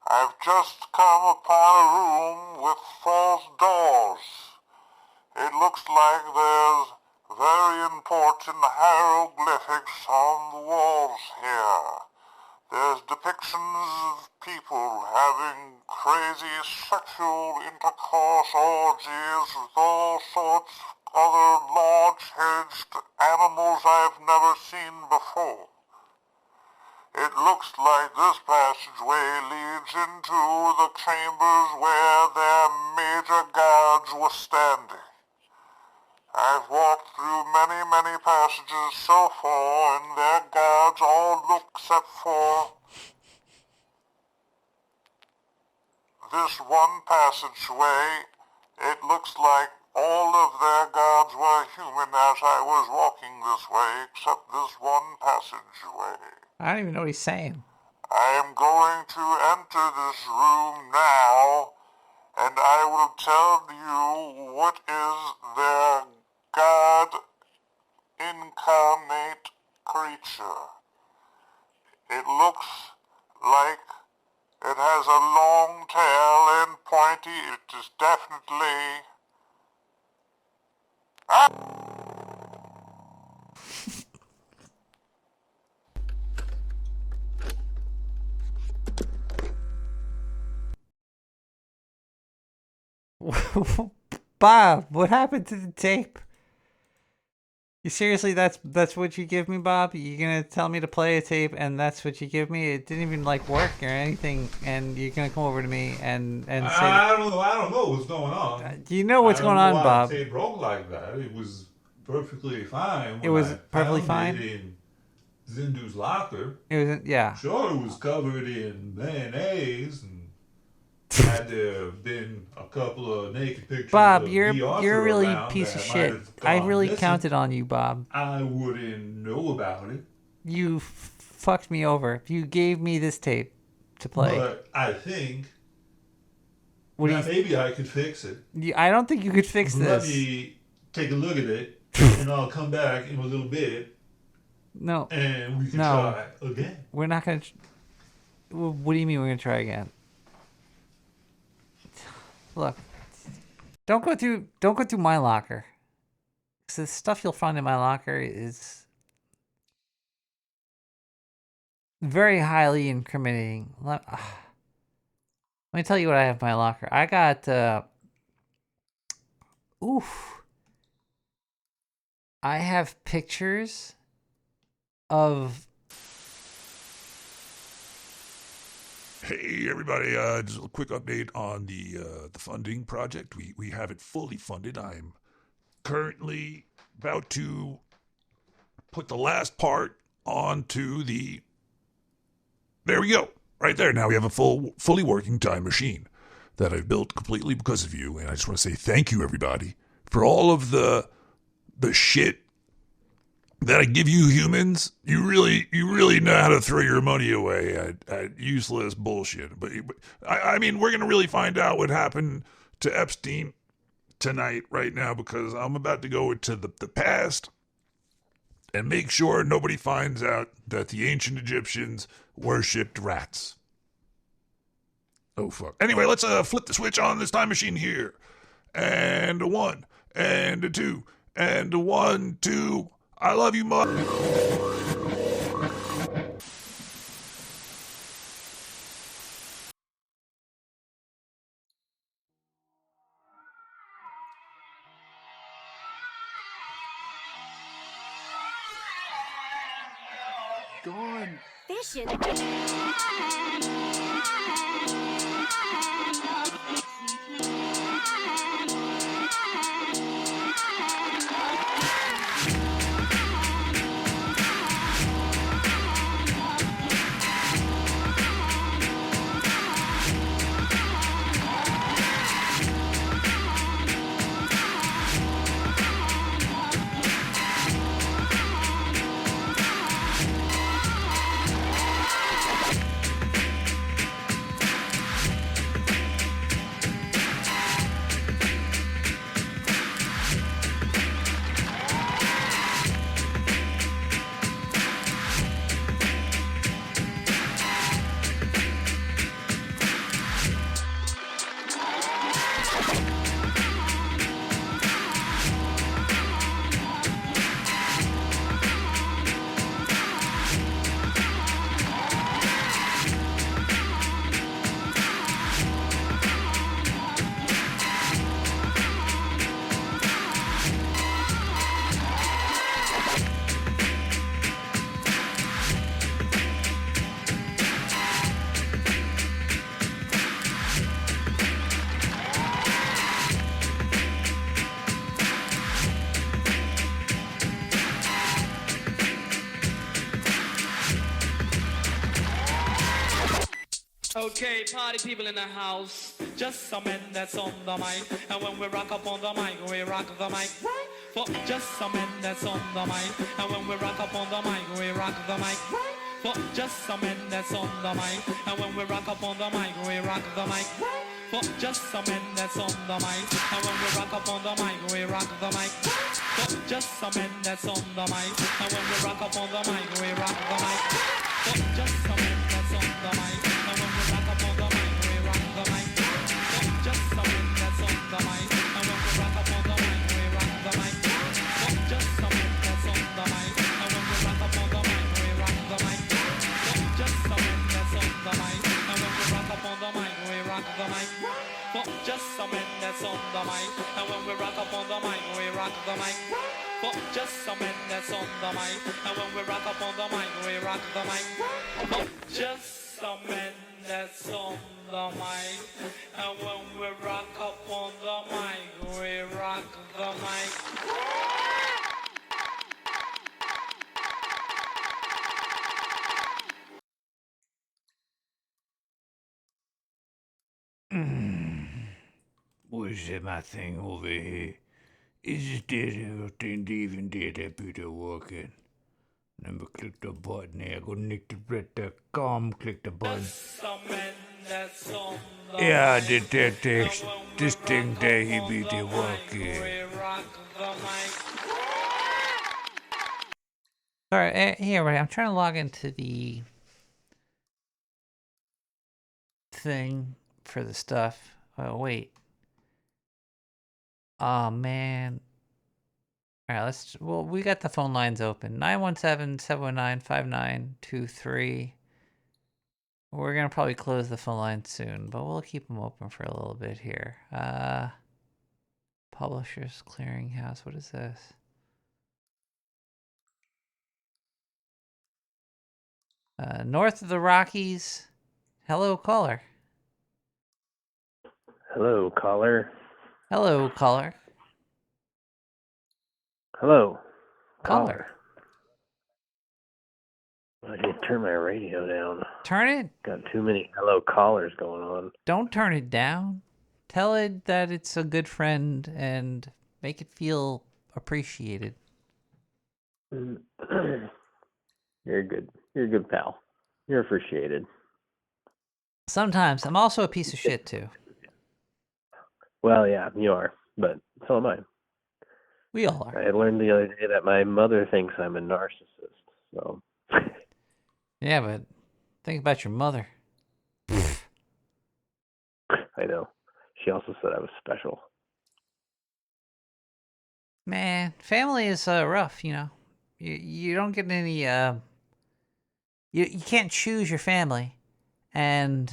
I've just come upon a room with false doors. It looks like there's very important hieroglyphics on the walls here. There's depictions of people having crazy sexual intercourse orgies with all sorts of other large-hedged animals I've never seen before. It looks like this passageway leads into the chambers where their major gods were standing. I've walked through many, many passages so far, and their gods all look except for this one passageway. It looks like all of their gods were human as I was walking this way, except this one passageway. I don't even know what he's saying. I am going to enter this room now, and I will tell you what is their God incarnate creature. It looks like it has a long tail and pointy. It is definitely... Bob, what happened to the tape? You seriously, that's what you give me, Bob? You gonna tell me to play a tape and that's what you give me? It didn't even like work or anything, and you're gonna come over to me and say I don't know what's going on. Do you know what's going on, Bob? The tape broke like that. It was perfectly fine. It was perfectly fine? It in Zindu's locker. It was, yeah. Sure, it was covered in mayonnaise, and had there been a couple of naked pictures Bob, of you're a really around piece of that shit. might have I gone really missing. counted on you, Bob. I wouldn't know about it. You fucked me over. You gave me this tape to play. But I think What maybe I could fix it. I don't think you could fix Let this. me take a look at it, and I'll come back in a little bit. No. And we can try again. We're not gonna. What do you mean we're gonna try again? Look, don't go through my locker. 'Cause the stuff you'll find in my locker is very highly incriminating. Let me tell you what I have in my locker. I got I have pictures of... Hey everybody, just a quick update on the funding project. We have it fully funded. I'm currently about to put the last part onto the... There we go. Right there. Now we have a fully working time machine that I've built completely because of you. And I just want to say thank you, everybody, for all of the shit that I give you humans. You really know how to throw your money away at useless bullshit. But I mean, we're going to really find out what happened to Epstein tonight right now, because I'm about to go into the past and make sure nobody finds out that the ancient Egyptians worshipped rats. Oh, fuck. Anyway, let's flip the switch on this time machine here. And a 1, and a 2, and a 1, 2. I love you, Mom. Gone. Fishing. Okay, party people in the house, just some men that's on the mic. And when we rock up on the mic, we rock the mic. Right? For just some men that's on the mic. And when we rock up on the mic, we rock the mic. Right? For just some men that's on the mic. And when we rock up on the mic, we rock the mic. Right? For just some men that's on the mic. And when we rock up on the mic, we rock the mic. Right? For just some men that's on the mic. And when we rock up on the mic, we rock the mic. For just some men that's on the mic. And when we rock up on the mic, we rock the mic. For just some men that's on the mic. And when we rock up on the mic, we rock the mic. For just some men that's on the mic. And when we rock up on the mic, we rock the mic. For just some men that's on the mic. And when we rock up on the mic, we rock the mic. For just some men that's on the mic. And when we rock up on the mic, we rock the mic. For just some men that's on the mic. And when we rock up on the mic, we rock the mic. For just some men that's on the mic. And when we rock up on the mic, we rock the mic. Where's my thing over here? Is there everything even there that better working? Remember, click the button there. Go nick the bread.com, click the button. Yeah, I did that text. This thing there, he be there working. Sorry, here, right. I'm trying to log into the thing for the stuff. Oh, wait. Oh, man. All right, we got the phone lines open. 917-719-5923. We're going to probably close the phone line soon, but we'll keep them open for a little bit here. Publishers Clearinghouse, what is this? North of the Rockies. Hello, caller. Hello, caller. Hello, caller. Hello, caller. I need to turn my radio down. Turn it. Got too many hello callers going on. Don't turn it down. Tell it that it's a good friend and make it feel appreciated. You're good. You're a good pal. You're appreciated. Sometimes. I'm also a piece of shit, too. Well, yeah, you are, but so am I. We all are. I learned the other day that my mother thinks I'm a narcissist, so... Yeah, but think about your mother. I know. She also said I was special. Man, family is rough, you know. You don't get any... You can't choose your family, and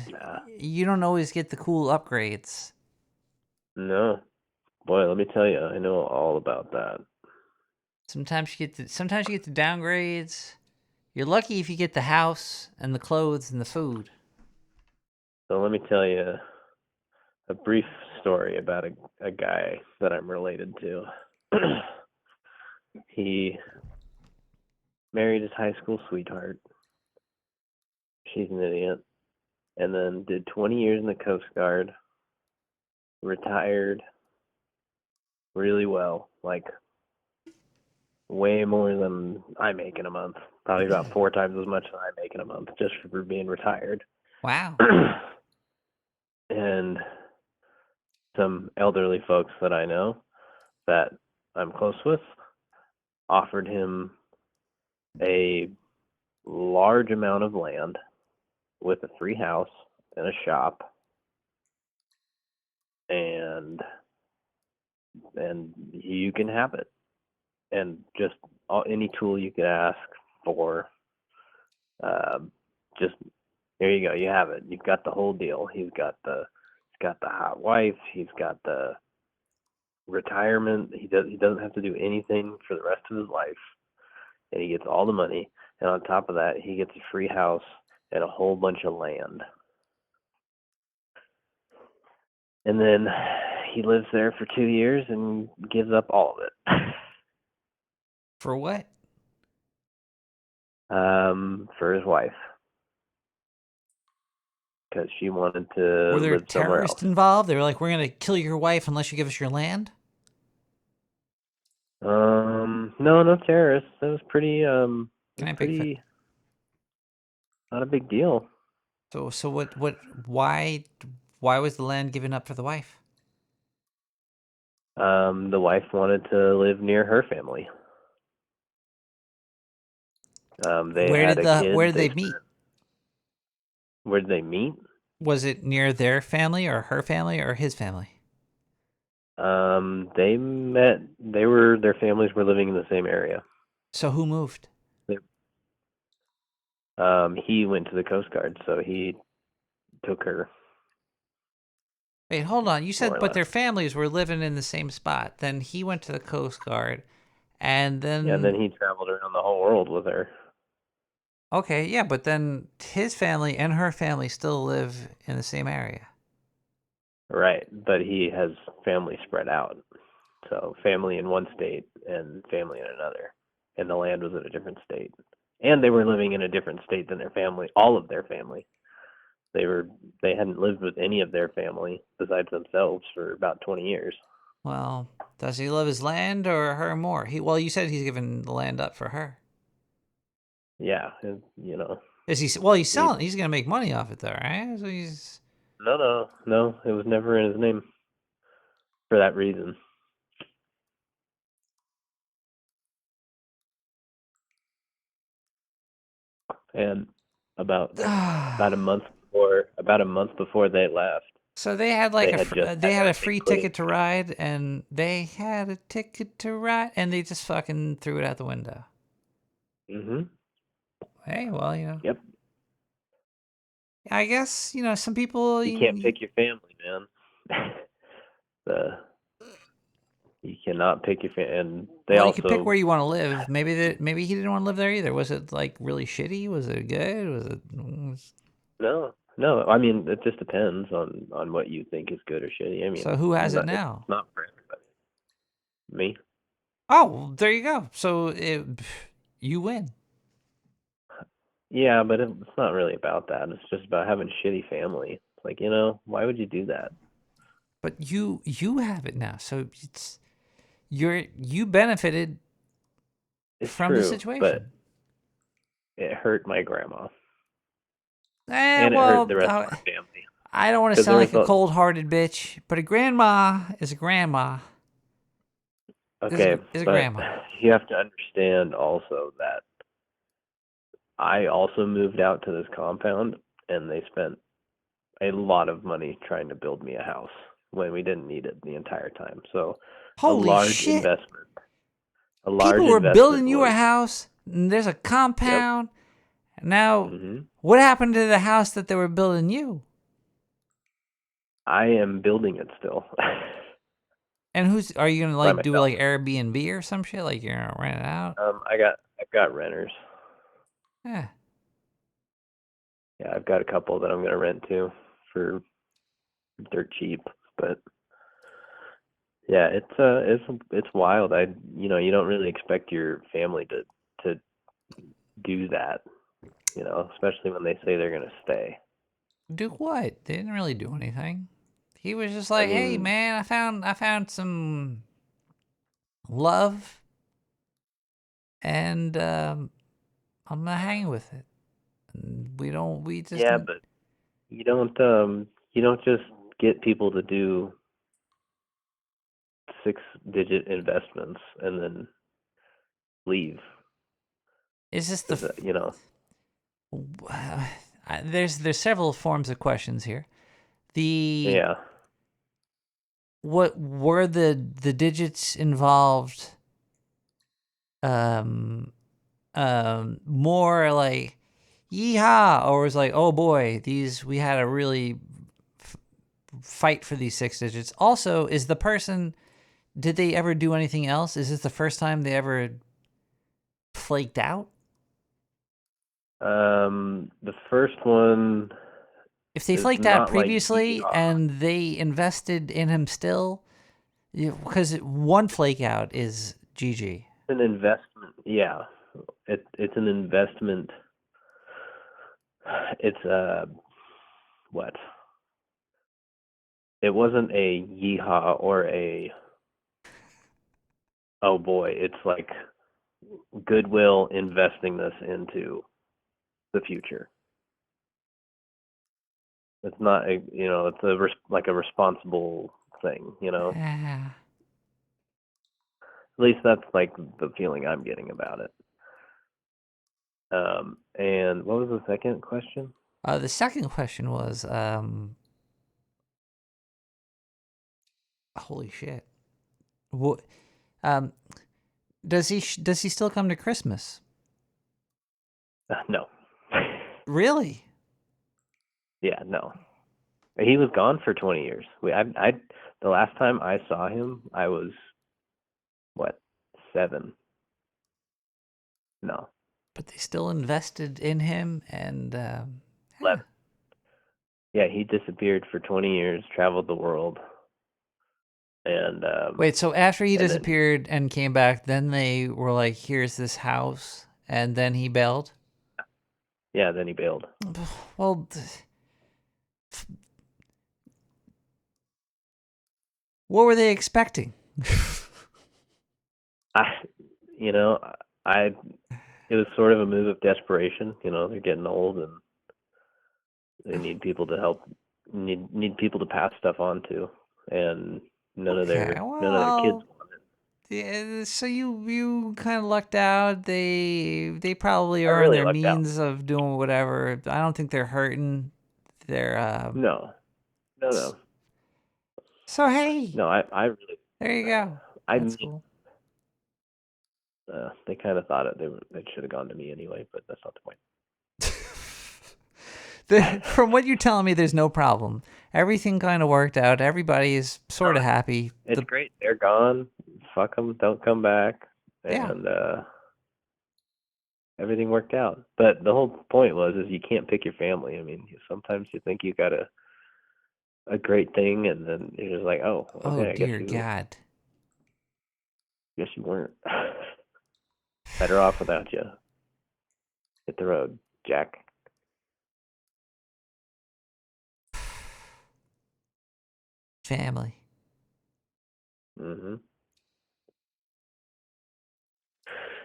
you don't always get the cool upgrades. No. Boy, let me tell you, I know all about that. Sometimes you get the downgrades. You're lucky if you get the house and the clothes and the food. So let me tell you a brief story about a guy that I'm related to. He married his high school sweetheart. She's an idiot. And then did 20 years in the Coast Guard. Retired really well, like way more than I make in a month. Probably about 4 times as much as I make in a month just for being retired. Wow. And some elderly folks that I know that I'm close with offered him a large amount of land with a free house and a shop, and you can have it, and just any tool you could ask for. Just there you go, you have it. You've got the whole deal. He's got the hot wife. He's got the retirement. He doesn't have to do anything for the rest of his life, and he gets all the money. And on top of that, he gets a free house and a whole bunch of land. And then he lives there for 2 years and gives up all of it. For what? For his wife. because she wanted to Were there live somewhere terrorists else. involved? They were like, we're going to kill your wife unless you give us your land? No terrorists. It was pretty, Pretty not a big deal. So why was the land given up for the wife? The wife wanted to live near her family. Where did they meet? Where did they meet? Was it near their family or her family or his family? They met. Their families were living in the same area. So who moved? He went to the Coast Guard, so he took her. Wait, hold on. You said, More or but less. their families were living in the same spot. Then he went to the Coast Guard, and then... Yeah, and then he traveled around the whole world with her. Okay, yeah, but then his family and her family still live in the same area. Right, but he has family spread out. So family in one state and family in another. And the land was in a different state. And they were living in a different state than their family, all of their family. They hadn't lived with any of their family besides themselves for about 20 years. Well, does he love his land or her more? Well, you said he's giving the land up for her. Yeah, and, you know. Is he? Well, he's selling. He's gonna make money off it, though, right? So he's. No. It was never in his name for that reason. And about a month before they left. So they had like they had a free ticket to ride, and they had a ticket to ride, and they just fucking threw it out the window. Mm-hmm. Hey, well, you know. Yep. I guess, you know, some people... You can't pick your family, man. You cannot pick your family. And they well, also... you can pick where you want to live. Maybe he didn't want to live there either. Was it, like, really shitty? Was it good? Was it... No. I mean, it just depends on what you think is good or shitty. I mean, so who has it now? It's not for everybody. Me. Oh, well, there you go. So you win. Yeah, but it's not really about that. It's just about having a shitty family. Like, you know, why would you do that? But you have it now, so you benefited from the situation. But it hurt my grandma. And it hurt the rest of my family. I don't want to sound like a cold-hearted bitch, but a grandma is a grandma. Okay, is a but grandma. You have to understand also that I also moved out to this compound, and they spent a lot of money trying to build me a house when we didn't need it the entire time. So Holy a large shit. investment. People were building you a house, and there's a compound. Yep. Now, what happened to the house that they were building you? I am building it still. And are you gonna like do like Airbnb or some shit? Like you're gonna rent it out? I've got renters. Yeah. Yeah, I've got a couple that I'm gonna rent to for dirt cheap, but yeah, it's wild. You don't really expect your family to do that, you know, especially when they say they're gonna stay. Do what? They didn't really do anything. He was just like, "Hey, man, I found some love, and I'm gonna hang with it." We just yeah, but you don't just get people to do 6-digit investments and then leave. Is this there's several forms of questions here. What were the digits involved? More like yeehaw, or was like, oh boy, we had a really fight for these 6 digits. Also, did they ever do anything else? Is this the first time they ever flaked out? The first one. If they flaked out previously and they invested in him still, because one flake out is GG. It's an investment, yeah. It's an investment. It's what? It wasn't a yeehaw or a oh boy. It's like goodwill investing this into the future. It's not a, it's like a responsible thing, Yeah. At least that's like the feeling I'm getting about it. And what was the second question? The second question was, holy shit. What, does he still come to Christmas? No. Really? Yeah, no. He was gone for 20 years. The last time I saw him, I was, 7? No. But they still invested in him and 11. Yeah, he disappeared for 20 years, traveled the world. And wait, so after he disappeared and came back, then they were like, here's this house, and then he bailed? Yeah, then he bailed. Well, what were they expecting? It was sort of a move of desperation. They're getting old and they need people to help, need people to pass stuff on to, and none of their kids want it. Yeah, so you kind of lucked out. They probably are in their means of doing whatever. I don't think they're hurting. They're No. So hey. No, I really. There you go. That's cool. They kind of thought they should have gone to me anyway, but that's not the point. From what you're telling me, there's no problem. Everything kind of worked out. Everybody is sort of happy. It's great. They're gone. Fuck them. Don't come back. And everything worked out. But the whole point is you can't pick your family. I mean, sometimes you think you got a great thing, and then you're just like, oh, okay, oh dear God. Guess you weren't. Better off without you. Hit the road, Jack. Family. Mm-hmm.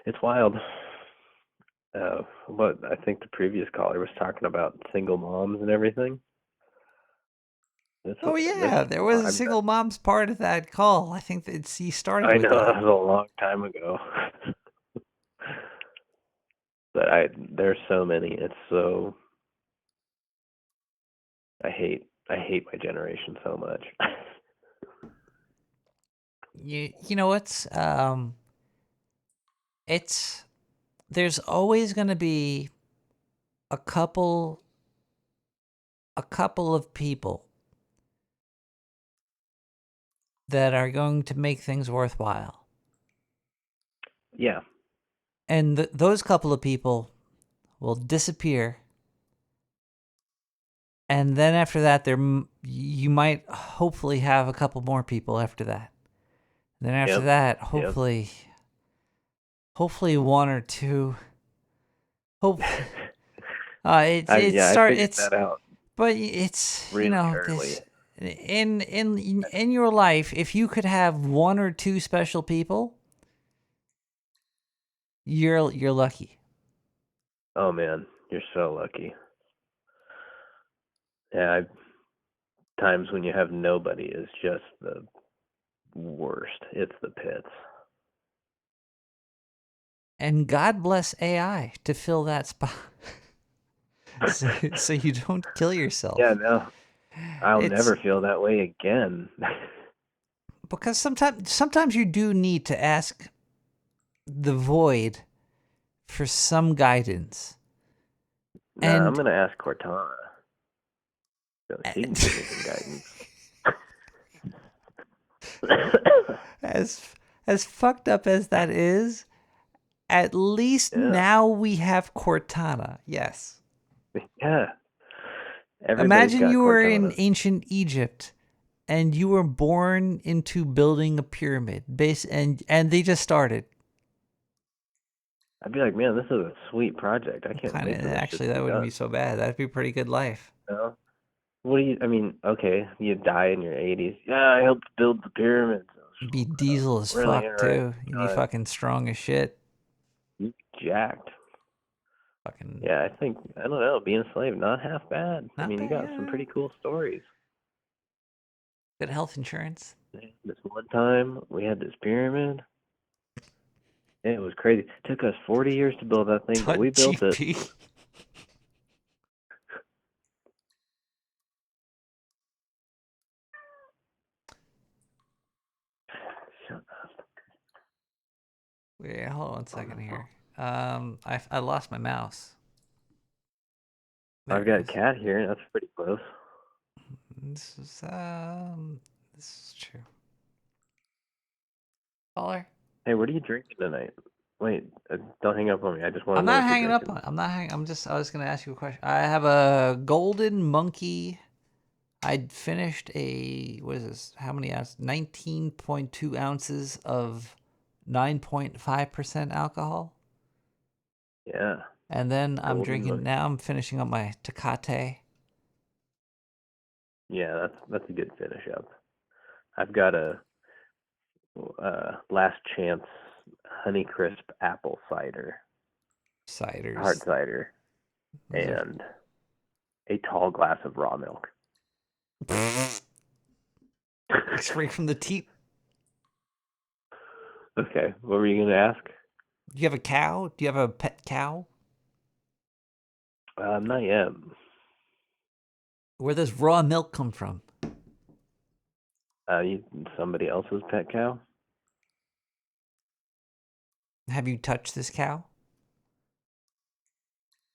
It's wild. But I think the previous caller was talking about single moms and everything. There was a single mom's part of that call. I think he started with that was a long time ago. But there's so many. It's so. I hate my generation so much. You know there's always going to be a couple of people that are going to make things worthwhile. Yeah. And those couple of people will disappear. And then after that, you might hopefully have a couple more people after that. And then after that, hopefully one or two. It's that out. But it's really in your life, if you could have one or two special people, you're lucky. Oh man, you're so lucky. Yeah, times when you have nobody is just the worst. It's the pits. And God bless AI to fill that spot. so you don't kill yourself. Yeah, no. I'll never feel that way again. Because sometimes you do need to ask the void for some guidance. I'm going to ask Cortana. So he can give me some guidance. As fucked up as that is, at least now we have Cortana. Yes. Yeah. Imagine you were in ancient Egypt and you were born into building a pyramid and they just started. I'd be like, man, this is a sweet project. I can't wait. Actually, that wouldn't be so bad. That'd be a pretty good life. No. What do you? I mean, okay, you die in your 80s. Yeah, I helped build the pyramids. You'd be diesel as Really fuck too. You'd be time. fucking strong as shit. You'd be jacked. Fucking. Yeah, I think I don't know. Being a slave, not half bad. I Not mean, you bad, got some pretty cool stories. Good health insurance. This one time, we had this pyramid. It was crazy. It took us 40 years to build that thing, but we built it. Yeah, hold on 1 second here. I lost my mouse. There I've got a it is. cat here. That's pretty close. This is true. Caller. Hey, what are you drinking tonight? Wait, don't hang up on me. I just want to I'm know. not what you're hanging up drinking. on. I'm not hanging. I was gonna ask you a question. I have a golden monkey. I finished what is this? How many ounces? 19.2 ounces of 9.5% alcohol. Yeah. And then I'm Golden drinking. monkey. Now I'm finishing up my Tecate. Yeah, that's a good finish up. I've got a last chance Honeycrisp apple cider. Ciders. Hard cider. And a tall glass of raw milk. Straight from the teat. Okay, what were you going to ask? Do you have a cow? Do you have a pet cow? Not yet. Where does raw milk come from? Somebody else's pet cow? Have you touched this cow?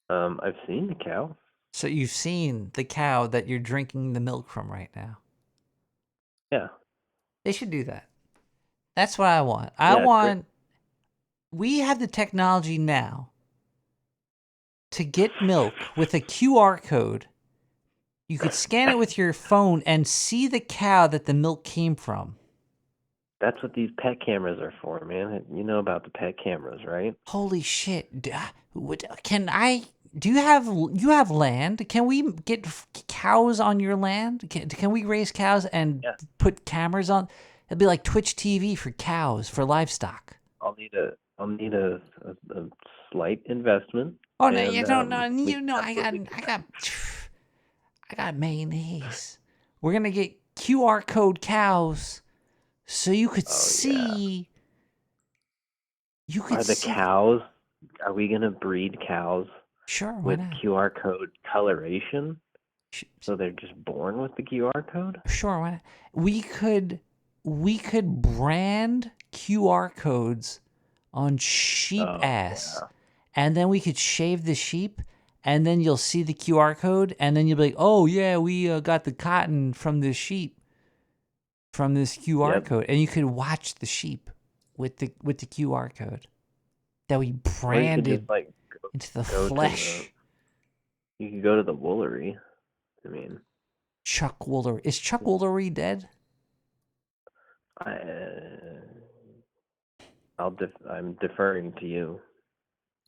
I've seen the cow. So you've seen the cow that you're drinking the milk from right now? Yeah. They should do that. That's what I want. I want... We have the technology now to get milk with a QR code. You could scan it with your phone and see the cow that the milk came from. That's what these pet cameras are for, man. You know about the pet cameras, right? Holy shit. Can I... Do you have land? Can we get cows on your land? Can we raise cows and put cameras on? It'd be like Twitch TV for cows, for livestock. I'll need a slight investment. Oh no, you don't know. I got mayonnaise. We're gonna get QR code cows, so you could see. You could see the cows. Are we gonna breed cows? Sure, why with not? QR code coloration, so they're just born with the QR code. Sure, why not? We could brand QR codes on sheep ass, and then we could shave the sheep, and then you'll see the QR code, and then you'll be like, "Oh yeah, we got the cotton from this sheep, from this QR code," and you could watch the sheep with the QR code that we branded into the flesh. You could go to the Woolery. I mean, Chuck Woolery. Is Chuck Woolery dead? I'm deferring to you.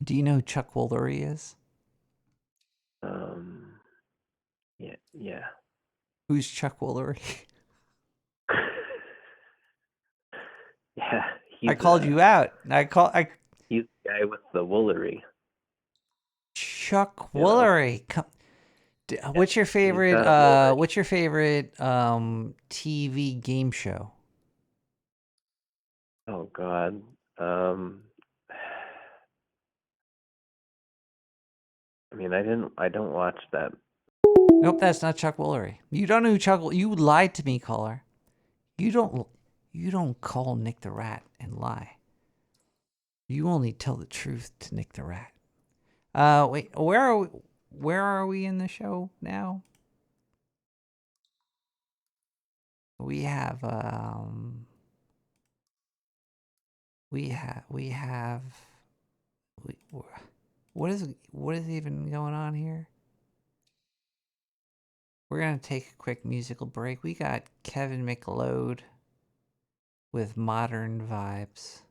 Do you know who Chuck Woolery is? Yeah. Who's Chuck Woolery? Yeah. I called you out. He's the guy with the Woolery. Chuck Woolery. What's your favorite? What's your favorite TV game show? Oh God. I mean, I don't watch that. Nope, that's not Chuck Woolery. You don't know who Chuck. You lied to me, caller. You don't call Nick the Rat and lie. You only tell the truth to Nick the Rat. Wait, where are we in the show now? We have what is even going on here? We're gonna take a quick musical break. We got Kevin McLeod with Modern Vibes.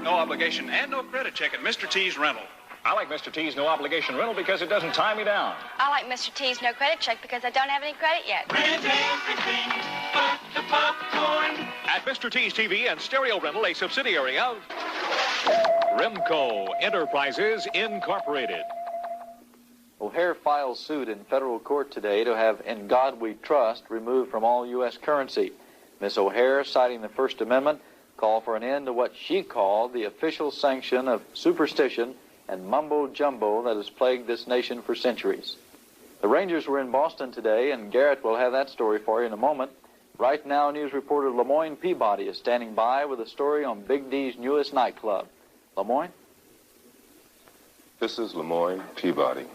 no obligation, and no credit check at Mr. T's Rental. I like Mr. T's no obligation rental because it doesn't tie me down. I like Mr. T's no credit check because I don't have any credit yet. Rent everything but the popcorn. At Mr. T's TV and Stereo Rental, a subsidiary of Remco Enterprises Incorporated. O'Hare files suit in federal court today to have "In God We Trust" removed from all U.S. currency. Miss O'Hare, citing the First Amendment, called for an end to what she called the official sanction of superstition and mumbo-jumbo that has plagued this nation for centuries. The Rangers were in Boston today, and Garrett will have that story for you in a moment. Right now, news reporter Lemoyne Peabody is standing by with a story on Big D's newest nightclub. Lemoyne? This is Lemoyne Peabody.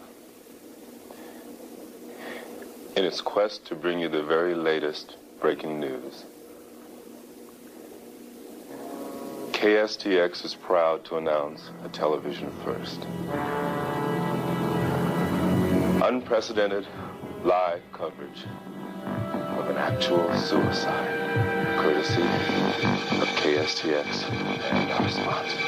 In its quest to bring you the very latest breaking news, KSTX is proud to announce a television first. Unprecedented live coverage of an actual suicide, courtesy of KSTX and our sponsor.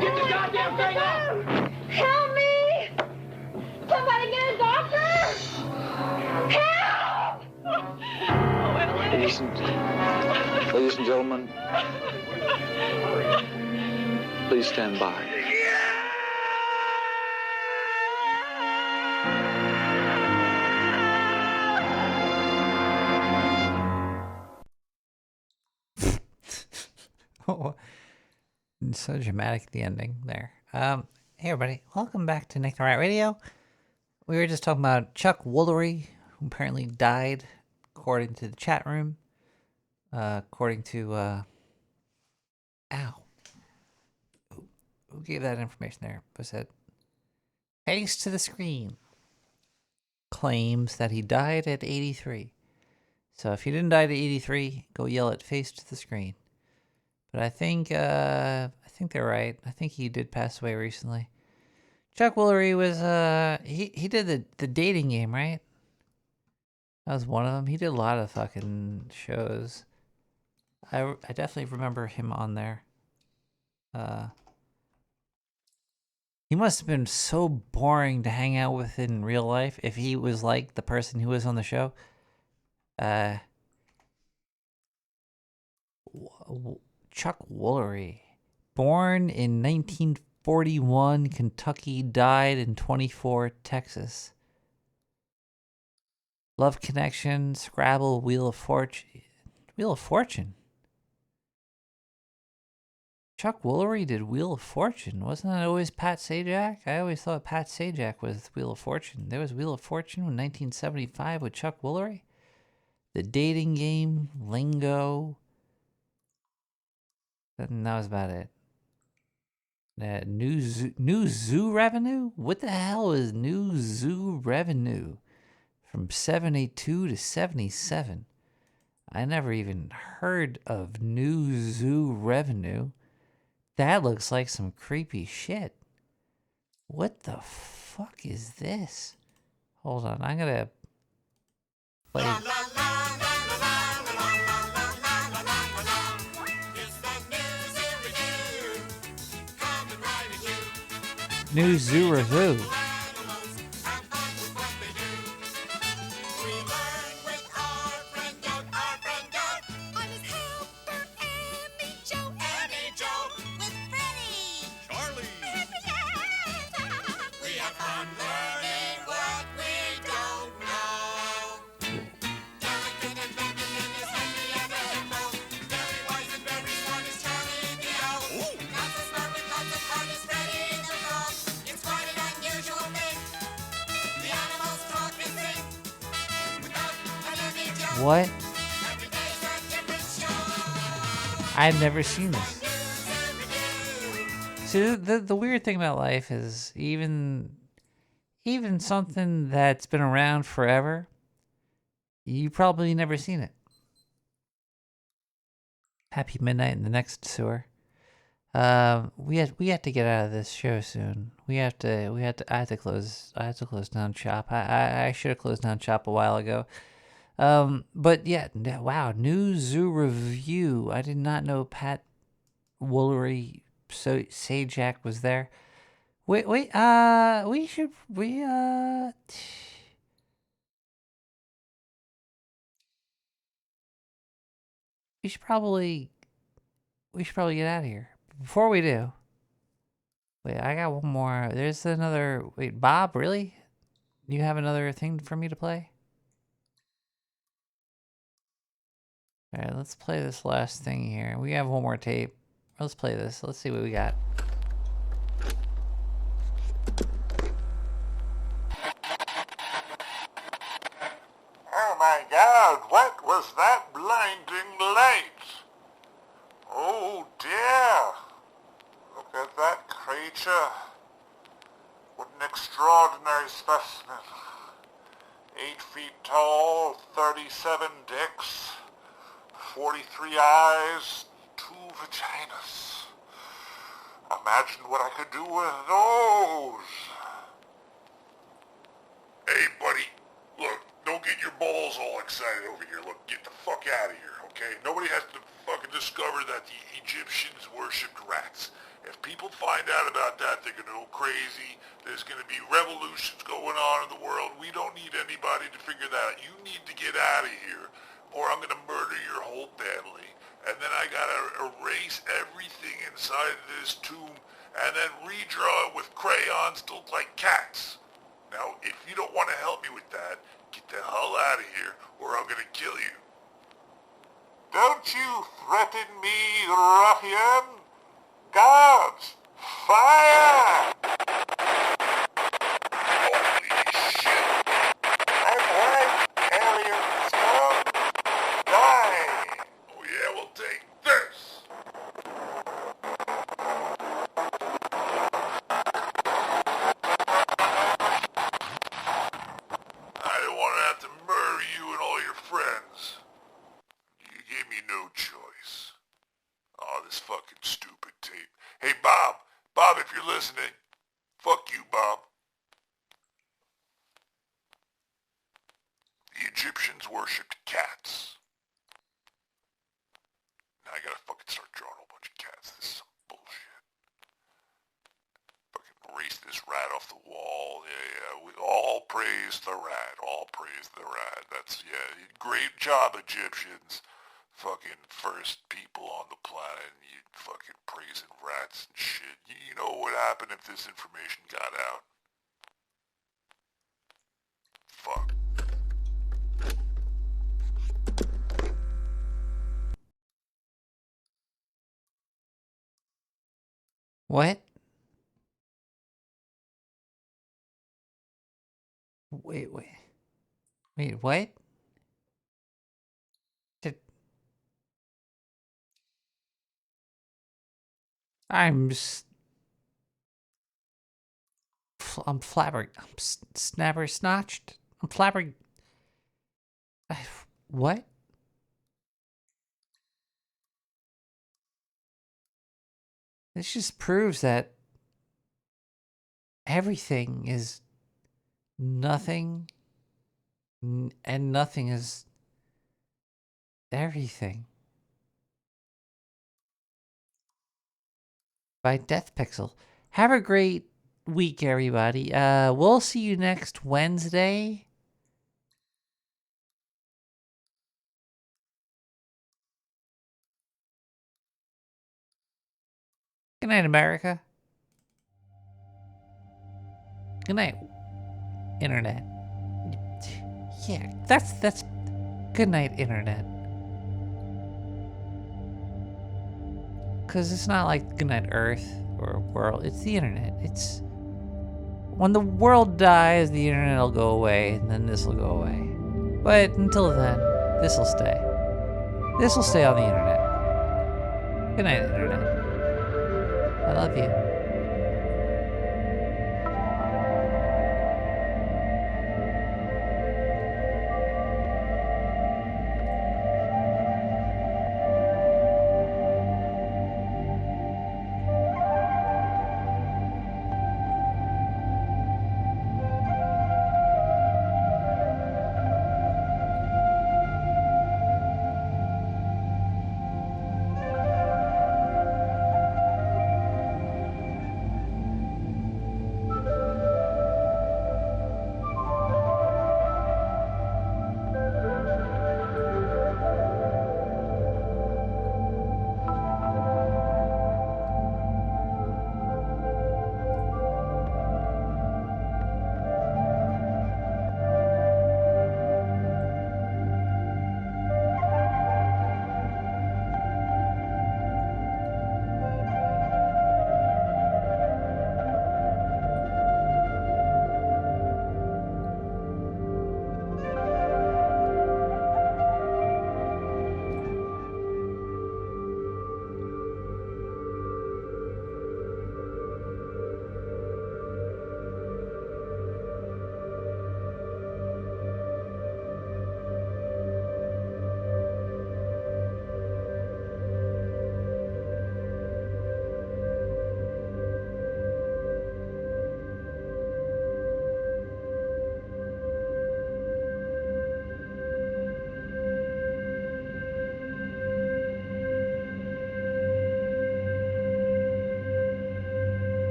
Get the goddamn thing off! Help me! Somebody get a doctor! Help! Ladies and gentlemen, please stand by. Oh, so dramatic, the ending there. Hey everybody, welcome back to Nick the Rat Radio. We were just talking about Chuck Woolery, who apparently died, according to the chat room. According to, ow. Who gave that information there? Was it face to the screen? Claims that he died at 83. So if you didn't die at 83, go yell at face to the screen. But I think they're right. I think he did pass away recently. Chuck Woolery was he did the dating game, right? That was one of them. He did a lot of fucking shows. I definitely remember him on there. He must have been so boring to hang out with in real life if he was like the person who was on the show. Chuck Woolery, born in 1941, Kentucky, died in 24, Texas. Love Connection, Scrabble, Wheel of Fortune. Wheel of Fortune? Chuck Woolery did Wheel of Fortune. Wasn't that always Pat Sajak? I always thought Pat Sajak was Wheel of Fortune. There was Wheel of Fortune in 1975 with Chuck Woolery. The Dating Game, Lingo. And that was about it. New Zoo Revenue? What the hell is New Zoo Revenue? From 72 to 77. I never even heard of New Zoo Revenue. That looks like some creepy shit. What the fuck is this? Hold on, I'm gonna play. New Zoo Review. What? I've never seen this. See, the weird thing about life is even something that's been around forever, you probably never seen it. Happy Midnight in the next sewer. We have to get out of this show soon. I have to close down shop. I should have closed down shop a while ago. But yeah, wow, new zoo review. I did not know Pat Woolery Sajak was there. Wait, we should probably get out of here. Before we do, wait, I got one more. There's another. Wait, Bob, really? You have another thing for me to play? All right, let's play this last thing here. We have one more tape. Let's play this. Let's see what we got. Oh my God, what was that blinding light? Oh dear. Look at that creature. What an extraordinary specimen. 8 feet tall, 37 dicks, 43 eyes, 2 vaginas. Imagine what I could do with those. Hey, buddy, look, don't get your balls all excited over here. Look, get the fuck out of here, okay? Nobody has to fucking discover that the Egyptians worshipped rats. If people find out about that, they're gonna go crazy. There's gonna be revolutions going on in the world. We don't need anybody to figure that out. You need to get out of here, or I'm gonna murder your whole family. And then I gotta erase everything inside of this tomb and then redraw it with crayons to look like cats. Now, if you don't want to help me with that, get the hell out of here, or I'm gonna kill you. Don't you threaten me, ruffian! Guards, fire! Holy shit! That's right, alien scum! Die! Oh yeah, we'll take this! I don't want to have to murder you and all your friends. You gave me no choice. Oh, this fucking stupid tape. Hey, Bob! Bob, if you're listening, fuck you, Bob. The Egyptians worshipped cats. Now I gotta fucking start drawing a whole bunch of cats. This is some bullshit. Fucking erase this rat off the wall. Yeah. We all praise the rat. All praise the rat. That's, yeah. Great job, Egyptians. Fucking first people on the planet. You fucking praising rats and shit. You know what would happen if this information got out? Fuck. What? Wait, what? I'm snabber snotched. I'm flabber. What? This just proves that everything is nothing, and nothing is everything. By Death Pixel. Have a great week, everybody. We'll see you next Wednesday. Good night, America. Good night, Internet. Yeah, that's good night, Internet. Because it's not like good night, Earth or world. It's the Internet. It's when the world dies, the Internet will go away, and then this will go away. But until then, this will stay. This will stay on the Internet. Good night, Internet. I love you.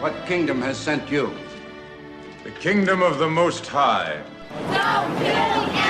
What kingdom has sent you? The kingdom of the Most High. Don't kill